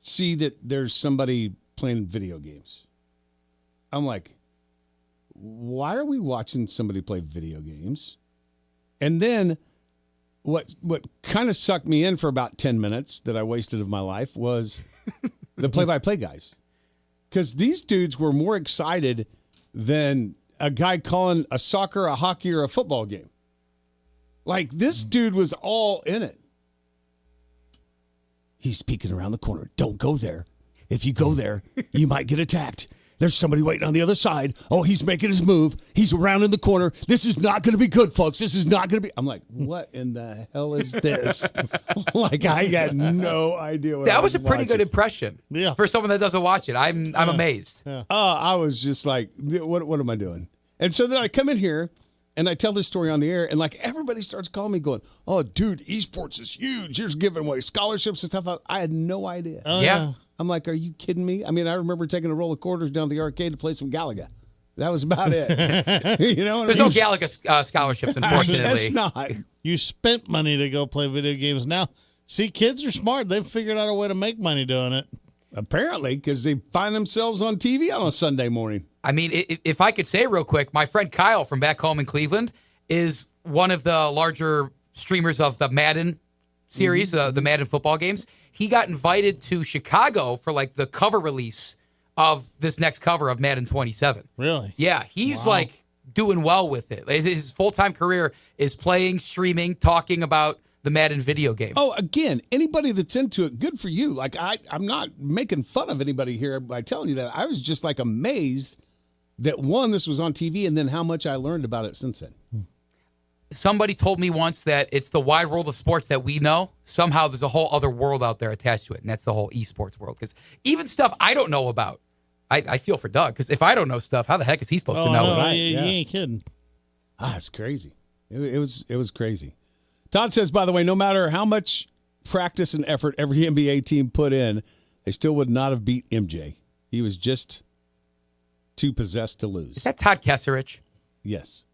see that there's somebody playing video games. I'm like, why are we watching somebody play video games? And then what kind of sucked me in for about 10 minutes that I wasted of my life was the play-by-play guys. Because these dudes were more excited than a guy calling a soccer, a hockey, or a football game. Like, this dude was all in it. He's peeking around the corner. Don't go there. If you go there, you might get attacked. There's somebody waiting on the other side. Oh, he's making his move. He's around in the corner. This is not going to be good, folks. This is not going to be. I'm like, what in the hell is this? Like, I had no idea what that I was a pretty watching. good impression for someone that doesn't watch it. I'm amazed. Yeah. I was just like, what am I doing? And so then I come in here and I tell this story on the air, and like everybody starts calling me going, oh, dude, esports is huge. You're giving away scholarships and stuff. I had no idea. Yeah. I'm like, are you kidding me? I mean, I remember taking a roll of quarters down to the arcade to play some Galaga. That was about it. There's no Galaga scholarships, unfortunately. It's not. You spent money to go play video games. Now, see, kids are smart. They've figured out a way to make money doing it. Apparently, because they find themselves on TV on a Sunday morning. I mean, if I could say real quick, my friend Kyle from back home in Cleveland is one of the larger streamers of the Madden series, the Madden football games. He got invited to Chicago for like the cover release of this next cover of Madden 27. Really? Yeah, he's like doing well with it. His full-time career is playing, streaming, talking about the Madden video game. Oh, again, anybody that's into it, good for you. Like I'm not making fun of anybody here by telling you that. I was just like amazed that one, this was on TV, and then how much I learned about it since then. Somebody told me once that it's the wide world of sports that we know. Somehow there's a whole other world out there attached to it, and that's the whole esports world. Because even stuff I don't know about, I feel for Doug. Because if I don't know stuff, how the heck is he supposed to know? No, Right, you yeah. ain't kidding. It's crazy. It was crazy. Todd says, by the way, no matter how much practice and effort every NBA team put in, they still would not have beat MJ. He was just too possessed to lose. Is that Todd Kesserich? Yes.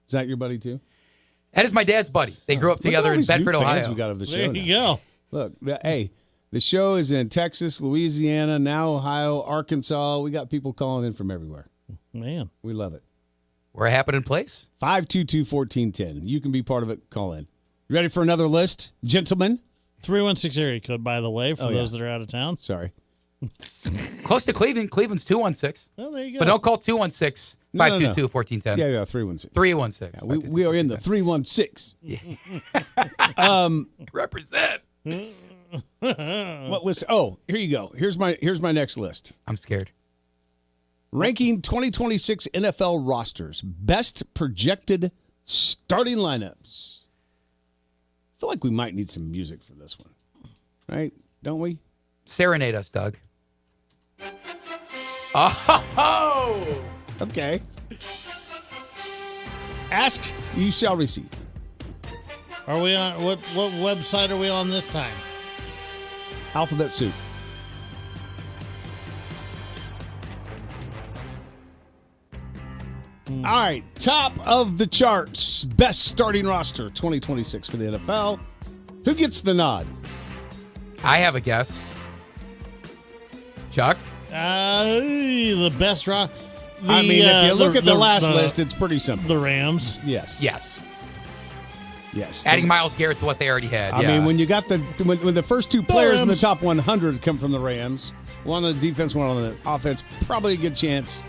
Is that your buddy too? That is my dad's buddy. They grew up together in Bedford, Ohio. We got of the show There you go. Look, hey, the show is in Texas, Louisiana, now Ohio, Arkansas. We got people calling in from everywhere. Man. We love it. We're a happening place. 522-1410. You can be part of it. Call in. You ready for another list, gentlemen? 316 area code, by the way, for those that are out of town. Sorry. Close to Cleveland. Cleveland's 216. Well, there you go. But don't call 216 522-1410. Yeah, 316. 316. Yeah, we are in the 316. Represent. What list? Oh, here you go. Here's my next list. I'm scared. Ranking 2026 NFL rosters. Best projected starting lineups. I feel like we might need some music for this one. Right? Don't we? Serenade us, Doug. Oh! Okay. Ask, you shall receive. Are we on what website are we on this time? Alphabet Soup. All right, top of the charts. Best starting roster 2026 for the NFL. Who gets the nod? I have a guess. Chuck? The best roster. I mean, if you look at the last list, it's pretty simple. The Rams. Yes. Yes. Yes. Adding Myles Garrett to what they already had. I yeah. mean, when you got when the first two players in the top 100 come from the Rams, one on the defense, one on the offense, probably a good chance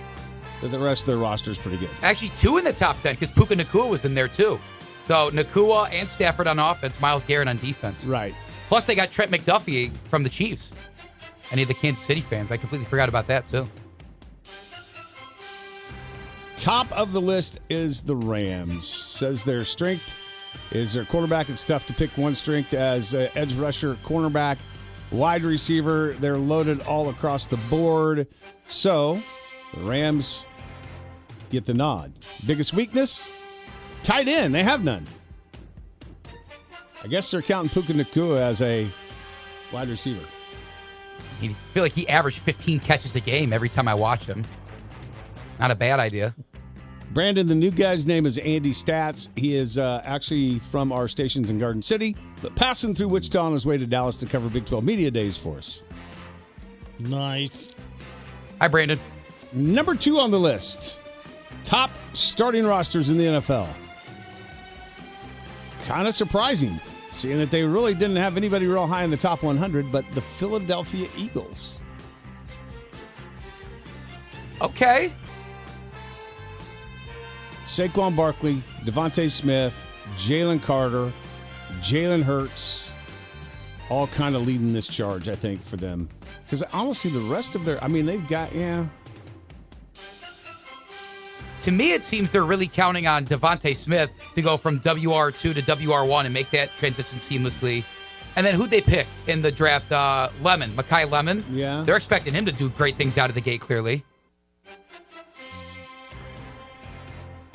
that the rest of their roster is pretty good. Actually, two in the top 10 because Puka Nacua was in there too. So Nacua and Stafford on offense, Myles Garrett on defense. Right. Plus, they got Trent McDuffie from the Chiefs. Any of the Kansas City fans, I completely forgot about that too. Top of the list is the Rams. Says their strength is their quarterback. It's tough to pick one strength as edge rusher, cornerback, wide receiver. They're loaded all across the board. So the Rams get the nod. Biggest weakness? Tight end. They have none. I guess they're counting Puka Nacua as a wide receiver. I feel like he averaged 15 catches a game every time I watch him. Not a bad idea. Brandon, the new guy's name is Andy Stats. He is actually from our stations in Garden City, but passing through Wichita on his way to Dallas to cover Big 12 Media Days for us. Nice. Hi, Brandon. Number 2 on the list. Top starting rosters in the NFL. Kind of surprising, seeing that they really didn't have anybody real high in the top 100, but the Philadelphia Eagles. Okay. Saquon Barkley, Devontae Smith, Jalen Carter, Jalen Hurts, all kind of leading this charge, I think, for them. Because honestly, the rest of they've got, To me, it seems they're really counting on Devontae Smith to go from WR2 to WR1 and make that transition seamlessly. And then who'd they pick in the draft? Mekhi Lemon. Yeah. They're expecting him to do great things out of the gate, clearly.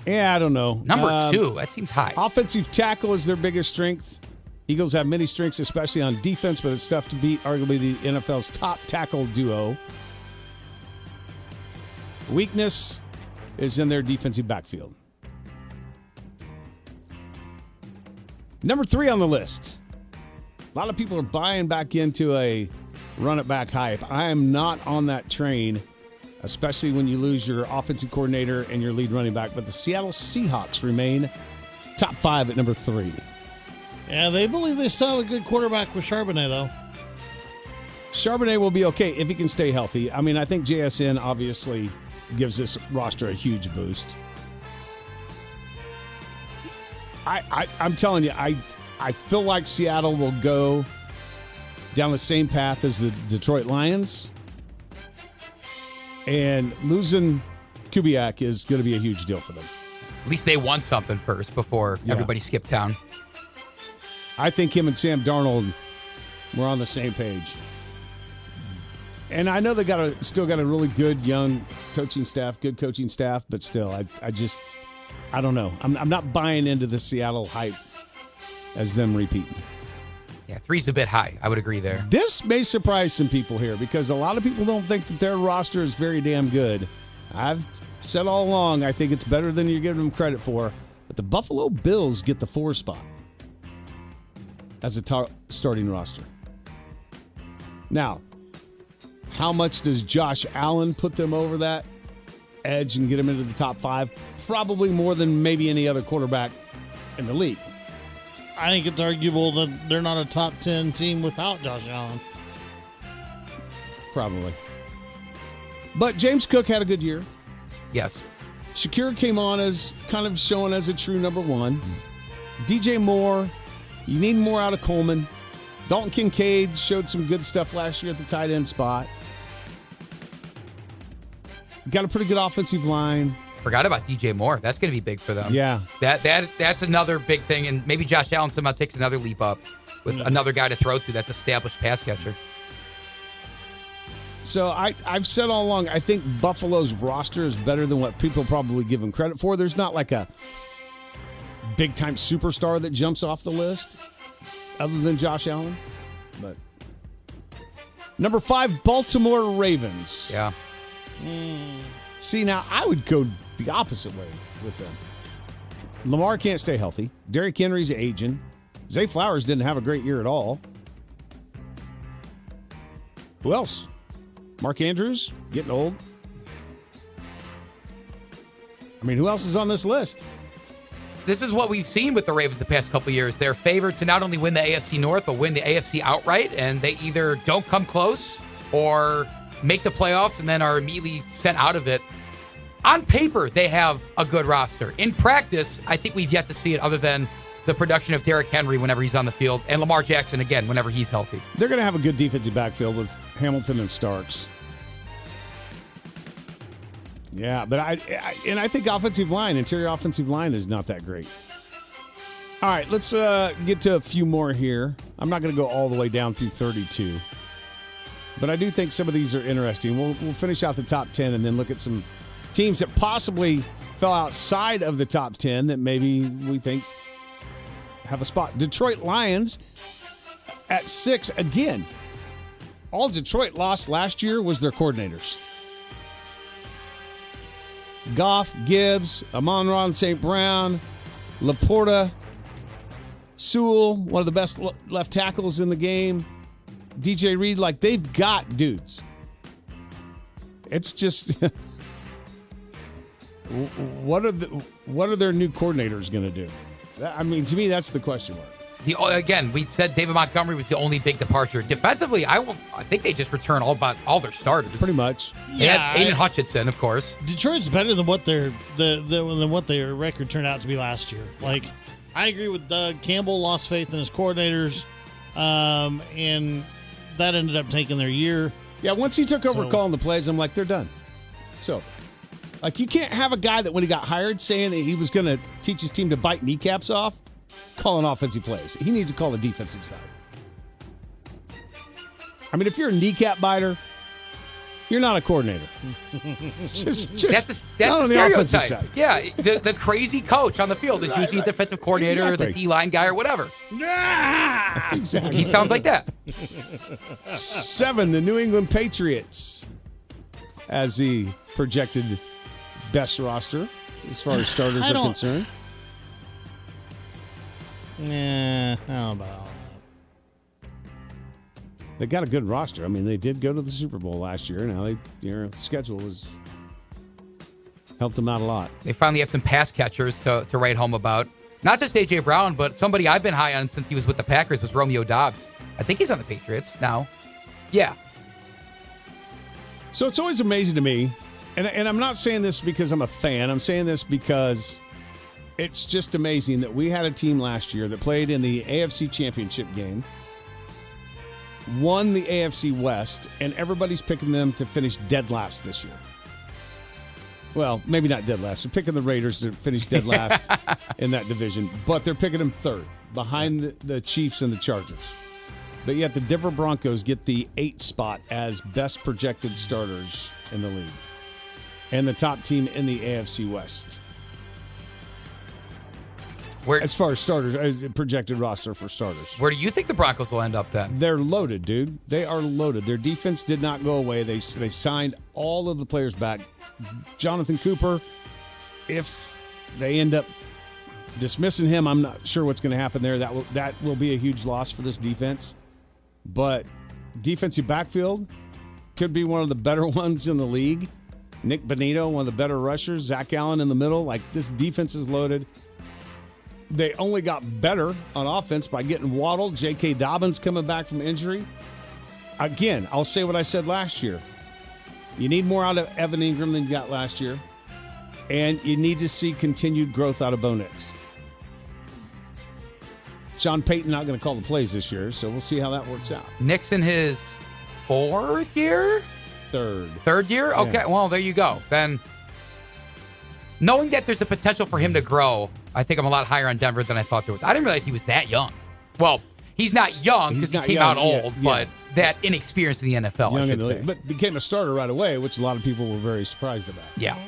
Yeah, I don't know. Number 2, that seems high. Offensive tackle is their biggest strength. Eagles have many strengths, especially on defense, but it's tough to beat arguably the NFL's top tackle duo. Weakness is in their defensive backfield. Number 3 on the list. A lot of people are buying back into a run-it-back hype. I am not on that train, especially when you lose your offensive coordinator and your lead running back. But the Seattle Seahawks remain Top 5 at number 3. Yeah, they believe they still have a good quarterback with Charbonnet, though. Charbonnet will be okay if he can stay healthy. I mean, I think JSN obviously gives this roster a huge boost. I'm telling you, I feel like Seattle will go down the same path as the Detroit Lions. And losing Kubiak is going to be a huge deal for them. At least they won something first before everybody skipped town. I think him and Sam Darnold were on the same page. And I know they still got a really good young coaching staff, but still, I don't know. I'm not buying into the Seattle hype as them repeating. Yeah, 3's a bit high. I would agree there. This may surprise some people here because a lot of people don't think that their roster is very damn good. I've said all along, I think it's better than you're giving them credit for. But the Buffalo Bills get the 4 spot as a starting roster. Now, how much does Josh Allen put them over that edge and get them into the top 5? Probably more than maybe any other quarterback in the league. I think it's arguable that they're not a top 10 team without Josh Allen. Probably. But James Cook had a good year. Yes. Shakir came on as kind of showing as a true number 1. DJ Moore, you need more out of Coleman. Dalton Kincaid showed some good stuff last year at the tight end spot. Got a pretty good offensive line. Forgot about DJ Moore. That's going to be big for them. Yeah. That's another big thing. And maybe Josh Allen somehow takes another leap up with another guy to throw to that's established pass catcher. So I've said all along, I think Buffalo's roster is better than what people probably give them credit for. There's not like a big-time superstar that jumps off the list other than Josh Allen. But number 5, Baltimore Ravens. Yeah. See, now I would go the opposite way with them. Lamar can't stay healthy. Derrick Henry's aging. Zay Flowers didn't have a great year at all. Who else? Mark Andrews, getting old. I mean, who else is on this list? This is what we've seen with the Ravens the past couple of years. They're favored to not only win the AFC North, but win the AFC outright, and they either don't come close or make the playoffs and then are immediately sent out of it. On paper, they have a good roster. In practice, I think we've yet to see it other than the production of Derrick Henry whenever he's on the field and Lamar Jackson, again, whenever he's healthy. They're going to have a good defensive backfield with Hamilton and Starks. Yeah, but I think interior offensive line is not that great. All right, let's get to a few more here. I'm not going to go all the way down through 32. But I do think some of these are interesting. We'll finish out the top 10 and then look at some teams that possibly fell outside of the top 10 that maybe we think have a spot. Detroit Lions at 6 again. All Detroit lost last year was their coordinators. Goff, Gibbs, Amon-Ra St. Brown, Laporta, Sewell, one of the best left tackles in the game. DJ Reed, like they've got dudes. It's just what are their new coordinators going to do? I mean, to me, that's the question mark. Again, we said David Montgomery was the only big departure. Defensively, I think they just return all their starters. Pretty much. Yeah, Aiden Hutchinson, of course. Detroit's better than what their record turned out to be last year. Like, I agree with Doug. Campbell lost faith in his coordinators, and that ended up taking their year. Yeah, once he took over calling the plays, I'm like, they're done. So, like, you can't have a guy that when he got hired saying that he was going to teach his team to bite kneecaps off, calling offensive plays. He needs to call the defensive side. I mean, if you're a kneecap biter, you're not a coordinator. just that's not on the offensive side. Yeah, the crazy coach on the field is usually a defensive coordinator, or the D-line guy, or whatever. Exactly. He sounds like that. 7, the New England Patriots, as the projected best roster as far as starters are concerned. Yeah, how about they got a good roster. I mean, they did go to the Super Bowl last year. Now their schedule was helped them out a lot. They finally have some pass catchers to write home about. Not just A.J. Brown, but somebody I've been high on since he was with the Packers was Romeo Doubs. I think he's on the Patriots now. Yeah. So it's always amazing to me, and I'm not saying this because I'm a fan. I'm saying this because it's just amazing that we had a team last year that played in the AFC Championship game, won the AFC West, and everybody's picking them to finish dead last this year. Well, maybe not dead last. They're picking the Raiders to finish dead last in that division, but they're picking them third, behind the Chiefs and the Chargers. But yet the Denver Broncos get the 8th spot as best projected starters in the league and the top team in the AFC West. As far as starters, projected roster for starters. Where do you think the Broncos will end up then? They're loaded, dude. They are loaded. Their defense did not go away. They signed all of the players back. Jonathan Cooper, if they end up dismissing him, I'm not sure what's going to happen there. That will be a huge loss for this defense. But defensive backfield could be one of the better ones in the league. Nick Bonito, one of the better rushers. Zach Allen in the middle. Like, this defense is loaded. They only got better on offense by getting Waddle. J.K. Dobbins coming back from injury. Again, I'll say what I said last year. You need more out of Evan Ingram than you got last year. And you need to see continued growth out of Bo Nix. Sean Payton not going to call the plays this year, so we'll see how that works out. Nix in his 4th year? Third year? Okay, Yeah. Well, there you go. Then, knowing that there's the potential for him to grow, I think I'm a lot higher on Denver than I thought there was. I didn't realize he was that young. Well, he's not young because he came out old, but that inexperienced in the NFL, I should say. But became a starter right away, which a lot of people were very surprised about. Yeah.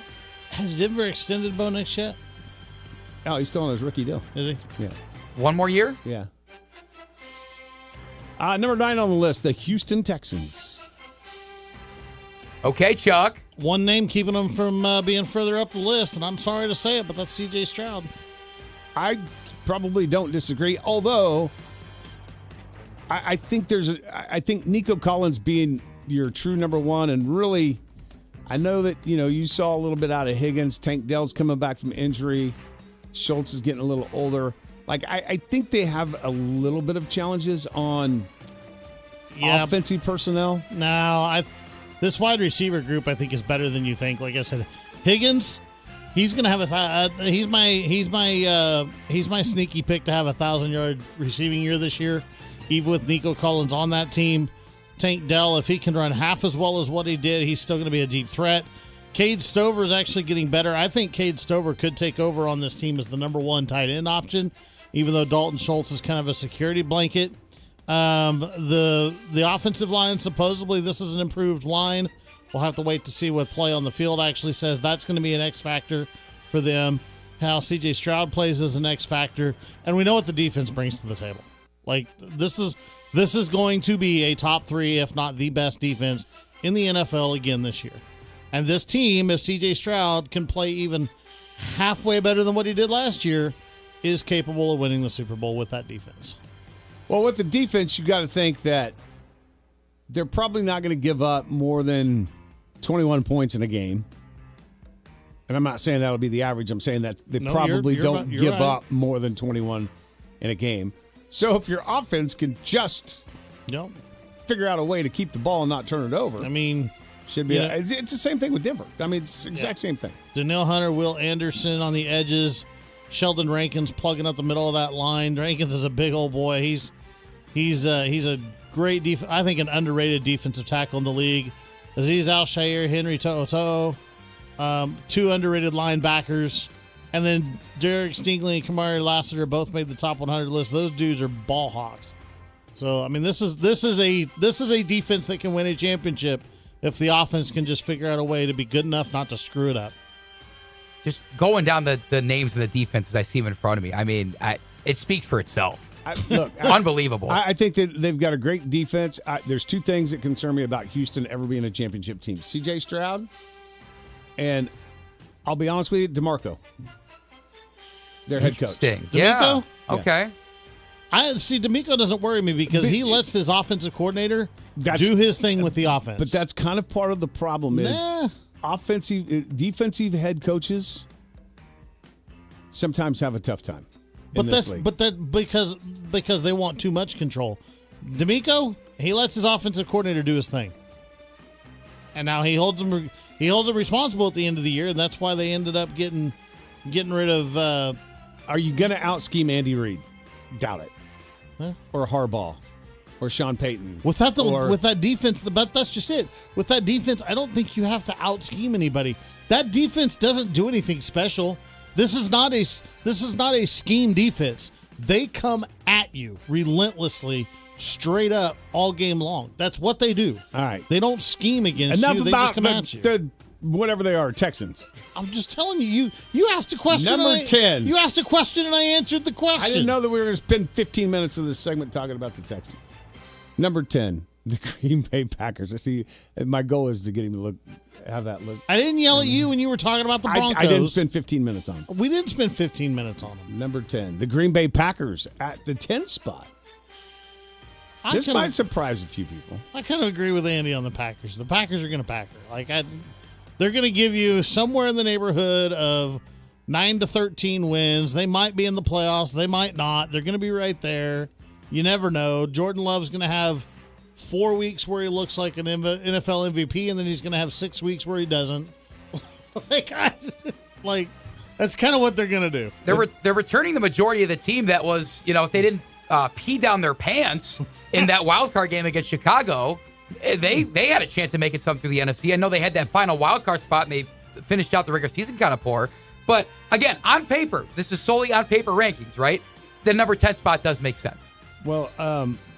Has Denver extended Bo Nix yet? Oh, he's still on his rookie deal. Is he? Yeah. One more year? Yeah. Number 9 on the list, the Houston Texans. Okay, Chuck. One name keeping them from being further up the list, and I'm sorry to say it, but that's C.J. Stroud. I probably don't disagree, although I think I think Nico Collins being your true number one, and really, I know that, you saw a little bit out of Higgins. Tank Dell's coming back from injury. Schultz is getting a little older. Like, I think they have a little bit of challenges on offensive personnel. No, this wide receiver group I think is better than you think. Like I said, Higgins, he's gonna have he's my sneaky pick to have 1,000-yard receiving year this year, even with Nico Collins on that team. Tank Dell, if he can run half as well as what he did, he's still going to be a deep threat. Cade Stover is actually getting better. I think Cade Stover could take over on this team as the number one tight end option, even though Dalton Schultz is kind of a security blanket. The offensive line, supposedly this is an improved line. We'll have to wait to see what play on the field actually says. That's going to be an X factor for them. How C.J. Stroud plays is an X factor, and we know what the defense brings to the table. Like, this is going to be a top 3, if not the best defense in the NFL again this year. And this team, if C.J. Stroud can play even halfway better than what he did last year, is capable of winning the Super Bowl with that defense. Well, with the defense, you got to think that they're probably not going to give up more than 21 points in a game. And I'm not saying that'll be the average. I'm saying that they probably don't give up more than 21 in a game. So if your offense can just figure out a way to keep the ball and not turn it over, I mean, should be. It's the same thing with Denver. I mean, it's the exact same thing. Danielle Hunter, Will Anderson on the edges, Sheldon Rankins plugging up the middle of that line. Rankins is a big old boy. He's a great I think an underrated defensive tackle in the league. Azeez Al-Shaair, Henry To'oTo'o, 2 underrated linebackers. And then Derek Stingley and Kamari Lassiter both made the top 100 list. Those dudes are ball hawks. So I mean, this is a defense that can win a championship if the offense can just figure out a way to be good enough not to screw it up. Just going down the names of the defenses I see them in front of me. I mean, it speaks for itself. It's unbelievable. I think that they've got a great defense. There's 2 things that concern me about Houston ever being a championship team: C.J. Stroud, and I'll be honest with you, DeMarco, their head coach. Interesting. Yeah. Okay. I see. D'Amico doesn't worry me because he lets his offensive coordinator do his thing with the offense. But that's kind of part of the problem is defensive head coaches sometimes have a tough time. in this league. Because they want too much control. D'Amico, he lets his offensive coordinator do his thing, and now he holds him responsible at the end of the year, and that's why they ended up getting rid of. Are you going to out-scheme Andy Reid? Doubt it. Huh? Or Harbaugh, or Sean Payton. With that defense, but that's just it. With that defense, I don't think you have to out-scheme anybody. That defense doesn't do anything special. This is not a scheme defense. They come at you relentlessly, straight up, all game long. That's what they do. All right. They don't scheme against Enough you. They about just come at you. the whatever they are, Texans. I'm just telling you. You asked a question. Number 10. You asked a question, and I answered the question. I didn't know that we were going to spend 15 minutes of this segment talking about the Texans. Number 10, the Green Bay Packers. I see. My goal is to get him to have that look. I didn't yell at you when you were talking about the Broncos. I didn't spend 15 minutes on them. We didn't spend 15 minutes on them. Number 10, the Green Bay Packers at the 10th spot. This might surprise a few people. I kind of agree with Andy on the Packers. The Packers are going to packer. They're going to give you somewhere in the neighborhood of 9 to 13 wins. They might be in the playoffs. They might not. They're going to be right there. You never know. Jordan Love's going to have 4 weeks where he looks like an NFL MVP, and then he's going to have 6 weeks where he doesn't. That's kind of what they're going to do. They're returning the majority of the team that was, if they didn't pee down their pants in that wild card game against Chicago, they had a chance of making something through the NFC. I know they had that final wild card spot, and they finished out the regular season kind of poor. But, again, on paper, this is solely on paper rankings, right? The number 10 spot does make sense. Well,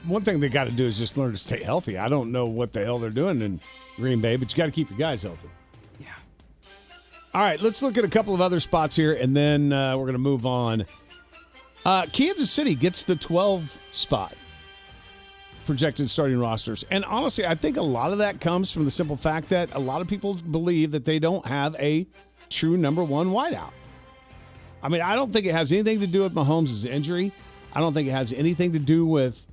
one thing they got to do is just learn to stay healthy. I don't know what the hell they're doing in Green Bay, but you got to keep your guys healthy. Yeah. All right, let's look at a couple of other spots here, and then we're going to move on. Kansas City gets the 12 spot projected starting rosters. And honestly, I think a lot of that comes from the simple fact that a lot of people believe that they don't have a true number one wideout. I mean, I don't think it has anything to do with Mahomes' injury. I don't think it has anything to do with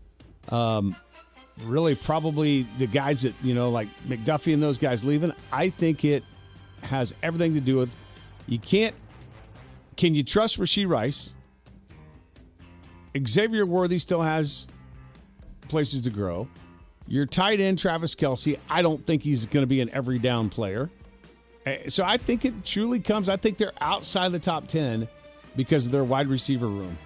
really probably the guys that, like McDuffie and those guys leaving. I think it has everything to do with can you trust Rashee Rice? Xavier Worthy still has places to grow. Your tight end, Travis Kelce, I don't think he's going to be an every down player. So I think it truly comes, I think they're outside the top 10 because of their wide receiver room.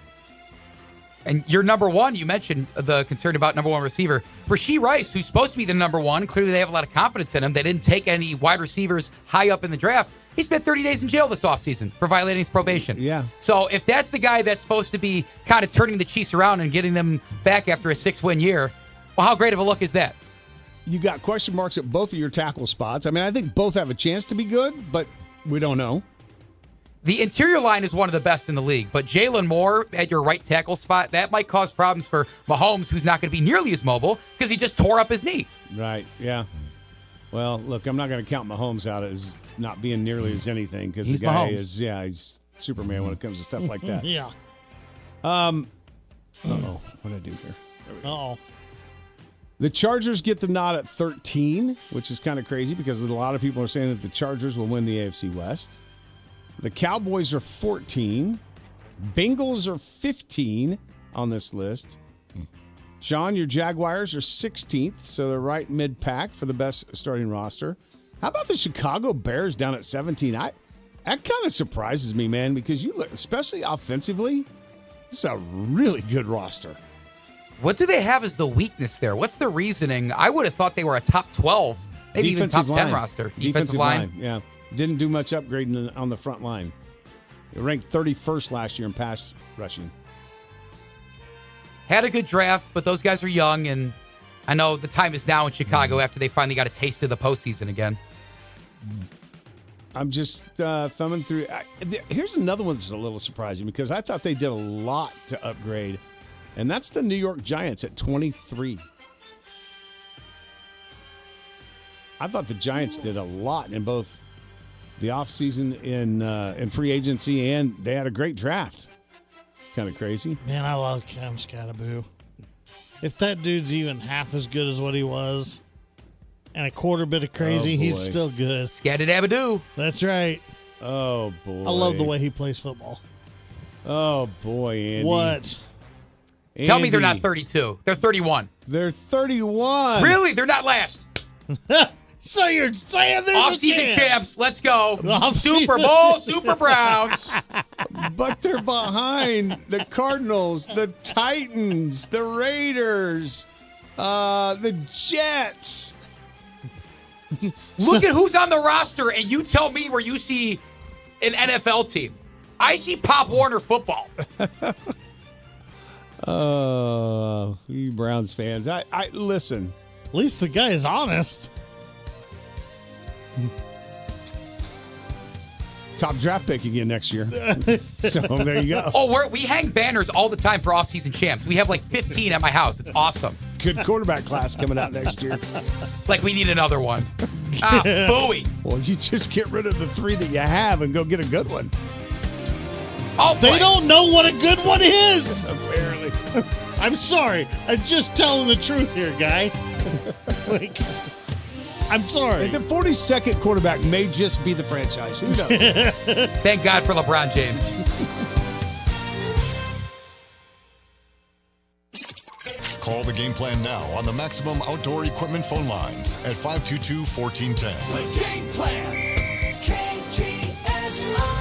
And your number one, you mentioned the concern about number one receiver. Rashee Rice, who's supposed to be the number one, clearly they have a lot of confidence in him. They didn't take any wide receivers high up in the draft. He spent 30 days in jail this offseason for violating his probation. Yeah. So if that's the guy that's supposed to be kind of turning the Chiefs around and getting them back after a 6-win year, well, how great of a look is that? You got question marks at both of your tackle spots. I mean, I think both have a chance to be good, but we don't know. The interior line is one of the best in the league, but Jalen Moore at your right tackle spot, that might cause problems for Mahomes, who's not going to be nearly as mobile because he just tore up his knee. Right, yeah. Well, look, I'm not going to count Mahomes out as not being nearly as anything because the guy Mahomes. he's Superman when it comes to stuff like that. Yeah. Uh-oh. What did I do here? Uh-oh. The Chargers get the nod at 13, which is kind of crazy because a lot of people are saying that the Chargers will win the AFC West. The Cowboys are 14. Bengals are 15 on this list. Sean, your Jaguars are 16th, so they're right mid-pack for the best starting roster. How about the Chicago Bears down at 17? That kind of surprises me, man, because you look, especially offensively, this is a really good roster. What do they have as the weakness there? What's the reasoning? I would have thought they were a top 12, maybe even top 10 roster. Defensive line. Yeah. Didn't do much upgrading on the front line. They ranked 31st last year in pass rushing. Had a good draft, but those guys are young, and I know the time is now in Chicago after they finally got a taste of the postseason again. I'm just thumbing through. Here's another one that's a little surprising because I thought they did a lot to upgrade, and that's the New York Giants at 23. I thought the Giants did a lot in both the offseason in free agency, and they had a great draft. Kind of crazy. Man, I love Cam Scattaboo. If that dude's even half as good as what he was and a quarter bit of crazy, he's still good. Scattaboo. That's right. Oh, boy. I love the way he plays football. Oh, boy, Andy. What? Tell me they're not Andy. 32. They're 31. They're 31. Really? They're not last. So you're saying there's Off-season a chance. champs. Let's go. Off-season. Super Bowl, Super Browns. But they're behind the Cardinals, the Titans, the Raiders, the Jets. Look at who's on the roster, and you tell me where you see an NFL team. I see Pop Warner football. You Browns fans. I listen. At least the guy is honest. Top draft pick again next year. So there you go. Oh, we hang banners all the time for off-season champs. We have like 15 at my house. It's awesome. Good quarterback class coming out next year. Like we need another one. Booey. Well, you just get rid of the 3 that you have and go get a good one. Oh, they don't know what a good one is. Apparently. I'm sorry. I'm just telling the truth here, guy. Like, I'm sorry. The 42nd quarterback may just be the franchise. Who knows? Thank God for LeBron James. Call the game plan now on the Maximum Outdoor Equipment phone lines at 522-1410. The game plan. KGSO.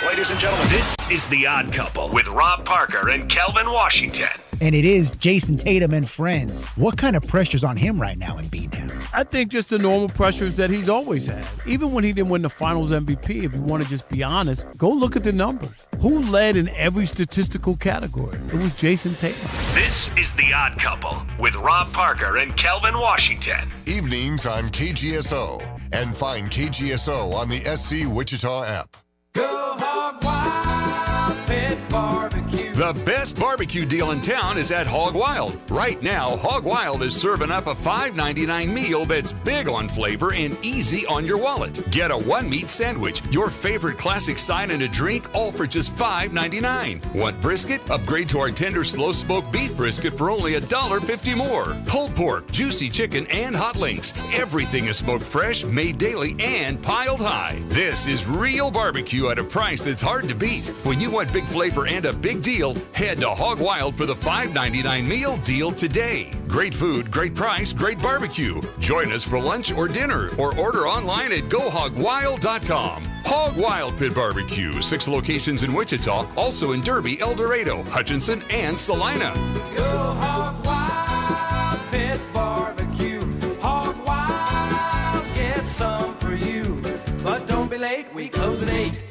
Ladies and gentlemen, this is The Odd Couple with Rob Parker and Kelvin Washington. And it is Jason Tatum and friends. What kind of pressure's on him right now in B-Town? I think just the normal pressures that he's always had. Even when he didn't win the Finals MVP, if you want to just be honest, go look at the numbers. Who led in every statistical category? It was Jason Tatum. This is The Odd Couple with Rob Parker and Kelvin Washington. Evenings on KGSO. And find KGSO on the SC Wichita app. Go Hog Wild Pit Barbecue. The best barbecue deal in town is at Hog Wild. Right now, Hog Wild is serving up a $5.99 meal that's big on flavor and easy on your wallet. Get a one-meat sandwich, your favorite classic side, and a drink, all for just $5.99. Want brisket? Upgrade to our tender slow-smoked beef brisket for only $1.50 more. Pulled pork, juicy chicken, and hot links. Everything is smoked fresh, made daily, and piled high. This is real barbecue at a price that's hard to beat. When you want big flavor and a big deal, head to Hog Wild for the $5.99 meal deal today. Great food, great price, great barbecue. Join us for lunch or dinner or order online at gohogwild.com. Hog Wild Pit Barbecue, 6 locations in Wichita, also in Derby, El Dorado, Hutchinson, and Salina. Go Hog Wild Pit Barbecue. Hog Wild, get some for you. But don't be late, we close at 8.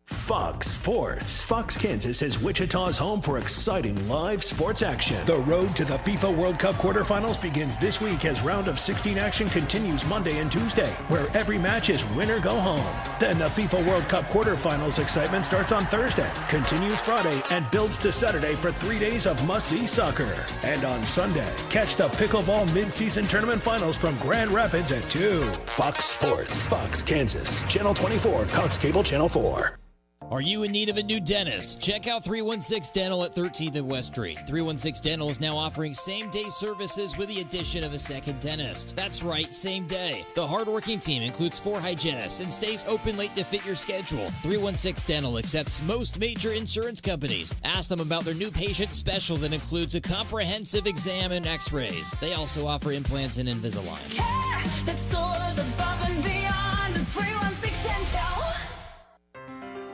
Fox Sports. Fox Kansas is Wichita's home for exciting live sports action. The road to the FIFA World Cup quarterfinals begins this week as round of 16 action continues Monday and Tuesday, where every match is win or go home. Then the FIFA World Cup quarterfinals excitement starts on Thursday, continues Friday, and builds to Saturday for 3 days of must-see soccer. And on Sunday, catch the pickleball mid-season tournament finals from Grand Rapids at 2. Fox Sports. Fox Kansas. Channel 24. Cox Cable Channel 4. Are you in need of a new dentist? Check out 316 Dental at 13th and West Street. 316 Dental is now offering same-day services with the addition of a second dentist. That's right, same day. The hardworking team includes 4 hygienists and stays open late to fit your schedule. 316 Dental accepts most major insurance companies. Ask them about their new patient special that includes a comprehensive exam and x-rays. They also offer implants and Invisalign. Care that soars above and beyond the 316 Dental.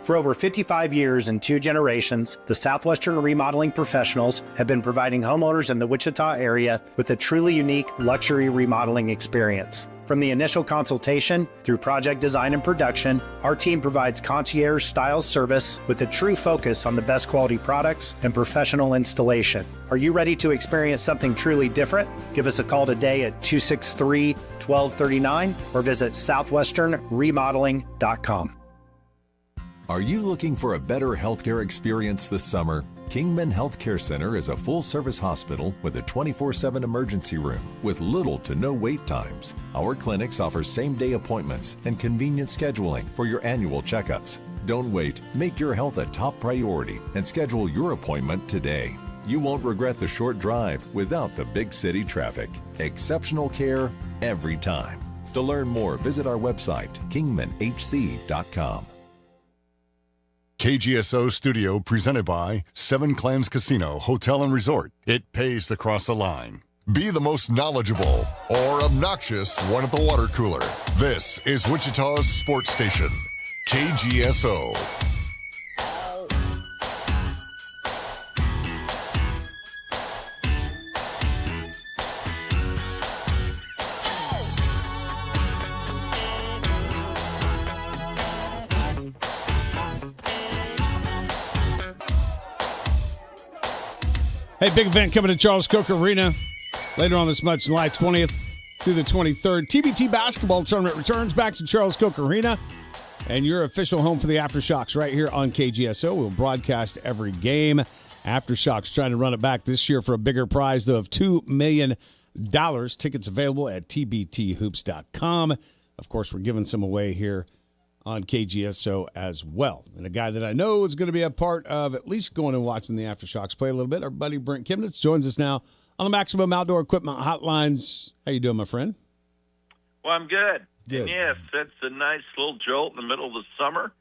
For over 55 years and 2 generations, the Southwestern Remodeling Professionals have been providing homeowners in the Wichita area with a truly unique luxury remodeling experience. From the initial consultation through project design and production, our team provides concierge-style service with a true focus on the best quality products and professional installation. Are you ready to experience something truly different? Give us a call today at 263-1239 or visit southwesternremodeling.com. Are you looking for a better healthcare experience this summer? Kingman Healthcare Center is a full-service hospital with a 24/7 emergency room with little to no wait times. Our clinics offer same-day appointments and convenient scheduling for your annual checkups. Don't wait. Make your health a top priority and schedule your appointment today. You won't regret the short drive without the big city traffic. Exceptional care every time. To learn more, visit our website, kingmanhc.com. KGSO Studio presented by Seven Clams Casino, Hotel and Resort. It pays to cross the line. Be the most knowledgeable or obnoxious one at the water cooler. This is Wichita's sports station, KGSO. Hey, big event coming to Charles Koch Arena later on this month, July 20th through the 23rd. TBT basketball tournament returns back to Charles Koch Arena, and your official home for the Aftershocks right here on KGSO. We'll broadcast every game. Aftershocks trying to run it back this year for a bigger prize, though, of $2 million. Tickets available at tbthoops.com. Of course, we're giving some away here on KGSO as well. And a guy that I know is going to be a part of at least going and watching the Aftershocks play a little bit, our buddy Brent Kemnitz joins us now on the Maximum Outdoor Equipment Hotlines. How you doing, my friend? Well, I'm good. Good. And yes, that's a nice little jolt in the middle of the summer.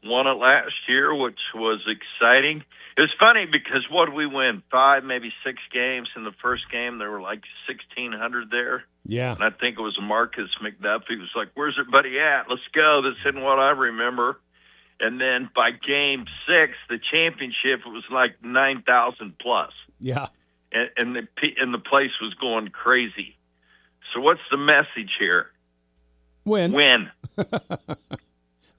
Won it last year, which was exciting. It was funny because what did we win? 5, maybe 6 games. In the first game, there were like 1,600 there. Yeah. And I think it was Marcus McDuffie. He was like, "Where's everybody at? Let's go." This isn't what I remember. And then by game 6, the championship, it was like 9,000 plus. Yeah. And the place was going crazy. So what's the message here? Win.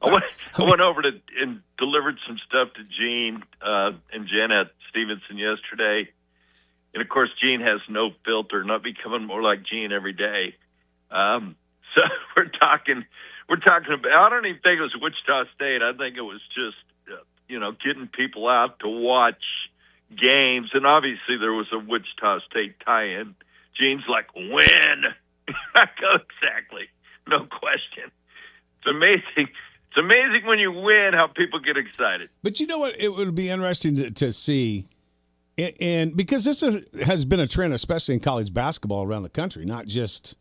I went over to and delivered some stuff to Gene and Jenna Stevenson yesterday. And, of course, Gene has no filter, not becoming more like Gene every day. So we're talking about, I don't even think it was Wichita State. I think it was just, getting people out to watch games. And obviously there was a Wichita State tie-in. Gene's like, win. I go, exactly. No question. It's amazing. It's amazing when you win how people get excited. But you know what? It would be interesting to see. And because this has been a trend, especially in college basketball around the country, not just,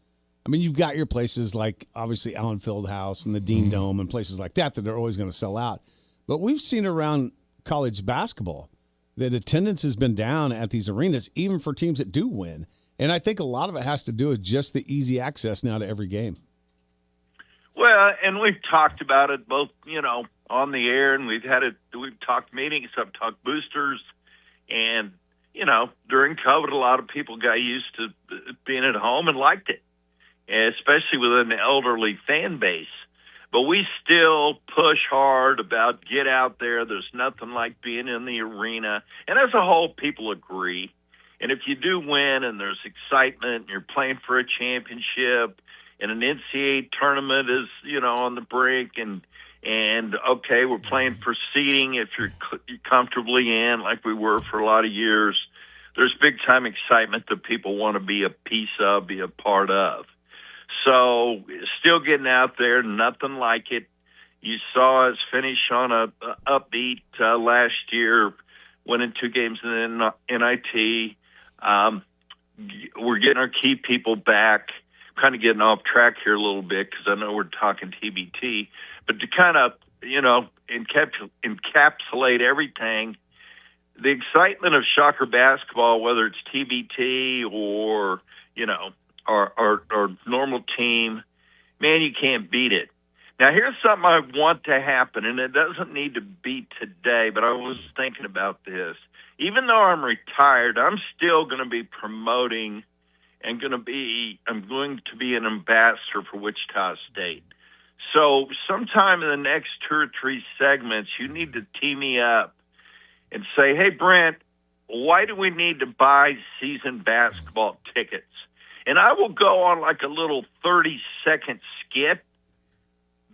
you've got your places like obviously Allen Fieldhouse and the Dean Dome and places like that are always going to sell out. But we've seen around college basketball that attendance has been down at these arenas, even for teams that do win. And I think a lot of it has to do with just the easy access now to every game. Well, and we've talked about it both, on the air, and we've talked meetings, I've talked boosters. And, during COVID, a lot of people got used to being at home and liked it, especially with an elderly fan base. But we still push hard about get out there. There's nothing like being in the arena. And as a whole, people agree. And if you do win and there's excitement and you're playing for a championship and an NCAA tournament is, on the brink and okay, we're playing for seeding if you're comfortably in, like we were for a lot of years. There's big-time excitement that people want to be a piece of, be a part of. So still getting out there, nothing like it. You saw us finish on a upbeat last year, winning 2 games in the NIT. We're getting our key people back. Kind of getting off track here a little bit because I know we're talking TBT. But to kind of, encapsulate everything, the excitement of Shocker basketball, whether it's TBT or, our normal team, man, you can't beat it. Now, here's something I want to happen, and it doesn't need to be today, but I was thinking about this. Even though I'm retired, I'm still going to be promoting and I'm going to be an ambassador for Wichita State. So sometime in the next 2 or 3 segments, you need to tee me up and say, hey, Brent, why do we need to buy season basketball tickets? And I will go on like a little 30-second skit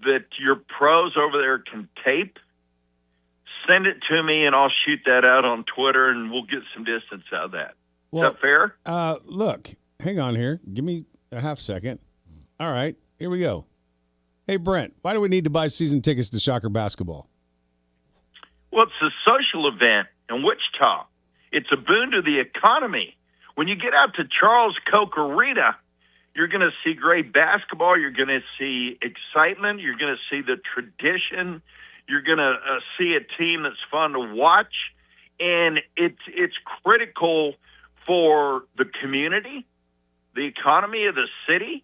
that your pros over there can tape. Send it to me, and I'll shoot that out on Twitter, and we'll get some distance out of that. Is that fair? Look, hang on here. Give me a half second. All right, here we go. Hey, Brent, why do we need to buy season tickets to Shocker basketball? Well, it's a social event in Wichita. It's a boon to the economy. When you get out to Charles Koch Arena, you're going to see great basketball. You're going to see excitement. You're going to see the tradition. You're going to see a team that's fun to watch, and it's critical for the community, the economy of the city.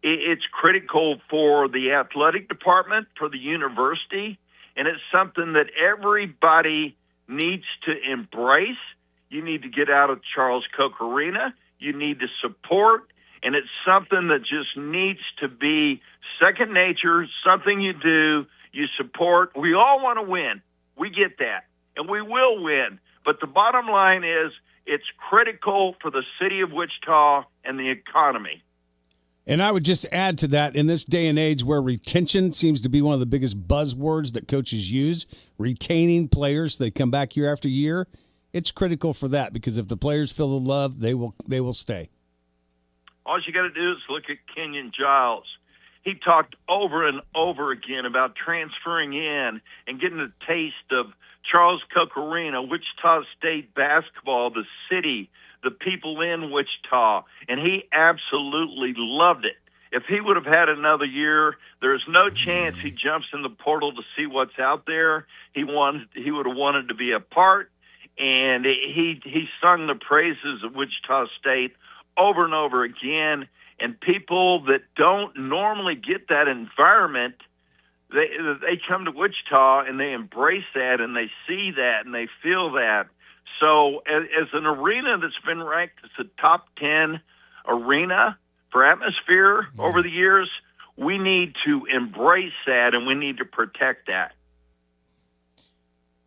It's critical for the athletic department, for the university, and it's something that everybody needs to embrace. You need to get out of Charles Koch Arena. You need to support, and it's something that just needs to be second nature, something you do, you support. We all want to win. We get that, and we will win. But the bottom line is it's critical for the city of Wichita and the economy. And I would just add to that, in this day and age where retention seems to be one of the biggest buzzwords that coaches use, retaining players, they come back year after year, it's critical for that, because if the players feel the love, they will stay. All you got to do is look at Kenyon Giles. He talked over and over again about transferring in and getting a taste of Charles Koch Arena, Wichita State basketball, the city, the people in Wichita, and he absolutely loved it. If he would have had another year, there's no chance he jumps in the portal to see what's out there. He would have wanted to be a part, and he sung the praises of Wichita State over and over again. And people that don't normally get that environment, they come to Wichita and they embrace that and they see that and they feel that. So as an arena that's been ranked as a top 10 arena for atmosphere over the years, we need to embrace that and we need to protect that.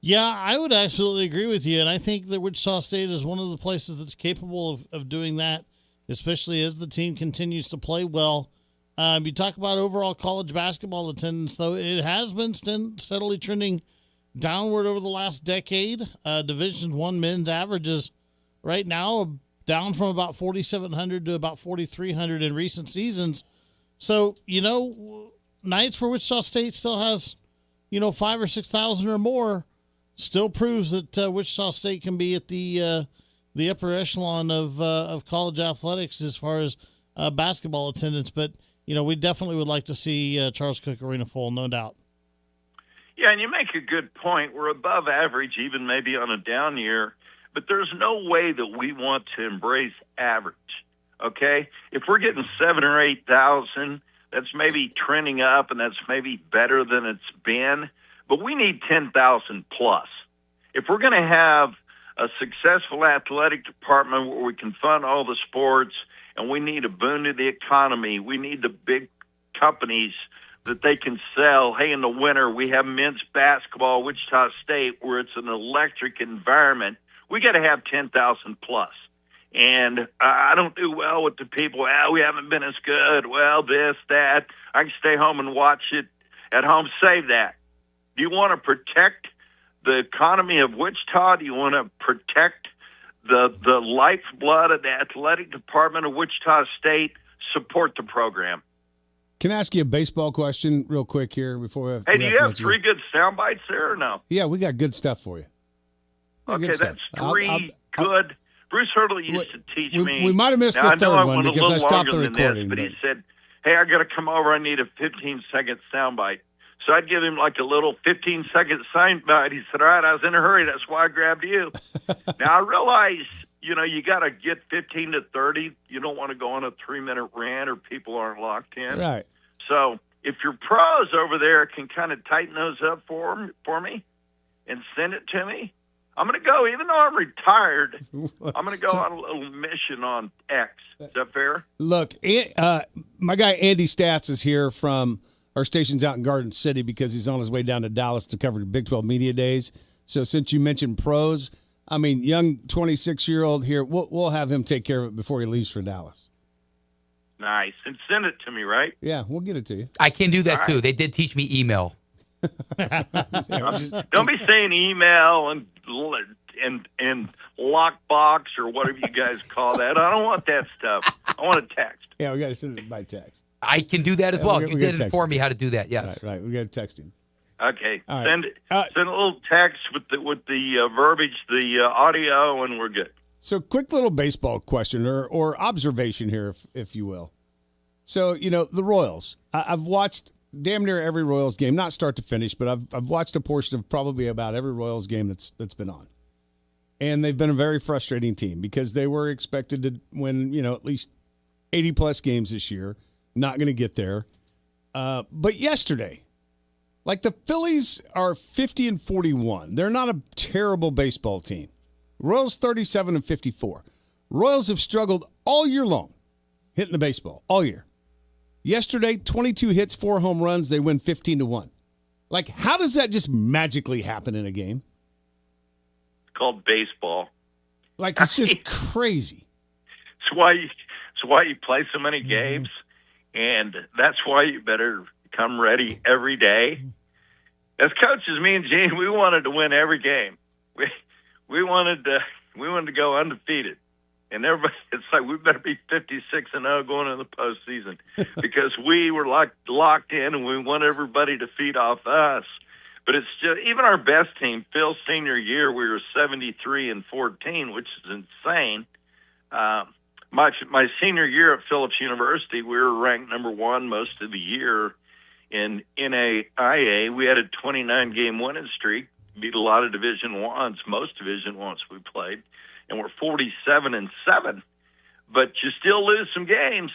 Yeah, I would absolutely agree with you. And I think that Wichita State is one of the places that's capable of doing that, especially as the team continues to play well. You talk about overall college basketball attendance, though, it has been steadily trending downward over the last decade. Division I men's averages right now down from about 4,700 to about 4,300 in recent seasons. So, nights where Wichita State still has, 5,000 or 6,000 or more still proves that Wichita State can be at the upper echelon of college athletics as far as basketball attendance. But, we definitely would like to see Charles Koch Arena full, no doubt. Yeah, and you make a good point. We're above average, even maybe on a down year, but there's no way that we want to embrace average, okay? If we're getting 7,000 or 8,000, that's maybe trending up, and that's maybe better than it's been, but we need 10,000 plus. If we're going to have a successful athletic department where we can fund all the sports, and we need a boon to the economy, we need the big companies that they can sell. Hey, in the winter, we have men's basketball, Wichita State, where it's an electric environment. We got to have 10,000 plus. And I don't do well with the people, we haven't been as good. Well, this, that. I can stay home and watch it at home. Save that. Do you want to protect the economy of Wichita? Do you want to protect the lifeblood of the athletic department of Wichita State? Support the program. Can I ask you a baseball question real quick here before we have? Hey, do you have three good sound bites there or no? Yeah, we got good stuff for you. Okay, that's three good. Bruce Hurdley used to teach me. We might have missed the third one because I stopped the recording. But he said, hey, I got to come over. I need a 15-second sound bite. So I'd give him like a little 15-second sound bite. He said, all right, I was in a hurry. That's why I grabbed you. Now, I realize, you got to get 15 to 30. You don't want to go on a 3-minute rant or people aren't locked in. Right. So if your pros over there can kind of tighten those up for me and send it to me, I'm going to go. Even though I'm retired, I'm going to go on a little mission on X. Is that fair? Look, my guy Andy Stats is here from our stations out in Garden City because he's on his way down to Dallas to cover the Big 12 Media Days. So since you mentioned pros, young 26-year-old here, we'll have him take care of it before he leaves for Dallas. Nice. And send it to me, right? Yeah, we'll get it to you. I can do that, too. They did teach me email. Don't be saying email and lockbox or whatever you guys call that. I don't want that stuff. I want a text. Yeah, we got to send it by text. I can do that as well. You did inform me how to do that. Yes. Right. We got to text him. Okay. All right. Send a little text with the verbiage, the audio, and we're good. So, quick little baseball question or observation here, if you will. So, the Royals. I've watched damn near every Royals game, not start to finish, but I've watched a portion of probably about every Royals game that's been on. And they've been a very frustrating team because they were expected to win, at least 80-plus games this year. Not going to get there. But yesterday, the Phillies are 50-41. They're not a terrible baseball team. Royals 37-54. Royals have struggled all year long hitting the baseball, all year. Yesterday, 22 hits, 4 home runs. They win 15-1. How does that just magically happen in a game? It's called baseball. It's just crazy. It's why you play so many games, and that's why you better come ready every day. As coaches, me and Gene, we wanted to win every game. We wanted to go undefeated. And everybody, it's we better be 56-0 going into the postseason because we were locked in, and we want everybody to feed off us. But it's just, even our best team, Phil's senior year, we were 73-14, which is insane. My senior year at Phillips University, we were ranked number 1 most of the year in NAIA. We had a 29-game winning streak, beat a lot of Division I's, most Division I's we played. And we're 47-7, but you still lose some games,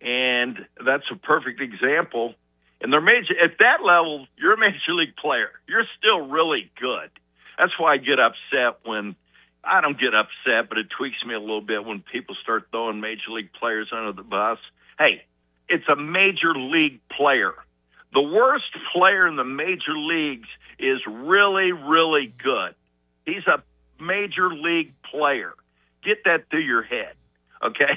and that's a perfect example. And they're at that level, you're a major league player. You're still really good. That's why I get upset when I don't get upset, but it tweaks me a little bit when people start throwing major league players under the bus. Hey, it's a major league player. The worst player in the major leagues is really, really good. He's a major league player. Get that through your head, okay?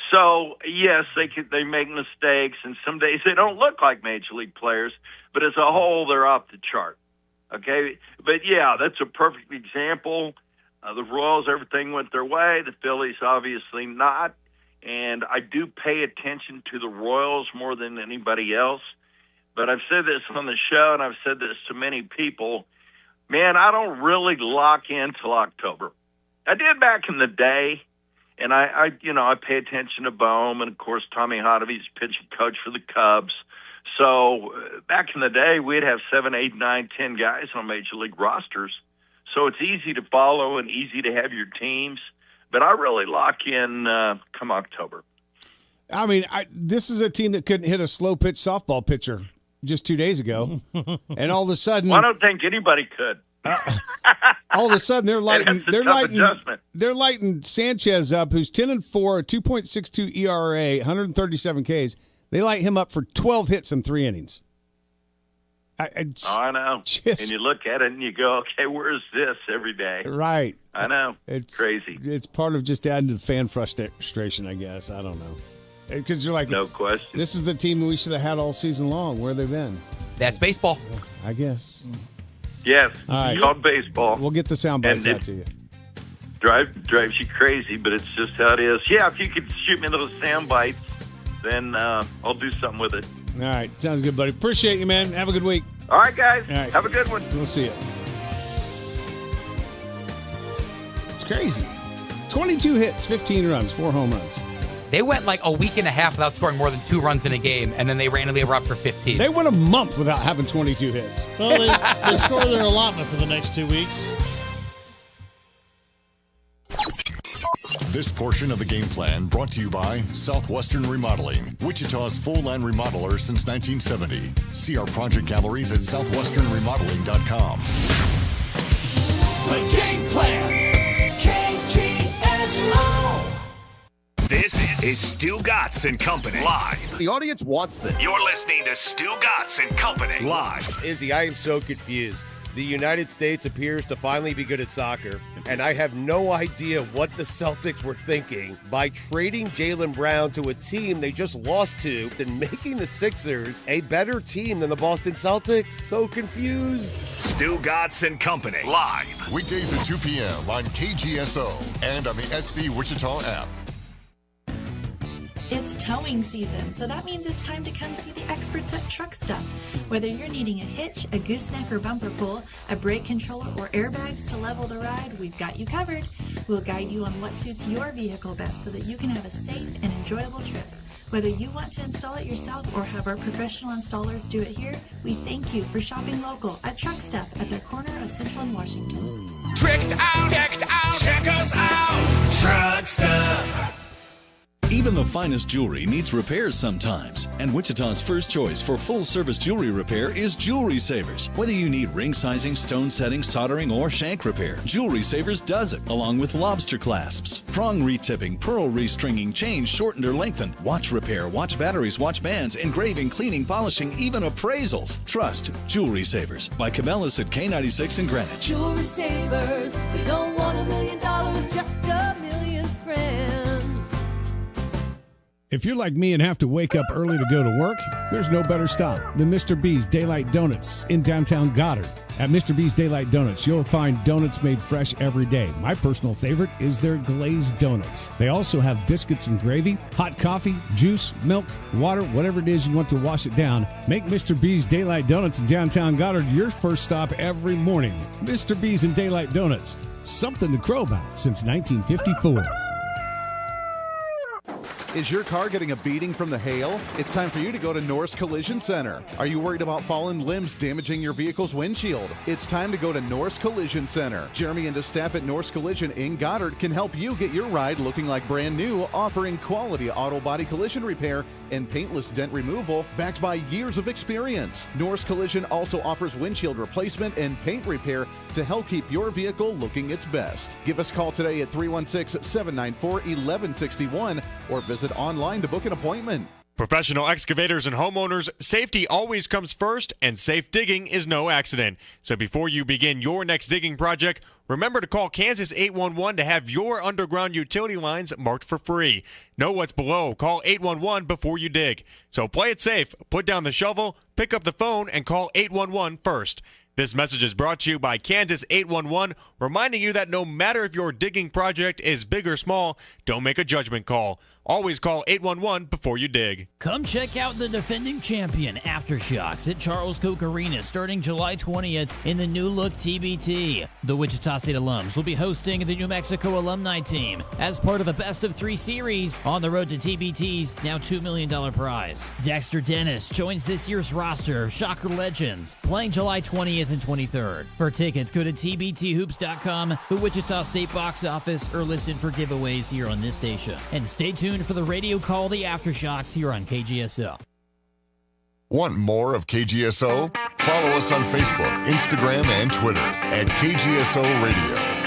So, yes, they make mistakes, and some days they don't look like major league players, but as a whole, they're off the chart, okay? But, yeah, that's a perfect example. The Royals, everything went their way. The Phillies, obviously not. And I do pay attention to the Royals more than anybody else. But I've said this on the show, and I've said this to many people. Man, I don't really lock in till October. I did back in the day, and I pay attention to Bohm, and of course Tommy Hotovy's pitching coach for the Cubs. So back in the day, we'd have 7, 8, 9, 10 guys on major league rosters. So it's easy to follow and easy to have your teams. But I really lock in come October. I mean, this is a team that couldn't hit a slow pitch softball pitcher just 2 days ago, and all of a sudden, well, I don't think anybody could. All of a sudden, they're lighting Sanchez up, who's 10-4, a 2.62 ERA, 137 Ks. They light him up for 12 hits in 3 innings. I know. And you look at it and you go, okay, where's this every day? Right. I know. It's crazy. It's part of just adding to fan frustration, I guess. I don't know. Because you're like, no question. This is the team we should have had all season long. Where have they been? That's baseball. I guess. Yes. All right. It's called baseball. We'll get the sound bites out to you. Drives you crazy, but it's just how it is. Yeah, if you could shoot me those sound bites, then I'll do something with it. All right. Sounds good, buddy. Appreciate you, man. Have a good week. All right, guys. All right. Have a good one. We'll see you. It's crazy. 22 hits, 15 runs, 4 home runs. They went like a week and a half without scoring more than 2 runs in a game, and then they randomly erupt for 15. They went a month without having 22 hits. Well, they score their allotment for the next 2 weeks. This portion of the game plan brought to you by Southwestern Remodeling, Wichita's full-line remodeler since 1970. See our project galleries at southwesternremodeling.com. The game plan. KGSO. This is Stu Gatz and Company live. The audience wants this. You're listening to Stu Gatz and Company live. Izzy, I am so confused. The United States appears to finally be good at soccer, and I have no idea what the Celtics were thinking by trading Jaylen Brown to a team they just lost to and making the Sixers a better team than the Boston Celtics. So confused. Stu Gatz and Company live. Weekdays at 2 p.m. on KGSO and on the SC Wichita app. It's towing season, so that means it's time to come see the experts at Truck Stuff. Whether you're needing a hitch, a gooseneck or bumper pull, a brake controller, or airbags to level the ride, we've got you covered. We'll guide you on what suits your vehicle best so that you can have a safe and enjoyable trip. Whether you want to install it yourself or have our professional installers do it here, we thank you for shopping local at Truck Stuff at the corner of Central and Washington. Tricked out, decked out, check us out. Truck Stuff. Even the finest jewelry needs repairs sometimes, and Wichita's first choice for full-service jewelry repair is Jewelry Savers. Whether you need ring sizing, stone setting, soldering, or shank repair, Jewelry Savers does it, along with lobster clasps, prong retipping, pearl restringing, chain shortened or lengthened, watch repair, watch batteries, watch bands, engraving, cleaning, polishing, even appraisals. Trust Jewelry Savers by Cabela's at K96 in Greenwich. Jewelry Savers, we don't want $1 million, just a million friends. If you're like me and have to wake up early to go to work, there's no better stop than Mr. B's Daylight Donuts in downtown Goddard. At Mr. B's Daylight Donuts, you'll find donuts made fresh every day. My personal favorite is their glazed donuts. They also have biscuits and gravy, hot coffee, juice, milk, water, whatever it is you want to wash it down. Make Mr. B's Daylight Donuts in downtown Goddard your first stop every morning. Mr. B's and Daylight Donuts, something to crow about since 1954. Is your car getting a beating from the hail? It's time for you to go to Norris Collision Center. Are you worried about fallen limbs damaging your vehicle's windshield? It's time to go to Norris Collision Center. Jeremy and his staff at Norris Collision in Goddard can help you get your ride looking like brand new, offering quality auto body collision repair and paintless dent removal backed by years of experience. Norris Collision also offers windshield replacement and paint repair to help keep your vehicle looking its best. Give us a call today at 316-794-1161 or visit online to book an appointment. Professional excavators and homeowners, safety always comes first, and safe digging is no accident. So before you begin your next digging project, remember to call Kansas 811 to have your underground utility lines marked for free. Know what's below. Call 811 before you dig. So play it safe, put down the shovel, pick up the phone, and call 811 first. This message is brought to you by Kansas 811, reminding you that no matter if your digging project is big or small, don't make a judgment call. Always call 811 before you dig. Come check out the defending champion, Aftershocks, at Charles Koch Arena starting July 20th in the new look TBT. The Wichita State alums will be hosting the New Mexico alumni team as part of a best of 3 series on the road to TBT's now $2 million prize. Dexter Dennis joins this year's roster of Shocker legends, playing July 20th and 23rd. For tickets, go to tbthoops.com, the Wichita State box office, or listen for giveaways here on this station. And stay tuned for the radio call, The Aftershocks, here on KGSO. Want more of KGSO? Follow us on Facebook, Instagram, and Twitter at KGSO Radio.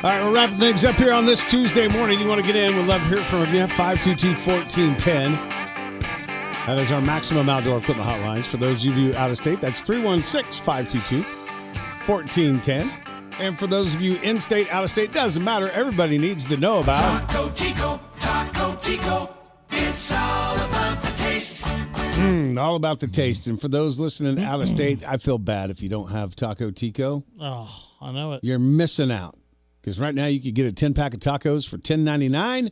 All right, we're wrapping things up here on this Tuesday morning. You want to get in, we'd love to hear from you. 522-1410. That is our maximum outdoor equipment hotlines. For those of you out of state, that's 316-522-1410. And for those of you in state, out of state, doesn't matter. Everybody needs to know about Taco Tico, Taco Tico. It's all about the taste. all about the taste. And for those listening out of state, I feel bad if you don't have Taco Tico. Oh, I know it. You're missing out. Because right now you can get a 10-pack of tacos for $10.99,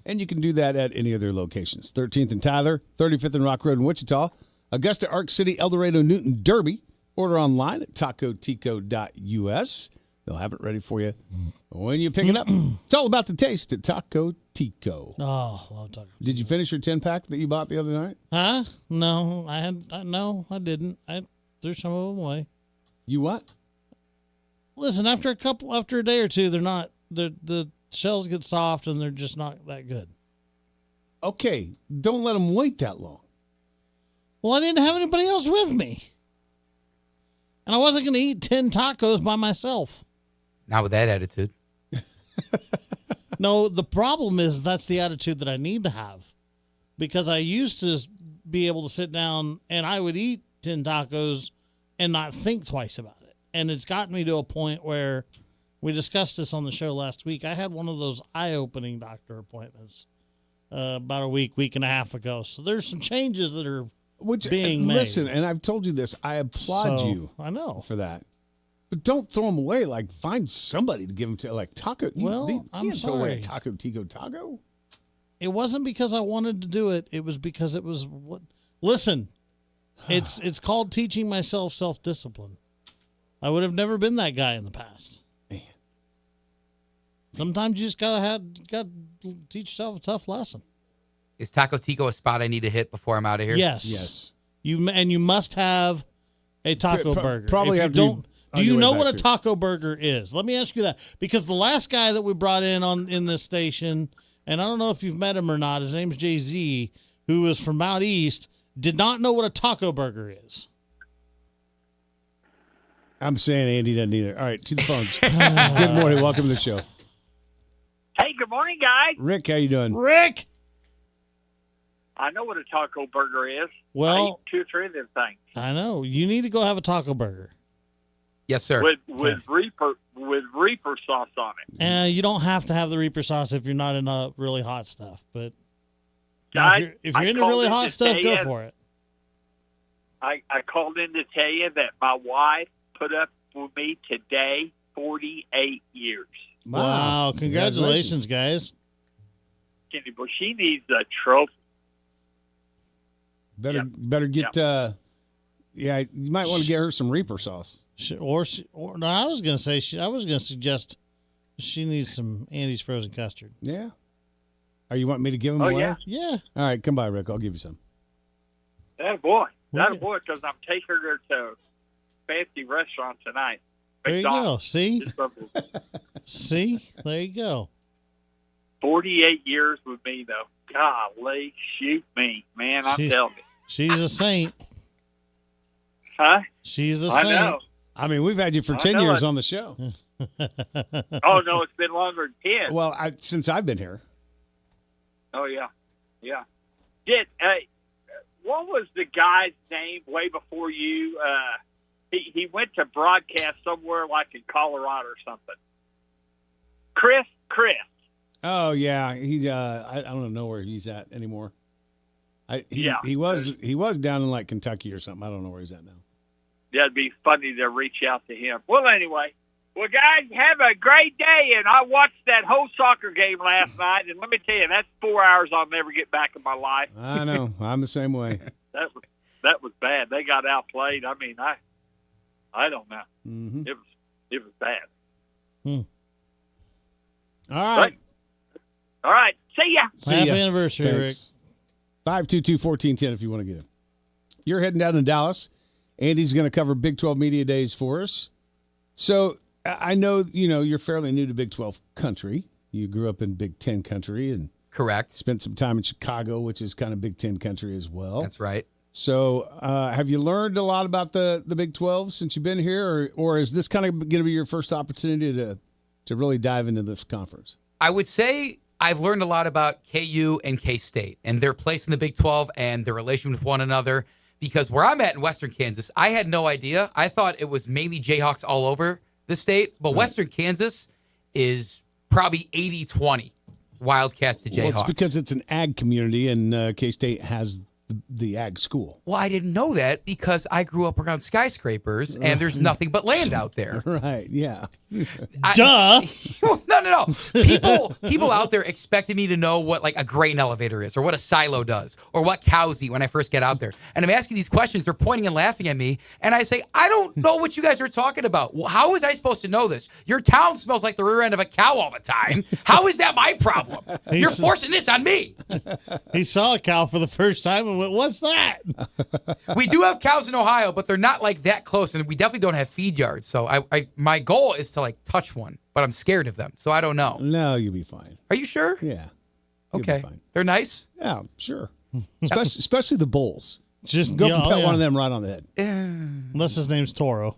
and you can do that at any of their locations. 13th and Tyler, 35th and Rock Road in Wichita, Augusta, Arc City, El Dorado, Newton, Derby. Order online at tacotico.us. They'll have it ready for you when you pick it up. It's all about the taste at Taco Tico. Oh, love Taco Tico. Did you finish your 10-pack that you bought the other night? Huh? No, I didn't. I threw some of them away. You what? Listen, after a day or two, the shells get soft and they're just not that good. Okay, don't let them wait that long. Well, I didn't have anybody else with me. And I wasn't going to eat 10 tacos by myself. Not with that attitude. No, the problem is that's the attitude that I need to have. Because I used to be able to sit down and I would eat 10 tacos and not think twice about it. And it's gotten me to a point where we discussed this on the show last week. I had one of those eye-opening doctor appointments about a week and a half ago. So there's some changes that are being made. Listen, and I've told you this. I applaud you. I know. For that. But don't throw them away. Like, find somebody to give them to. Like, taco. Well, you I'm can't throw away a sorry. Taco Tico taco. It wasn't because I wanted to do it. It was because it was what. Listen, it's called teaching myself self-discipline. I would have never been that guy in the past. Man. Sometimes you just gotta teach yourself a tough lesson. Is Taco Tico a spot I need to hit before I'm out of here? Yes. You must have a taco burger. Probably if have you to don't. Do you know what a taco burger is? Let me ask you that, because the last guy that we brought in this station, and I don't know if you've met him or not, his name's Jay-Z, who is from out east, did not know what a taco burger is. I'm saying Andy doesn't either. All right, to the phones. Good morning. Welcome to the show. Hey, good morning, guys. Rick, how you doing? Rick! I know what a taco burger is. Well, I eat 2 or 3 of them things. I know. You need to go have a taco burger. Yes, sir. With Reaper sauce on it. And you don't have to have the Reaper sauce if you're not into really hot stuff. But if you're into really hot stuff, go for it. I called in to tell you that my wife put up with me today 48 years. Wow. Congratulations, guys. Well, she needs a trophy. Better get you might want to get her some Reaper sauce. No, I was going to suggest she needs some Andy's frozen custard. Yeah. Are you wanting me to give them away? Yeah. All right, come by, Rick. I'll give you some. That boy, because I'm taking her to a fancy restaurant tonight. There you go. McDonald's. See? See? There you go. 48 years with me, though. Golly, shoot me, man. I'm telling you. She's a saint. Huh? She's a I saint. know. I mean, we've had you for 10 years on the show. Oh, no, it's been longer than 10. Well, since I've been here. Oh, yeah. Yeah. What was the guy's name way before you? He went to broadcast somewhere like in Colorado or something. Chris. Oh, yeah. He's I don't know where he's at anymore. He was down in like Kentucky or something. I don't know where he's at now. That'd be funny to reach out to him. Well, anyway. Well, guys, have a great day. And I watched that whole soccer game last night. And let me tell you, that's 4 hours I'll never get back in my life. I know. I'm the same way. That was bad. They got outplayed. I mean, I don't know. Mm-hmm. It was bad. All right. All right. See ya. Happy anniversary, Thanks. Rick. 522-1410 if you want to get him. You're heading down to Dallas. Andy's going to cover Big 12 Media Days for us. So I know, you're fairly new to Big 12 country. You grew up in Big 10 country and correct. Spent some time in Chicago, which is kind of Big 10 country as well. That's right. So have you learned a lot about the Big 12 since you've been here, or is this kind of going to be your first opportunity to really dive into this conference? I would say I've learned a lot about KU and K-State and their place in the Big 12 and their relation with one another. Because where I'm at in Western Kansas, I had no idea. I thought it was mainly Jayhawks all over the state. But Western Kansas is probably 80-20 Wildcats to Jayhawks. Well, it's because it's an ag community, and K-State has the ag school. Well, I didn't know that because I grew up around skyscrapers, and there's nothing but land out there. Right, yeah. Duh. No. People out there expected me to know what like a grain elevator is or what a silo does or what cows eat when I first get out there. And I'm asking these questions. They're pointing and laughing at me. And I say, I don't know what you guys are talking about. Well, how was I supposed to know this? Your town smells like the rear end of a cow all the time. How is that my problem? You're forcing this on me. He saw a cow for the first time and went, what's that? We do have cows in Ohio, but they're not like that close. And we definitely don't have feed yards. So my goal is to like touch one, but I'm scared of them. So I don't know. No, you'll be fine. Are you sure? Yeah. Okay. They're nice? Yeah, sure. Especially the bulls. Just go and pet one of them right on the head. Unless his name's Toro.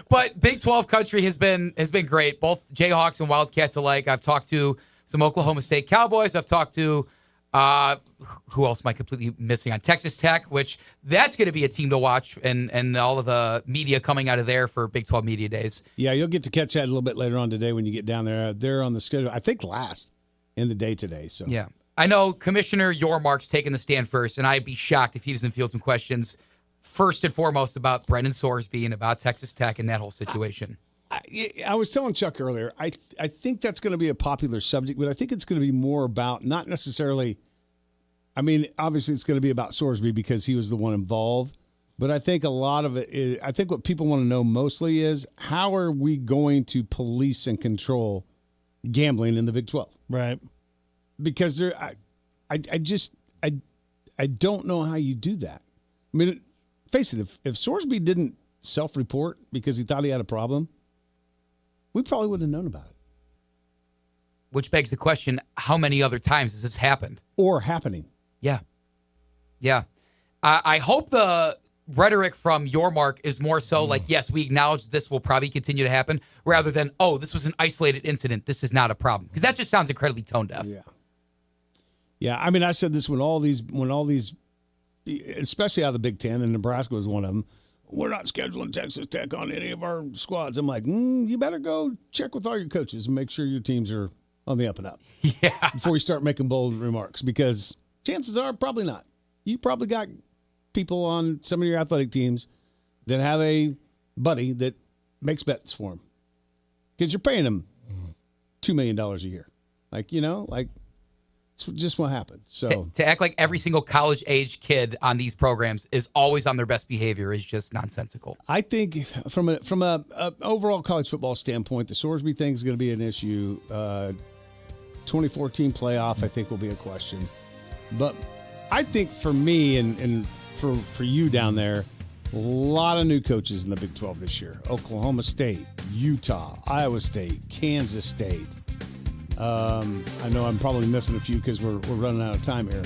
But Big 12 country has been great. Both Jayhawks and Wildcats alike. I've talked to some Oklahoma State Cowboys. I've talked to who else am I completely missing on? Texas Tech, which that's going to be a team to watch, and all of the media coming out of there for Big 12 Media Days. Yeah, you'll get to catch that a little bit later on today when you get down there. They're on the schedule, I think, last in the day today. So yeah, I know Commissioner Yormark's taking the stand first, and I'd be shocked if he doesn't field some questions first and foremost about Brendan Sorsby and about Texas Tech and that whole situation. I was telling Chuck earlier, I think that's going to be a popular subject, but I think it's going to be more about not necessarily, I mean, obviously it's going to be about Sorsby because he was the one involved, but I think a lot of it is, I think what people want to know mostly is how are we going to police and control gambling in the Big 12? Right. Because I don't know how you do that. I mean, face it, if Sorsby didn't self-report because he thought he had a problem, we probably wouldn't have known about it. Which begs the question, how many other times has this happened? Or happening. Yeah. Yeah. I hope the rhetoric from your mark is more so like, yes, we acknowledge this will probably continue to happen, rather than, oh, this was an isolated incident. This is not a problem. Because that just sounds incredibly tone deaf. Yeah. Yeah, I mean, I said this when all these, especially out of the Big Ten, and Nebraska was one of them, we're not scheduling Texas Tech on any of our squads. I'm like, you better go check with all your coaches and make sure your teams are on the up and up. Yeah. Before you start making bold remarks, because chances are probably not. You probably got people on some of your athletic teams that have a buddy that makes bets for them. Because you're paying them $2 million a year. It's just what happened. So to act like every single college-age kid on these programs is always on their best behavior is just nonsensical. I think from a overall college football standpoint, the Sorsby thing is going to be an issue. 2014 playoff, I think, will be a question. But I think for me and for you down there, a lot of new coaches in the Big 12 this year. Oklahoma State, Utah, Iowa State, Kansas State. I know I'm probably missing a few because we're running out of time here.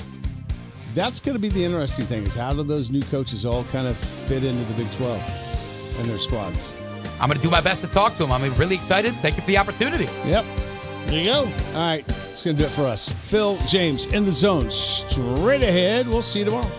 That's going to be the interesting thing, is how do those new coaches all kind of fit into the Big 12 and their squads? I'm going to do my best to talk to them. I'm really excited. Thank you for the opportunity. Yep. There you go. All right. That's going to do it for us. Phil James in the zone. Straight ahead. We'll see you tomorrow.